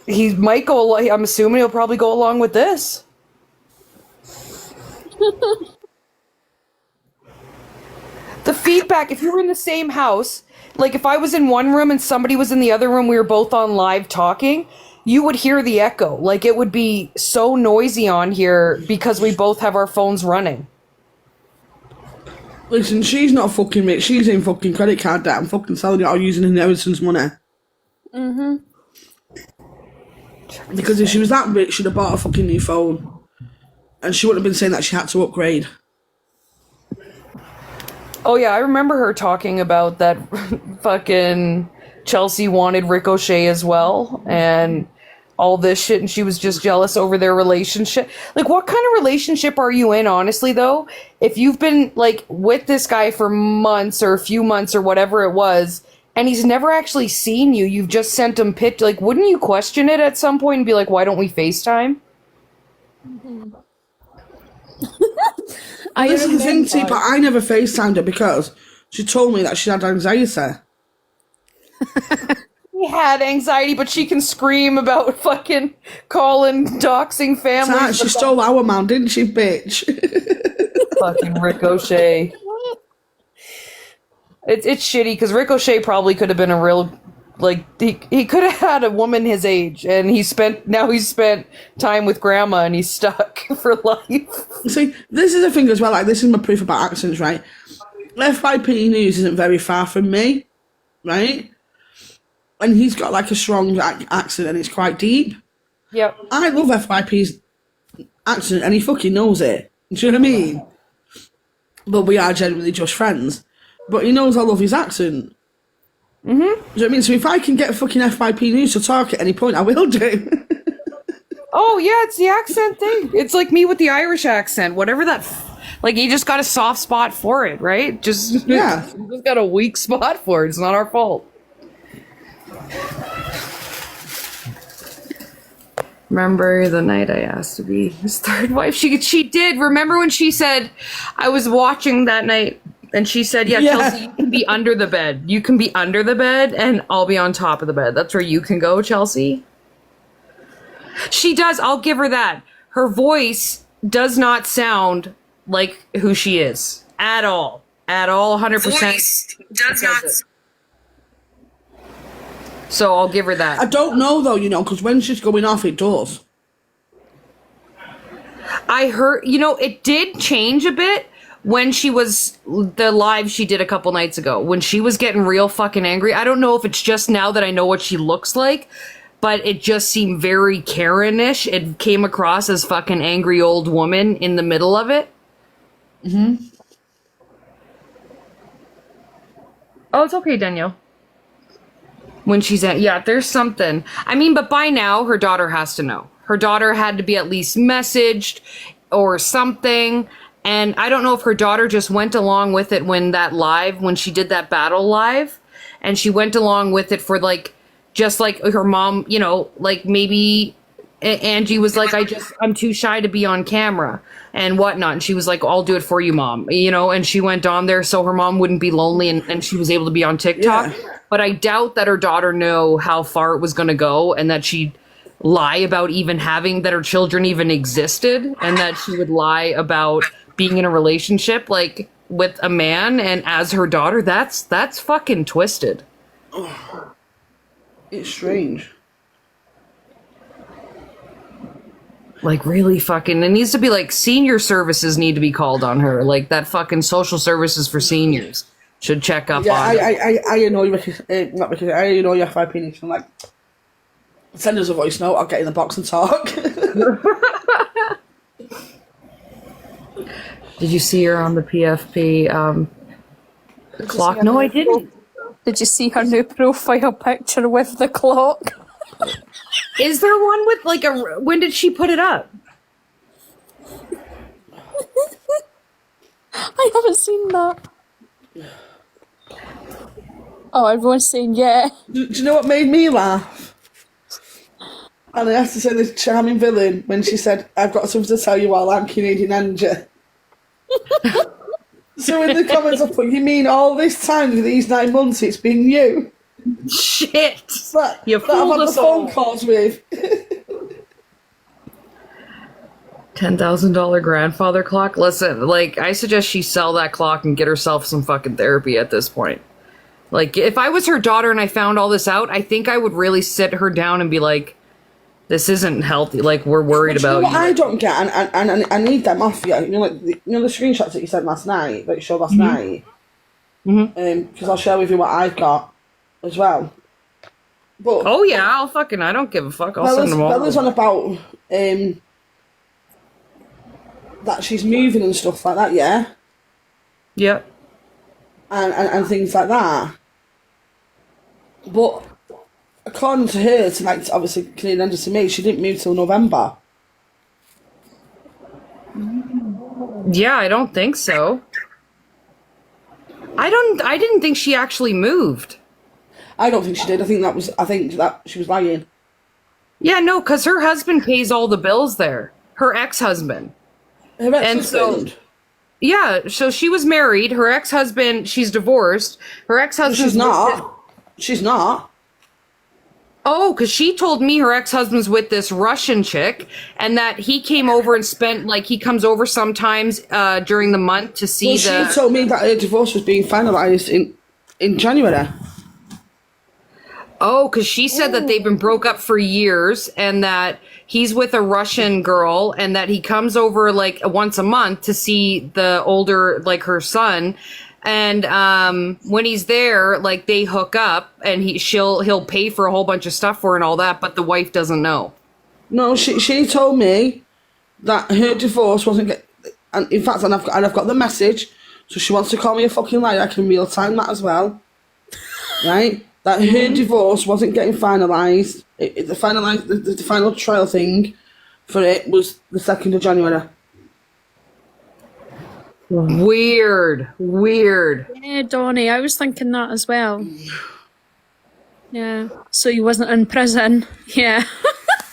he might go, I'm assuming he'll probably go along with this. The feedback, if you were in the same house, like if I was in one room and somebody was in the other room, we were both on live talking, you would hear the echo. Like, it would be so noisy on here because we both have our phones running.
Listen, she's not fucking rich. She's in fucking credit card debt. I'm fucking selling it all using inheritance money.
Mm-hmm.
Because if she was that rich, she'd have bought a fucking new phone. And she wouldn't have been saying that she had to upgrade.
Oh yeah, I remember her talking about that fucking Chelsea wanted Ricochet as well, and all this shit, and she was just jealous over their relationship. Like, what kind of relationship are you in, honestly, though? If you've been, like, with this guy for months or a few months or whatever it was, and he's never actually seen you, you've just sent him like, wouldn't you question it at some point and be like, why don't we FaceTime?
This is the thing, Teapot, I never FaceTimed her because she told me that she had anxiety.
She had anxiety, but she can scream about fucking calling, doxing families.
She stole our man, didn't she, bitch?
Fucking Ricochet. It's shitty because Ricochet probably could have been a real, like, he could have had a woman his age, and he spent time with grandma, and he's stuck for life.
See, this is the thing as well. Like, this is my proof about accents, right? FYP News isn't very far from me, right? And he's got like a strong accent, and it's quite deep.
Yep.
I love FYP's accent, and he fucking knows it. Do you know what I mean? But we are generally just friends. But he knows I love his accent. Mm-hmm. Do you know what I mean? So if I can get fucking FYP News to talk at any point, I will do.
Oh, yeah, it's the accent thing. It's like me with the Irish accent. Whatever that... Like, you just got a soft spot for it, right? Yeah. You just got a weak spot for it. It's not our fault. Remember the night I asked to be his third wife? She did. Remember when she said, I was watching that night, and she said, yeah, Chelsea, you can be under the bed. You can be under the bed, and I'll be on top of the bed. That's where you can go, Chelsea. She does. I'll give her that. Her voice does not sound like who she is. At all. At all, 100%. Voice does not. So I'll give her that.
I don't know, though, because when she's going off, it does.
I heard, it did change a bit when she was, the live she did a couple nights ago, when she was getting real fucking angry. I don't know if it's just now that I know what she looks like, but it just seemed very Karen-ish. It came across as fucking angry old woman in the middle of it. Mm-hmm. Oh, it's okay, Danielle. When she's at, yeah, there's something. I mean, but by now, her daughter has to know. Her daughter had to be at least messaged or something. And I don't know if her daughter just went along with it when she did that battle live. And she went along with it for just like her mom, like maybe Angie was like, I'm too shy to be on camera and whatnot. And she was like, I'll do it for you, Mom. And she went on there so her mom wouldn't be lonely and she was able to be on TikTok. Yeah. But I doubt that her daughter knew how far it was going to go and that she'd lie about even having, that her children even existed, and that she would lie about being in a relationship like with a man and as her daughter. That's fucking twisted.
Oh, it's strange.
Like, really fucking, it needs to be like senior services need to be called on her. Like that fucking social services for seniors should check up on.
I annoy you because not because I annoy you if I opinions. I'm like, send us a voice note. I'll get in the box and talk.
Did you see her on the PFP clock? No, I didn't.
Did you see her new profile picture with the clock?
Is there one with when did she put it up?
I haven't seen that. Oh, everyone's saying yeah.
Do you know what made me laugh? And I have to say this charming villain when she said, I've got something to tell you while I'm Canadian Angie. So in the comments I put, you mean all this time for these 9 months it's been you?
Shit!
You fooled us all. Phone calls with.
$10,000 grandfather clock? Listen, I suggest she sell that clock and get herself some fucking therapy at this point. If I was her daughter and I found all this out, I think I would really sit her down and be like, this isn't healthy. We're worried about you.
I don't get, and I need them off you. The screenshots that you sent last night, that you showed last night. Mm-hmm. Because I'll share with you what I've got as well. But
oh yeah, I don't give a fuck. I'll send them all.
Bella's on about that she's moving and stuff like that. Yeah.
Yep.
and things like that. But according to her, to like obviously Canadian Angie to me, she didn't move till November.
Yeah, I don't think so. I didn't think she actually moved.
I don't think she did. I think that she was lying.
Yeah, no, because her husband pays all the bills there. Her ex-husband.
Her ex-husband?
Yeah, so she was married. Her ex-husband, she's divorced. Her ex-husband...
She's not. She's not.
Oh, because she told me her ex-husband's with this Russian chick, and that he came over and spent, like, he comes over sometimes during the month to see
She told me that her divorce was being finalised in January.
Oh, because she said that they've been broke up for years, and that he's with a Russian girl, and that he comes over, like, once a month to see the older, like, her son. And when he's there, like, they hook up, and he'll pay for a whole bunch of stuff for her and all that, but the wife doesn't know.
No, she told me that her divorce wasn't and in fact, and I've got the message, so she wants to call me a fucking liar. I can real time that as well, right? That her divorce wasn't getting finalised. The final trial thing for it was the 2nd of January.
Weird.
Yeah, Donnie, I was thinking that as well. Yeah, so he wasn't in prison. Yeah.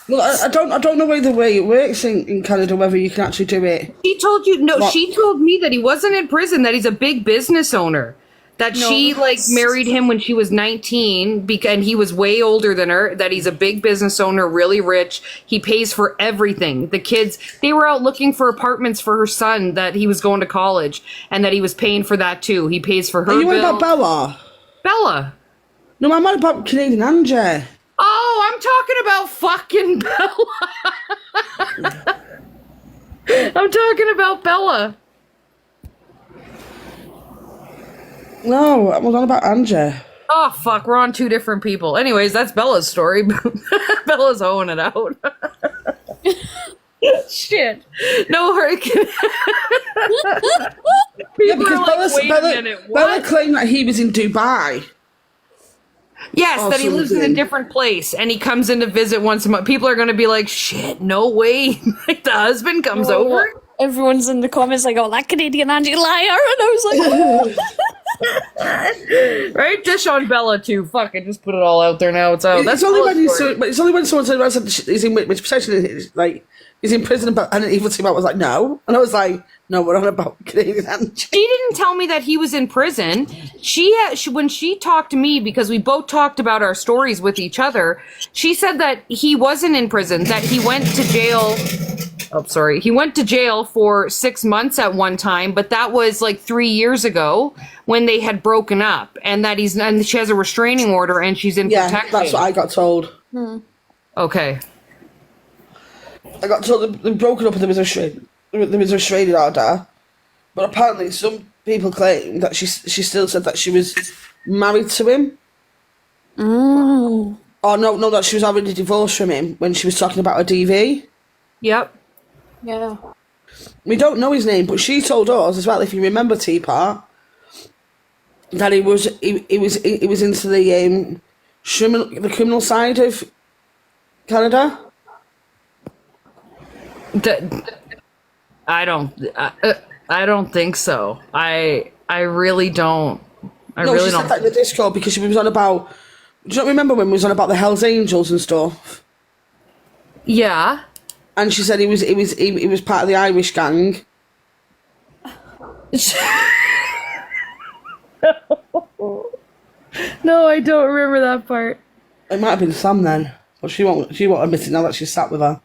Well, I don't know the way it works in Canada, whether you can actually do it.
She told you, no, she told me that he wasn't in prison, that he's a big business owner. That she, like, married him when she was 19, and he was way older than her, that he's a big business owner, really rich. He pays for everything. The kids, they were out looking for apartments for her son, that he was going to college, and that he was paying for that too. He pays for her
Are you
bill.
about Bella?
Bella.
No, I'm not about Canadian Angie.
Oh, I'm talking about fucking Bella. I'm talking about Bella.
No, I'm on about Angie.
Oh, fuck, we're on two different people. Anyways, that's Bella's story. Bella's owing it out. Shit. No, her...
Yeah, because Bella claimed that he was in Dubai.
Yes, that he lives in a different place, and he comes in to visit once a month. People are going to be like, shit, no way. Like, the husband comes over.
Everyone's in the comments like, oh, that Canadian Angie liar. And I was like, oh.
Right? Dish on Bella, too. Fuck it, just put it all out there now. It's out.
It's only when someone said he's in which possession, like, he's in prison, and Evil Teapot was like, no. And I was like, no, we're on about Canadian Angie.
She didn't tell me that he was in prison. She when she talked to me, because we both talked about our stories with each other, she said that he wasn't in prison, that he went to jail. Oh, sorry. He went to jail for 6 months at one time, but that was like 3 years ago when they had broken up, and that and she has a restraining order and she's in protection.
That's what I got told.
Okay.
I got told they'd broken up and there was a restraining order, but apparently some people claim that she still said that she was married to him.
Oh.
Or no, that she was already divorced from him when she was talking about her DV.
Yep.
Yeah.
We don't know his name, but she told us as well, if you remember Teapot, that he was into the criminal side of Canada.
I don't think so. I really don't.
She said that in the Discord because she was on about. Do you not remember when we was on about the Hells Angels and stuff?
Yeah.
And she said he was part of the Irish gang.
No, I don't remember that part.
It might have been Sam then, but she won't admit it now that she's sat with her.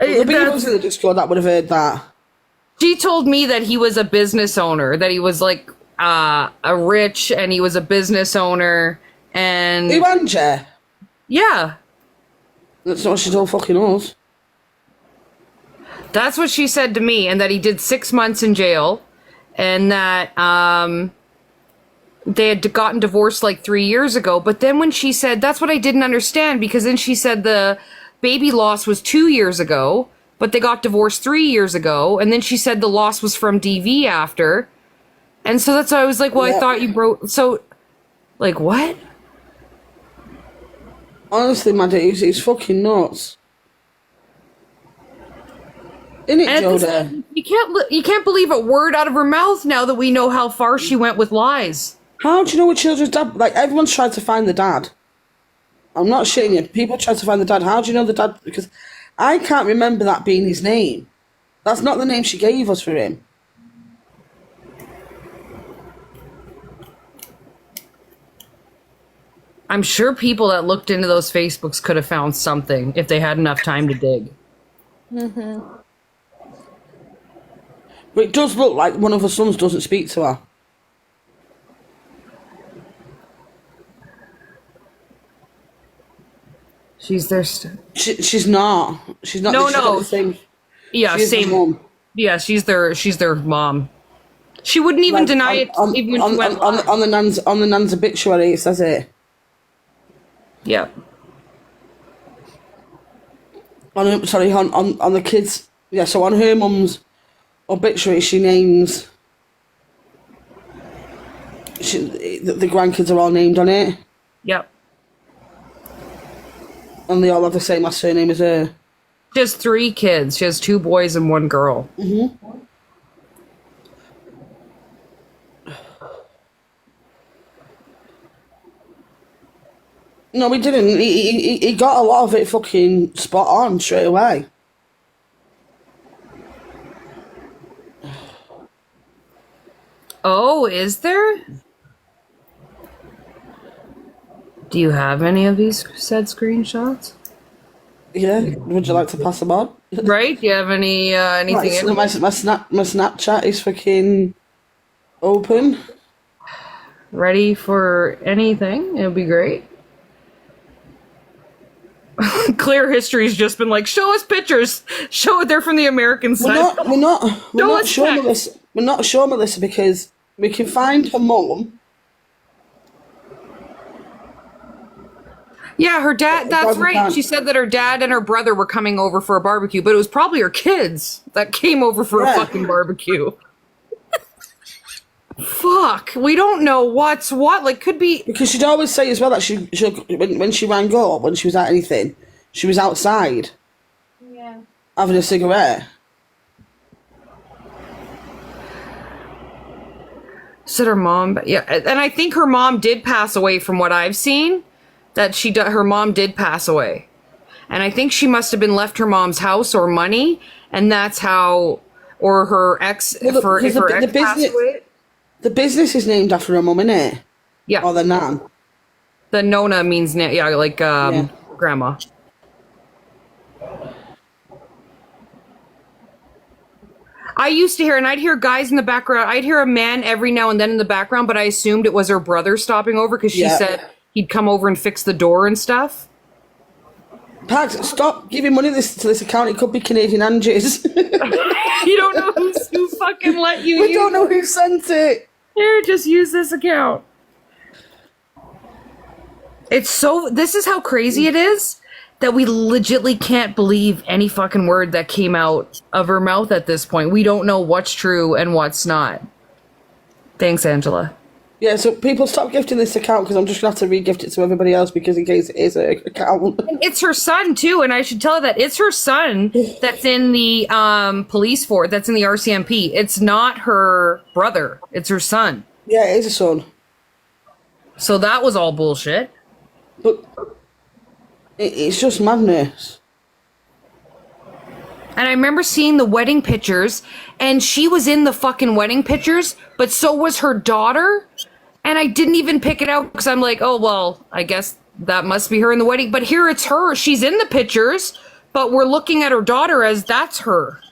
The people in the Discord that would have heard that.
She told me that he was a business owner, that he was like a rich, and he was a business owner, and
Who, Angie?
Yeah.
That's not what she told fucking us.
That's what she said to me, and that he did 6 months in jail, and that they had gotten divorced like 3 years ago. But then when she said, that's what I didn't understand, because then she said the baby loss was 2 years ago, but they got divorced 3 years ago, and then she said the loss was from DV after. And so that's why I was like, well, I thought you broke. So, like, what?
Honestly, Maddie, it's fucking nuts. Isn't it, Joda?
You can't believe a word out of her mouth now that we know how far she went with lies.
How do you know what children's dad? Like, everyone's tried to find the dad. I'm not shitting you. People try to find the dad. How do you know the dad? Because I can't remember that being his name. That's not the name she gave us for him.
I'm sure people that looked into those Facebooks could have found something if they had enough time to dig.
Mm-hmm. But it does look like one of her sons doesn't speak to her.
She's their...
She's not. She's not.
No,
she's not
no.
the same.
Yeah,
She's
same.
the mom.
Yeah, she's their mom. She wouldn't even
Like,
deny it even when she went live.
on the nan's obituary, it says it.
Yeah.
On the kids. Yeah, so on her mum's obituary, she names. The grandkids are all named on it.
Yep.
And they all have the same last surname as her.
She has 3 kids. She has 2 boys and 1 girl.
Mm-hmm. No, he didn't. He got a lot of it fucking spot on straight away.
Oh, is there? Do you have any of these said screenshots?
Yeah. Would you like to pass them on?
Right? Do you have any anything?
Right, so my Snapchat is fucking open.
Ready for anything? It would be great. Clear History's just been like, show us pictures. Show it. They're from the American side.
We're not sure, Melissa. We're not sure, Melissa, because we can find her mum.
Yeah, her dad. That's right. She said that her dad and her brother were coming over for a barbecue, but it was probably her kids that came over for a fucking barbecue. Fuck, we don't know what's what. Like, could be
because she'd always say as well that she when she rang up, when she was at anything, she was outside, having a cigarette.
Said her mom, yeah, and I think her mom did pass away from what I've seen. That her mom did pass away, and I think she must have been left her mom's house or money, and that's how, or her ex, if her ex passed away.
The business is named after her mum, innit?
Yeah.
Or the nan.
The Nona means grandma. I used to hear, and I'd hear guys in the background. I'd hear a man every now and then in the background, but I assumed it was her brother stopping over because she said he'd come over and fix the door and stuff.
Pags, stop giving money to this account. It could be Canadian Angie's.
You don't know who fucking let you
We don't know who sent it.
Here, just use this account. This is how crazy it is that we legitly can't believe any fucking word that came out of her mouth at this point. We don't know what's true and what's not. Thanks, Angela.
Yeah, so people stop gifting this account because I'm just going to have to re-gift it to everybody else because in case it is an account.
And it's her son, too, and I should tell her that it's her son that's in the police force, that's in the RCMP. It's not her brother. It's her son.
Yeah, it is a son.
So that was all bullshit.
But it's just madness.
And I remember seeing the wedding pictures, and she was in the fucking wedding pictures, but so was her daughter. And I didn't even pick it out because I'm like, oh, well, I guess that must be her in the wedding. But here it's her. She's in the pictures, but we're looking at her daughter as that's her.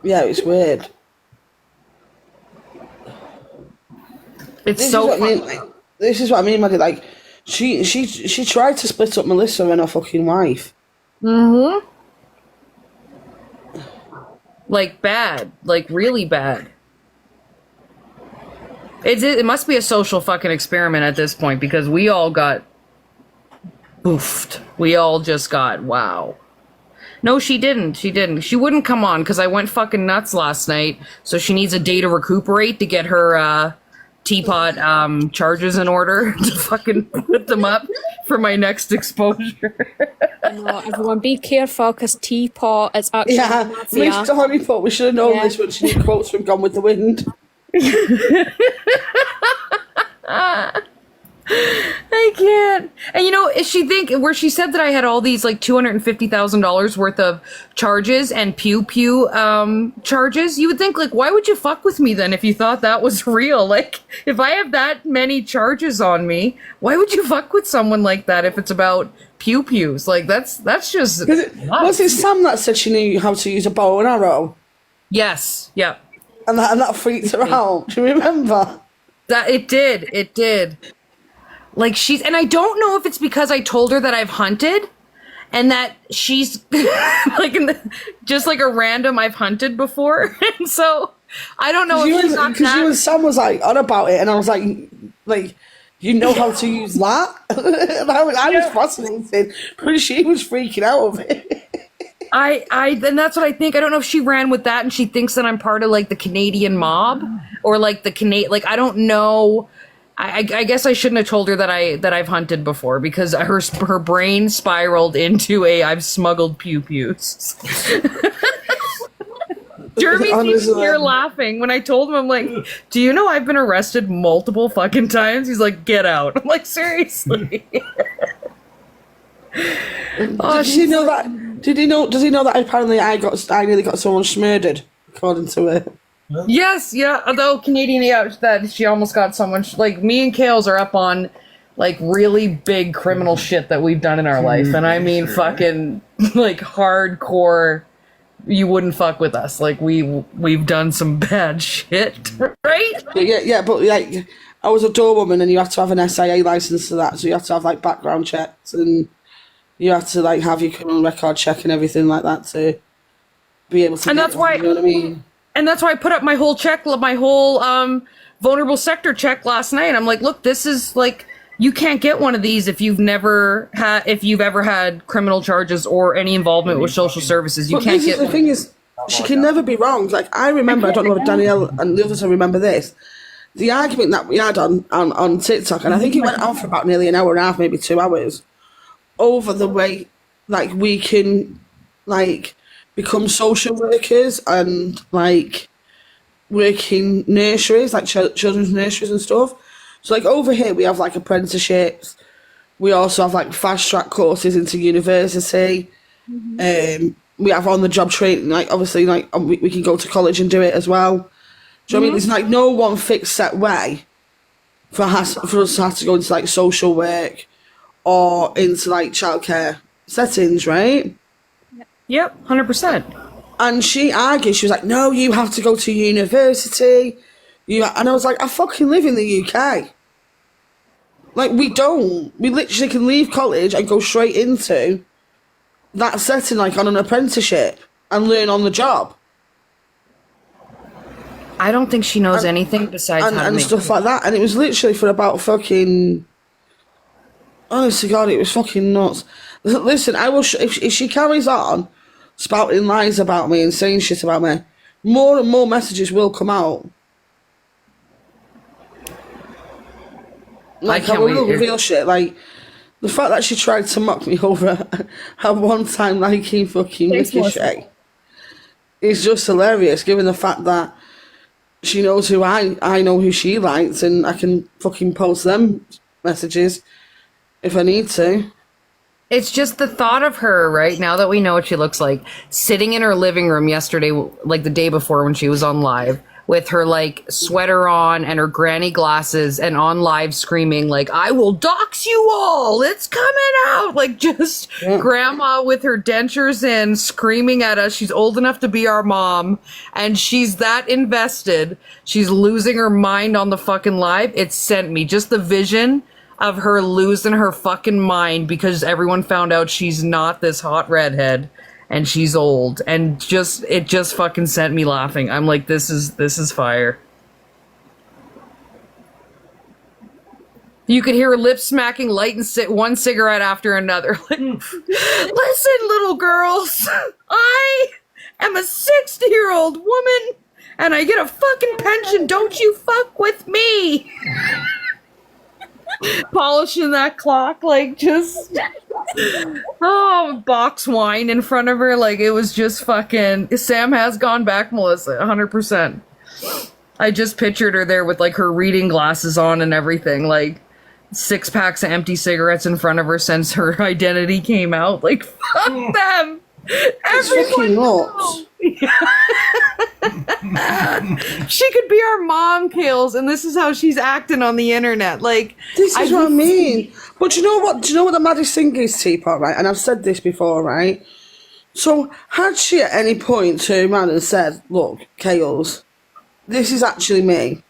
Yeah, it's weird.
It's so
funny. This is what I mean, Maddie. Like, she tried to split up Melissa and her fucking wife.
Mm-hmm. Like bad. Like really bad. It must be a social fucking experiment at this point because we all got boofed. We all just got wow. No, she didn't. She didn't. She wouldn't come on because I went fucking nuts last night. So she needs a day to recuperate to get her Teapot charges in order to fucking put them up for my next exposure.
No, everyone be careful because Teapot is actually
Miss Honeypot, we should have known this when she did quotes from Gone with the Wind.
I can't. And you know, she where she said that I had all these like $250,000 worth of charges and pew charges, you would think like, why would you fuck with me then if you thought that was real? Like, if I have that many charges on me, why would you fuck with someone like that if it's about pews? Like, that's just.
Was it Sam that said she knew how to use a bow and arrow?
Yes. Yep.
And that freaked her out. Do you remember?
That it did. Like and I don't know if it's because I told her that I've hunted and that she's like just like a random I've hunted before. And so I don't know if
because you and Sam was like on about it and I was like you know how to use that? And I was fascinated, but she was freaking out of it.
And that's what I think. I don't know if she ran with that and she thinks that I'm part of like the Canadian mob or like like I don't know. I guess I shouldn't have told her that I've hunted before because her brain spiraled into I've smuggled pews. Jeremy's here laughing when I told him, I'm like, do you know I've been arrested multiple fucking times? He's like, get out. I'm like, seriously.
Did he know that? Does he know that apparently I nearly got someone murdered, according to it?
Yes, yeah. Although Canadian, that she almost got someone. Like me and Kales are up on like really big criminal shit that we've done in our life, and I mean fucking like hardcore. You wouldn't fuck with us. Like we've done some bad shit, right?
Yeah. But like, I was a doorwoman, and you have to have an SIA license for that, so you have to have like background checks, and you have to like have your criminal record check and everything like that to be able to.
And that's why.
You know what I mean?
And that's why I put up my whole vulnerable sector check last night. I'm like, look, this is like, you can't get one of these if you've ever had criminal charges or any involvement with social services. You can't get.
The thing is, she can never be wrong. Like I remember, I don't know if Danielle and the others will remember this. The argument that we had on TikTok, and I think it went on for about nearly an hour and a half, maybe 2 hours, over the way like we can like become social workers and like work in nurseries, like children's nurseries and stuff. So like over here we have like apprenticeships. We also have like fast track courses into university. We have on the job training. Like obviously, like we can go to college and do it as well. Do you know what I mean? There's like no one fixed set way for us to have to go into like social work or into like childcare settings, right?
Yep, 100%.
And she argued, she was like, no, you have to go to university. And I was like, I fucking live in the UK. Like, we don't. We literally can leave college and go straight into that setting, like on an apprenticeship, and learn on the job.
I don't think she knows anything besides how to make
stuff like that. And it was literally for about fucking... Honest to God, it was fucking nuts. Listen, I will. If she carries on spouting lies about me and saying shit about me, more and more messages will come out. Like, I will reveal shit. Like, the fact that she tried to mock me over at one time liking fucking Ricky Shay is just hilarious, given the fact that she knows who I know who she likes, and I can fucking post them messages if I need to.
It's just the thought of her, right, now that we know what she looks like, sitting in her living room yesterday, like the day before when she was on live, with her, like, sweater on and her granny glasses and on live screaming, like, I will dox you all! It's coming out! Like, just grandma with her dentures in, screaming at us. She's old enough to be our mom, and she's that invested. She's losing her mind on the fucking live. It sent me. Just the vision of her losing her fucking mind because everyone found out she's not this hot redhead and she's old, and it just fucking sent me laughing. I'm like, this is fire. You could hear her lips smacking light and one cigarette after another. Like, listen, little girls, I am a 60-year-old woman and I get a fucking pension. Don't you fuck with me. Polishing that clock, like just, box wine in front of her. Like it was just fucking, Sam has gone back, Melissa, 100%. I just pictured her there with like her reading glasses on and everything, like 6 packs of empty cigarettes in front of her since her identity came out. Like, fuck them. Everyone knows. She could be our mom, Kales, and this is how she's acting on the internet. Like,
this is what I mean. But you know what? Do you know what the maddest thing is, Teapot, right? And I've said this before, right? So, had she at any point turned around and said, look, Kales, this is actually me,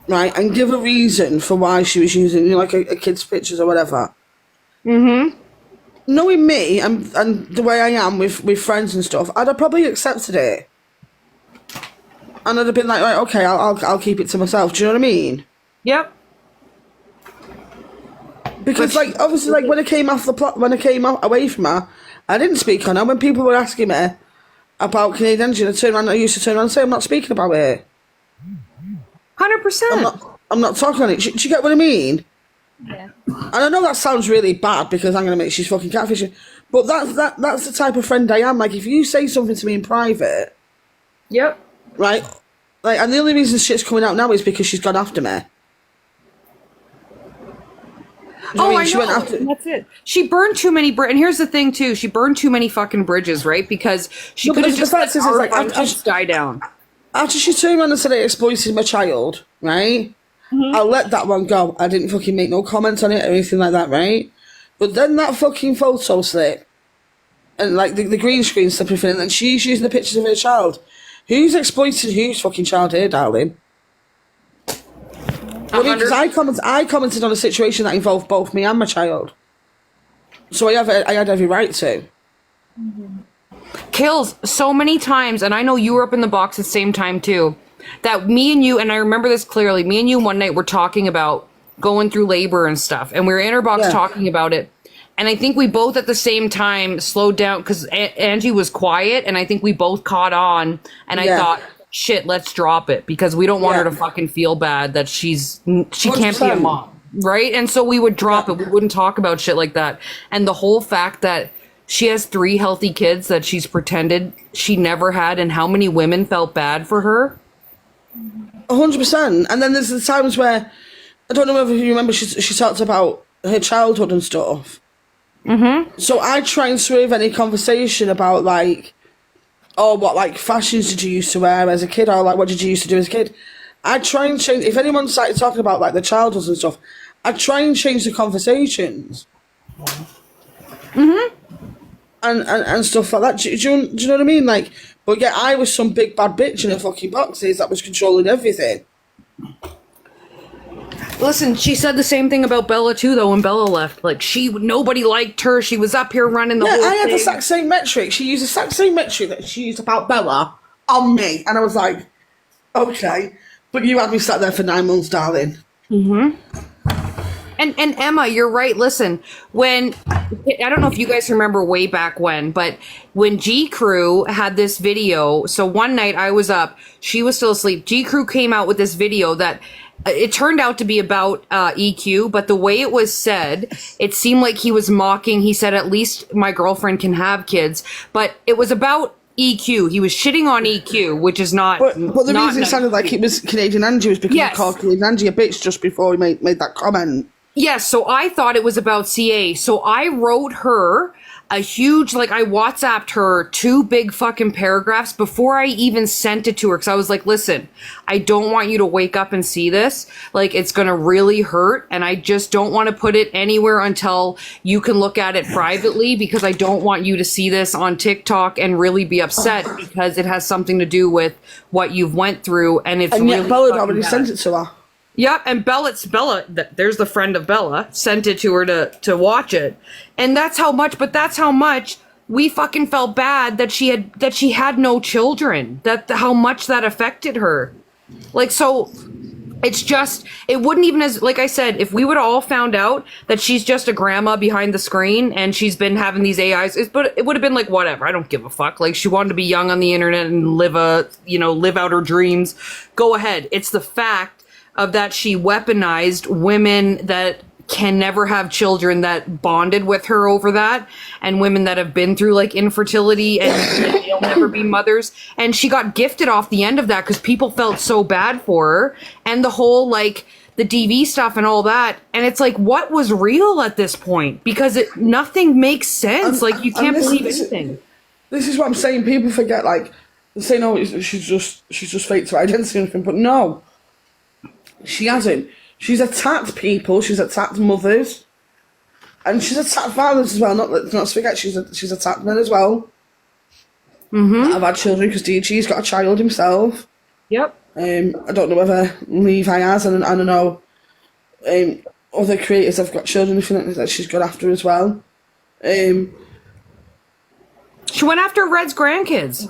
right, and give a reason for why she was using, you know, like a kid's pictures or whatever.
Mm-hmm.
Knowing me and the way I am with friends and stuff, I'd have probably accepted it, and I'd have been like, right, okay, I'll keep it to myself. Do you know what I mean?
Yep.
Because like obviously, like when I came off the when I came away from her, I didn't speak on her. When people were asking me about Canadian Angie, I used to turn around and say, I'm not speaking about it.
100%.
I'm not talking on it. Do you get what I mean?
Yeah.
And I know that sounds really bad because I'm going to make she's fucking catfishing, but that's the type of friend I am. Like, if you say something to me in private,
yep,
right, like, and the only reason shit's coming out now is because she's gone after me.
I know. That's it. She burned too many bridges. And here's the thing, too. She burned too many fucking bridges, right? Because she could have just let our friendships die down.
After she turned around and said I exploited my child, right? Mm-hmm. I'll let that one go. I didn't fucking make no comments on it or anything like that, right? But then that fucking photo slip and like the green screen stuff and then she's using the pictures of her child. Who's exploited whose fucking child here, darling? Because I commented on a situation that involved both me and my child. So I had every right to.
Mm-hmm. Kills so many times, and I know you were up in the box at the same time too, that me and you, and I remember this clearly, me and you one night were talking about going through labor and stuff, and we were in our box talking about it, and I think we both at the same time slowed down because Angie was quiet, and I think we both caught on, and I thought, shit, let's drop it, because we don't want her to fucking feel bad that she can't be a mom, right? And so we would drop it, we wouldn't talk about shit like that, and the whole fact that she has 3 healthy kids that she's pretended she never had, and how many women felt bad for her.
100%. And then there's the times where, I don't know whether you remember, she talked about her childhood and stuff.
Mm-hmm.
So I try and swerve any conversation about like, oh, what like fashions did you used to wear as a kid, or like what did you used to do as a kid. I try and change, if anyone started talking about like the childhoods and stuff, I try and change the conversations.
Mm-hmm.
And stuff like that. Do you know what I mean? Like, but yeah, I was some big bad bitch in a fucking boxes that was controlling everything.
Listen, she said the same thing about Bella too, though. When Bella left, like nobody liked her. She was up here running the whole thing.
I had the exact same metric. She used the exact same metric that she used about Bella on me, and I was like, okay, but you had me sat there for 9 months, darling.
Mm-hmm. And Emma, you're right. Listen, when I don't know if you guys remember way back when, but when G Crew had this video, so one night I was up, she was still asleep. G Crew came out with this video that it turned out to be about EQ, but the way it was said, it seemed like he was mocking. He said, at least my girlfriend can have kids, but it was about EQ. He was shitting on EQ, which is not.
But the reason it sounded like it was Canadian Angie was because he called Canadian Angie a bitch just before he made that comment.
Yes, so I thought it was about CA. So I wrote her a huge, like, I WhatsApped her 2 big fucking paragraphs before I even sent it to her. Because I was like, listen, I don't want you to wake up and see this. Like, it's going to really hurt. And I just don't want to put it anywhere until you can look at it privately. Because I don't want you to see this on TikTok and really be upset. Because it has something to do with what you've went through. And it's really
Bella already sent it to her.
Yep, and Bella, there's the friend of Bella, sent it to her to watch it. And that's how much we fucking felt bad that she had no children. How much that affected her. Like, so It's just, it wouldn't even, as like I said, if we would have all found out that she's just a grandma behind the screen and she's been having these AIs, but it would have been like, whatever, I don't give a fuck. Like, she wanted to be young on the internet and live out her dreams. Go ahead. It's the fact of that she weaponized women that can never have children that bonded with her over that, and women that have been through like infertility and they'll never be mothers, and she got gifted off the end of that because people felt so bad for her, and the whole like the DV stuff and all that, and it's like, what was real at this point? Because nothing makes sense. Like, you can't believe anything.
This is what I'm saying. People forget, like, they say, no, she's just faked her identity and everything, but no, she hasn't. She's attacked people. She's attacked mothers, and she's attacked fathers as well. Not to forget, she's attacked men as well.
Mm-hmm.
I've had children because DG's got a child himself.
Yep.
I don't know whether Levi has, and I don't know. Other creators have got children that she's got after as well.
She went after Red's grandkids.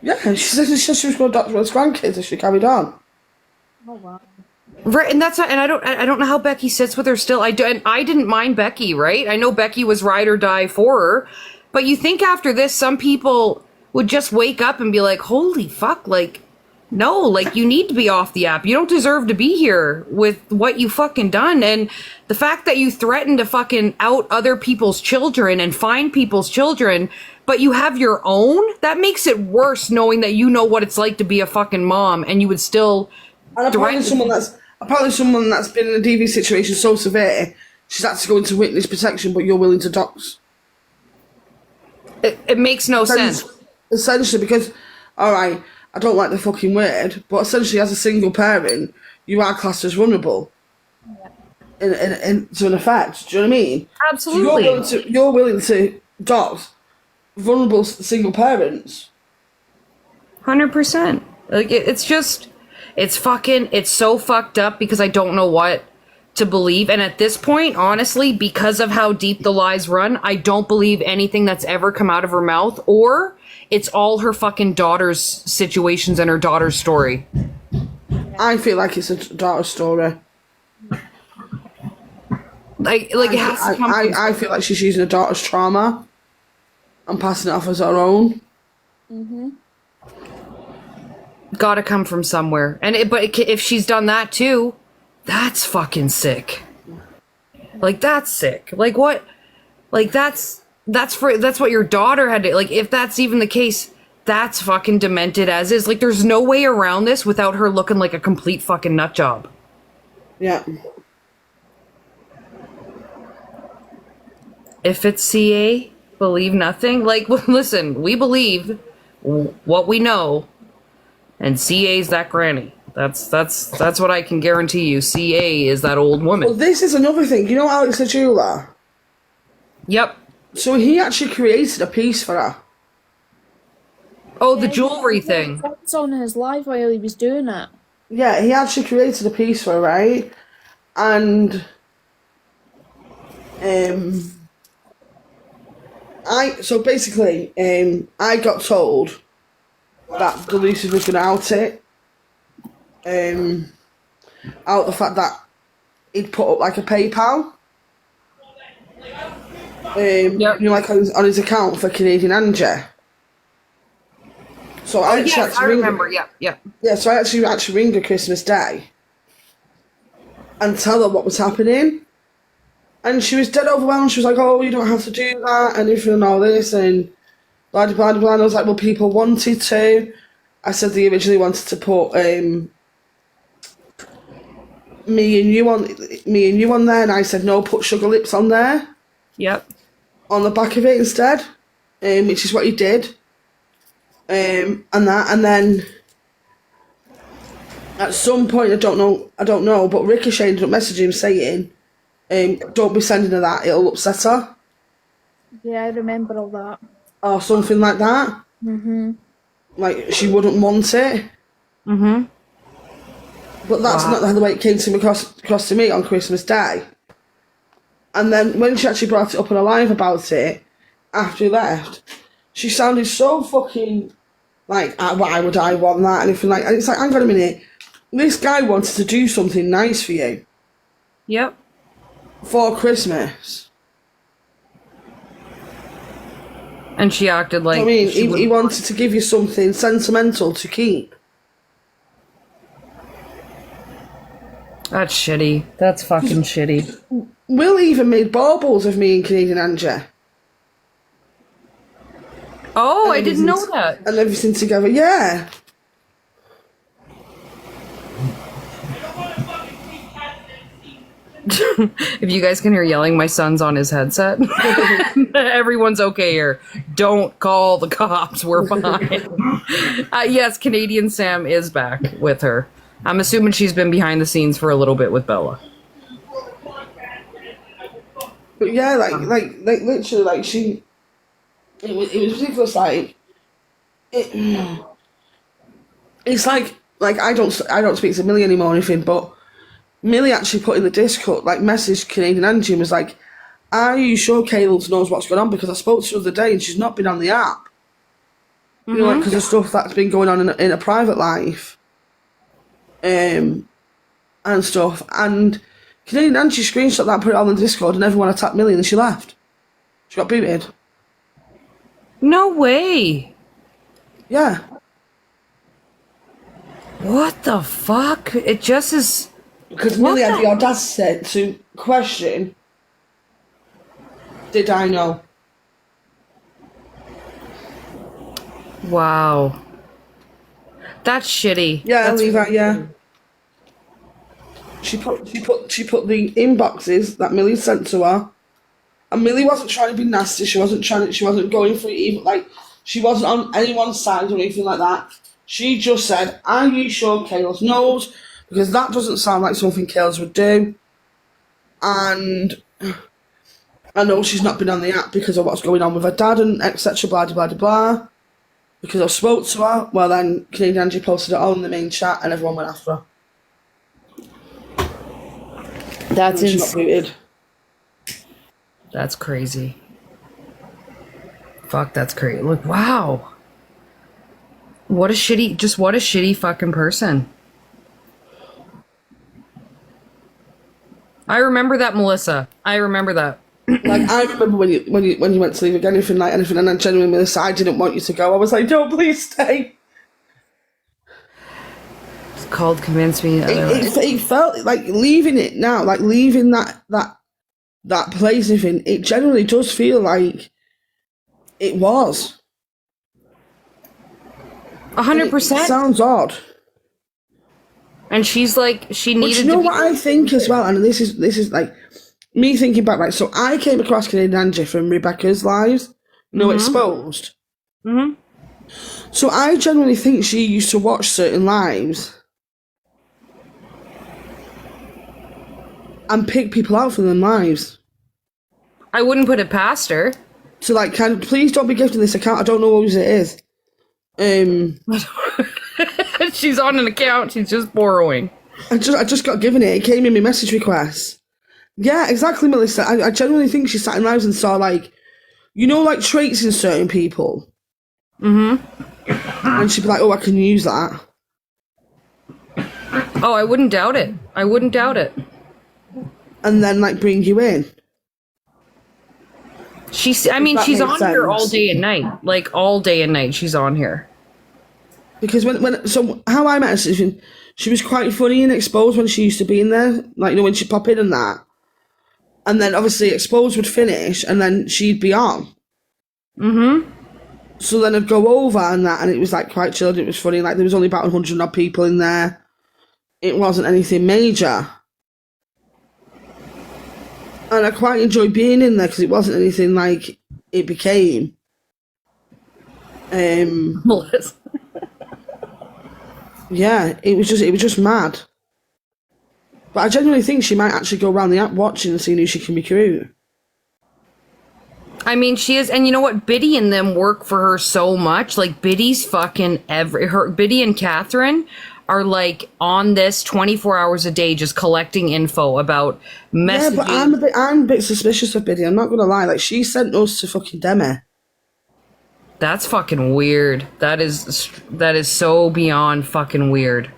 Yeah, she said she was going to adopt Red's grandkids as she carried on.
Oh wow.
Right, and I don't know how Becky sits with her still. I didn't mind Becky, right? I know Becky was ride or die for her, but you think after this, some people would just wake up and be like, "Holy fuck!" Like, no, like, you need to be off the app. You don't deserve to be here with what you fucking done, and the fact that you threaten to fucking out other people's children and find people's children, but you have your own. That makes it worse, knowing that you know what it's like to be a fucking mom, and you would still.
And apparently someone that's been in a DV situation so severe, she's had to go into witness protection, but you're willing to dox.
It makes no sense.
Essentially, because, alright, I don't like the fucking word, but essentially as a single parent, you are classed as vulnerable. Yeah. To an effect, do you know what I mean?
Absolutely.
So you're willing to dox vulnerable single parents.
100%. Like, it's just... It's so fucked up because I don't know what to believe. And at this point, honestly, because of how deep the lies run, I don't believe anything that's ever come out of her mouth, or it's all her fucking daughter's situations and her daughter's story.
I feel like it's a daughter's story. I feel like she's using her daughter's trauma and passing it off as her own.
Mm-hmm.
Gotta come from somewhere. But if she's done that too, that's fucking sick. Like, that's sick. Like, what? Like, that's what your daughter had to, like, if that's even the case, that's fucking demented as is. Like, there's no way around this without her looking like a complete fucking nut job.
Yeah.
If it's CA, believe nothing. Like, listen, we believe what we know. And CA's that granny. That's what I can guarantee you. CA is that old woman.
Well, this is another thing. You know Alex the jeweler?
Yep.
So he actually created a piece for her.
Oh, the jewelry thing.
That's on his live while he was doing it.
Yeah, he actually created a piece for her, right? And I got told that Delusive was going to out it. Out the fact that he'd put up like a PayPal.
Yep.
You know, like on his account for Canadian Angie. So I
remember. Yeah.
Yeah, so I actually ring her Christmas Day and tell her what was happening. And she was dead overwhelmed. She was like, "Oh, you don't have to do that," and everything and all this, and blah, blah, blah, blah. And I was like, well, people wanted to. I said they originally wanted to put me and you on there, and I said, no, put Sugar Lips on there.
Yep.
On the back of it instead, which is what he did. And then at some point, I don't know, but Ricochet ended up messaging him saying, don't be sending her that, it'll upset her.
Yeah, I remember all that.
Or something like that.
Mm-hmm.
Like, she wouldn't want it.
Mm-hmm.
But that's not the way it came to me across to me on Christmas Day. And then when she actually brought it up on a live about it, after he left, she sounded so fucking like, why would I want that? And everything like, and it's like, hang on a minute, this guy wanted to do something nice for you.
Yep.
For Christmas.
And she acted like...
I mean, he wanted to give you something sentimental to keep.
That's shitty. That's fucking shitty.
Will even made baubles of me and Canadian Angie.
Oh, I didn't know that.
And everything together, yeah.
If you guys can hear yelling, my son's on his headset. Everyone's okay here. Don't call the cops. We're fine. Yes, Canadian Sam is back with her. I'm assuming she's been behind the scenes for a little bit with Bella.
But yeah, like literally, like she... It was ridiculous, like... It's like I don't speak to Millie anymore or anything, but Millie actually put in the Discord, like, messaged Canadian Angie and was like, are you sure Kayla knows what's going on? Because I spoke to her the other day and she's not been on the app. You know, like, because of stuff that's been going on in a private life. And stuff. And Canadian Angie screenshot that, put it on the Discord, and everyone attacked Millie and then she left. She got booted.
No way.
Yeah.
What the fuck? It just is...
Because Millie had the audacity to question, did I know?
Wow. That's shitty.
Yeah,
That's
I'll leave that, yeah. She put the inboxes that Millie sent to her, and Millie wasn't trying to be nasty, she wasn't going for it even, like, she wasn't on anyone's side or anything like that. She just said, are you sure Kayla knows? Because that doesn't sound like something Kayla would do. And I know she's not been on the app because of what's going on with her dad and etc. blah, blah, blah, blah. Because I spoke to her, well then Canadian Angie posted it on the main chat and everyone went after her.
That's
she got booted.
That's crazy. Fuck, that's crazy. Look, wow. What a shitty fucking person. I remember that, Melissa. I remember that.
Like, I remember when you went to leave again, anything, and then genuinely, Melissa, I didn't want you to go. I was like, no, please stay.
It's called convince me.
It felt like leaving it now, like leaving that place, everything. It generally does feel like it was.
100%.
Sounds odd.
And she's like, she needed to.
But you know what I think as well, and this is like me thinking back. Like, so I came across Canadian Angie from Rebecca's lives, Exposed.
Mm-hmm.
So I genuinely think she used to watch certain lives and pick people out from them lives.
I wouldn't put it past her.
So like, please don't be gifting this account. I don't know whose it is.
She's on an account. She's just borrowing.
I just got given it. It came in my message request. Yeah, exactly, Melissa. I genuinely think she sat in lives and saw, like, you know, like traits in certain people.
Mm-hmm.
And she'd be like, oh, I can use that.
Oh, I wouldn't doubt it. I wouldn't doubt it.
And then, like, bring you in.
She's on here all day and night. Like, all day and night she's on here.
Because so how I met her, she was quite funny and Exposed when she used to be in there. Like, you know, when she'd pop in and that. And then, obviously, Exposed would finish and then she'd be on.
Mm-hmm.
So then I'd go over and that, and it was, like, quite chilled. It was funny. Like, there was only about 100 odd people in there. It wasn't anything major. And I quite enjoyed being in there because it wasn't anything like it became.
Melissa.
Yeah, it was just mad. But I genuinely think she might actually go around the app watching and seeing who she can recruit.
I mean, she is, and you know what? Biddy and them work for her so much. Like, Biddy's fucking Biddy and Catherine are like on this 24 hours a day, just collecting info about messaging.
Yeah, but I'm a bit suspicious of Biddy. I'm not gonna lie. Like, she sent us to fucking Demi.
That's fucking weird. That is so beyond fucking weird.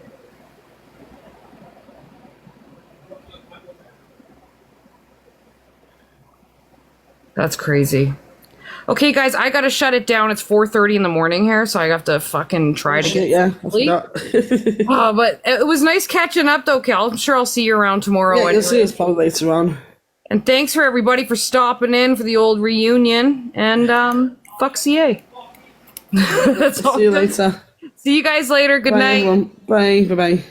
That's crazy. Okay, guys, I gotta shut it down. It's 4:30 in the morning here, so I have to fucking try to get sleep. But it was nice catching up, though, Cal. I'm sure I'll see you around tomorrow.
Yeah,
anyway.
you'll see us probably later on.
And thanks for everybody for stopping in for the old reunion. And fuck CA. That's all.
See you later.
See you guys later. Good
Bye,
night.
everyone. Bye. Bye-bye.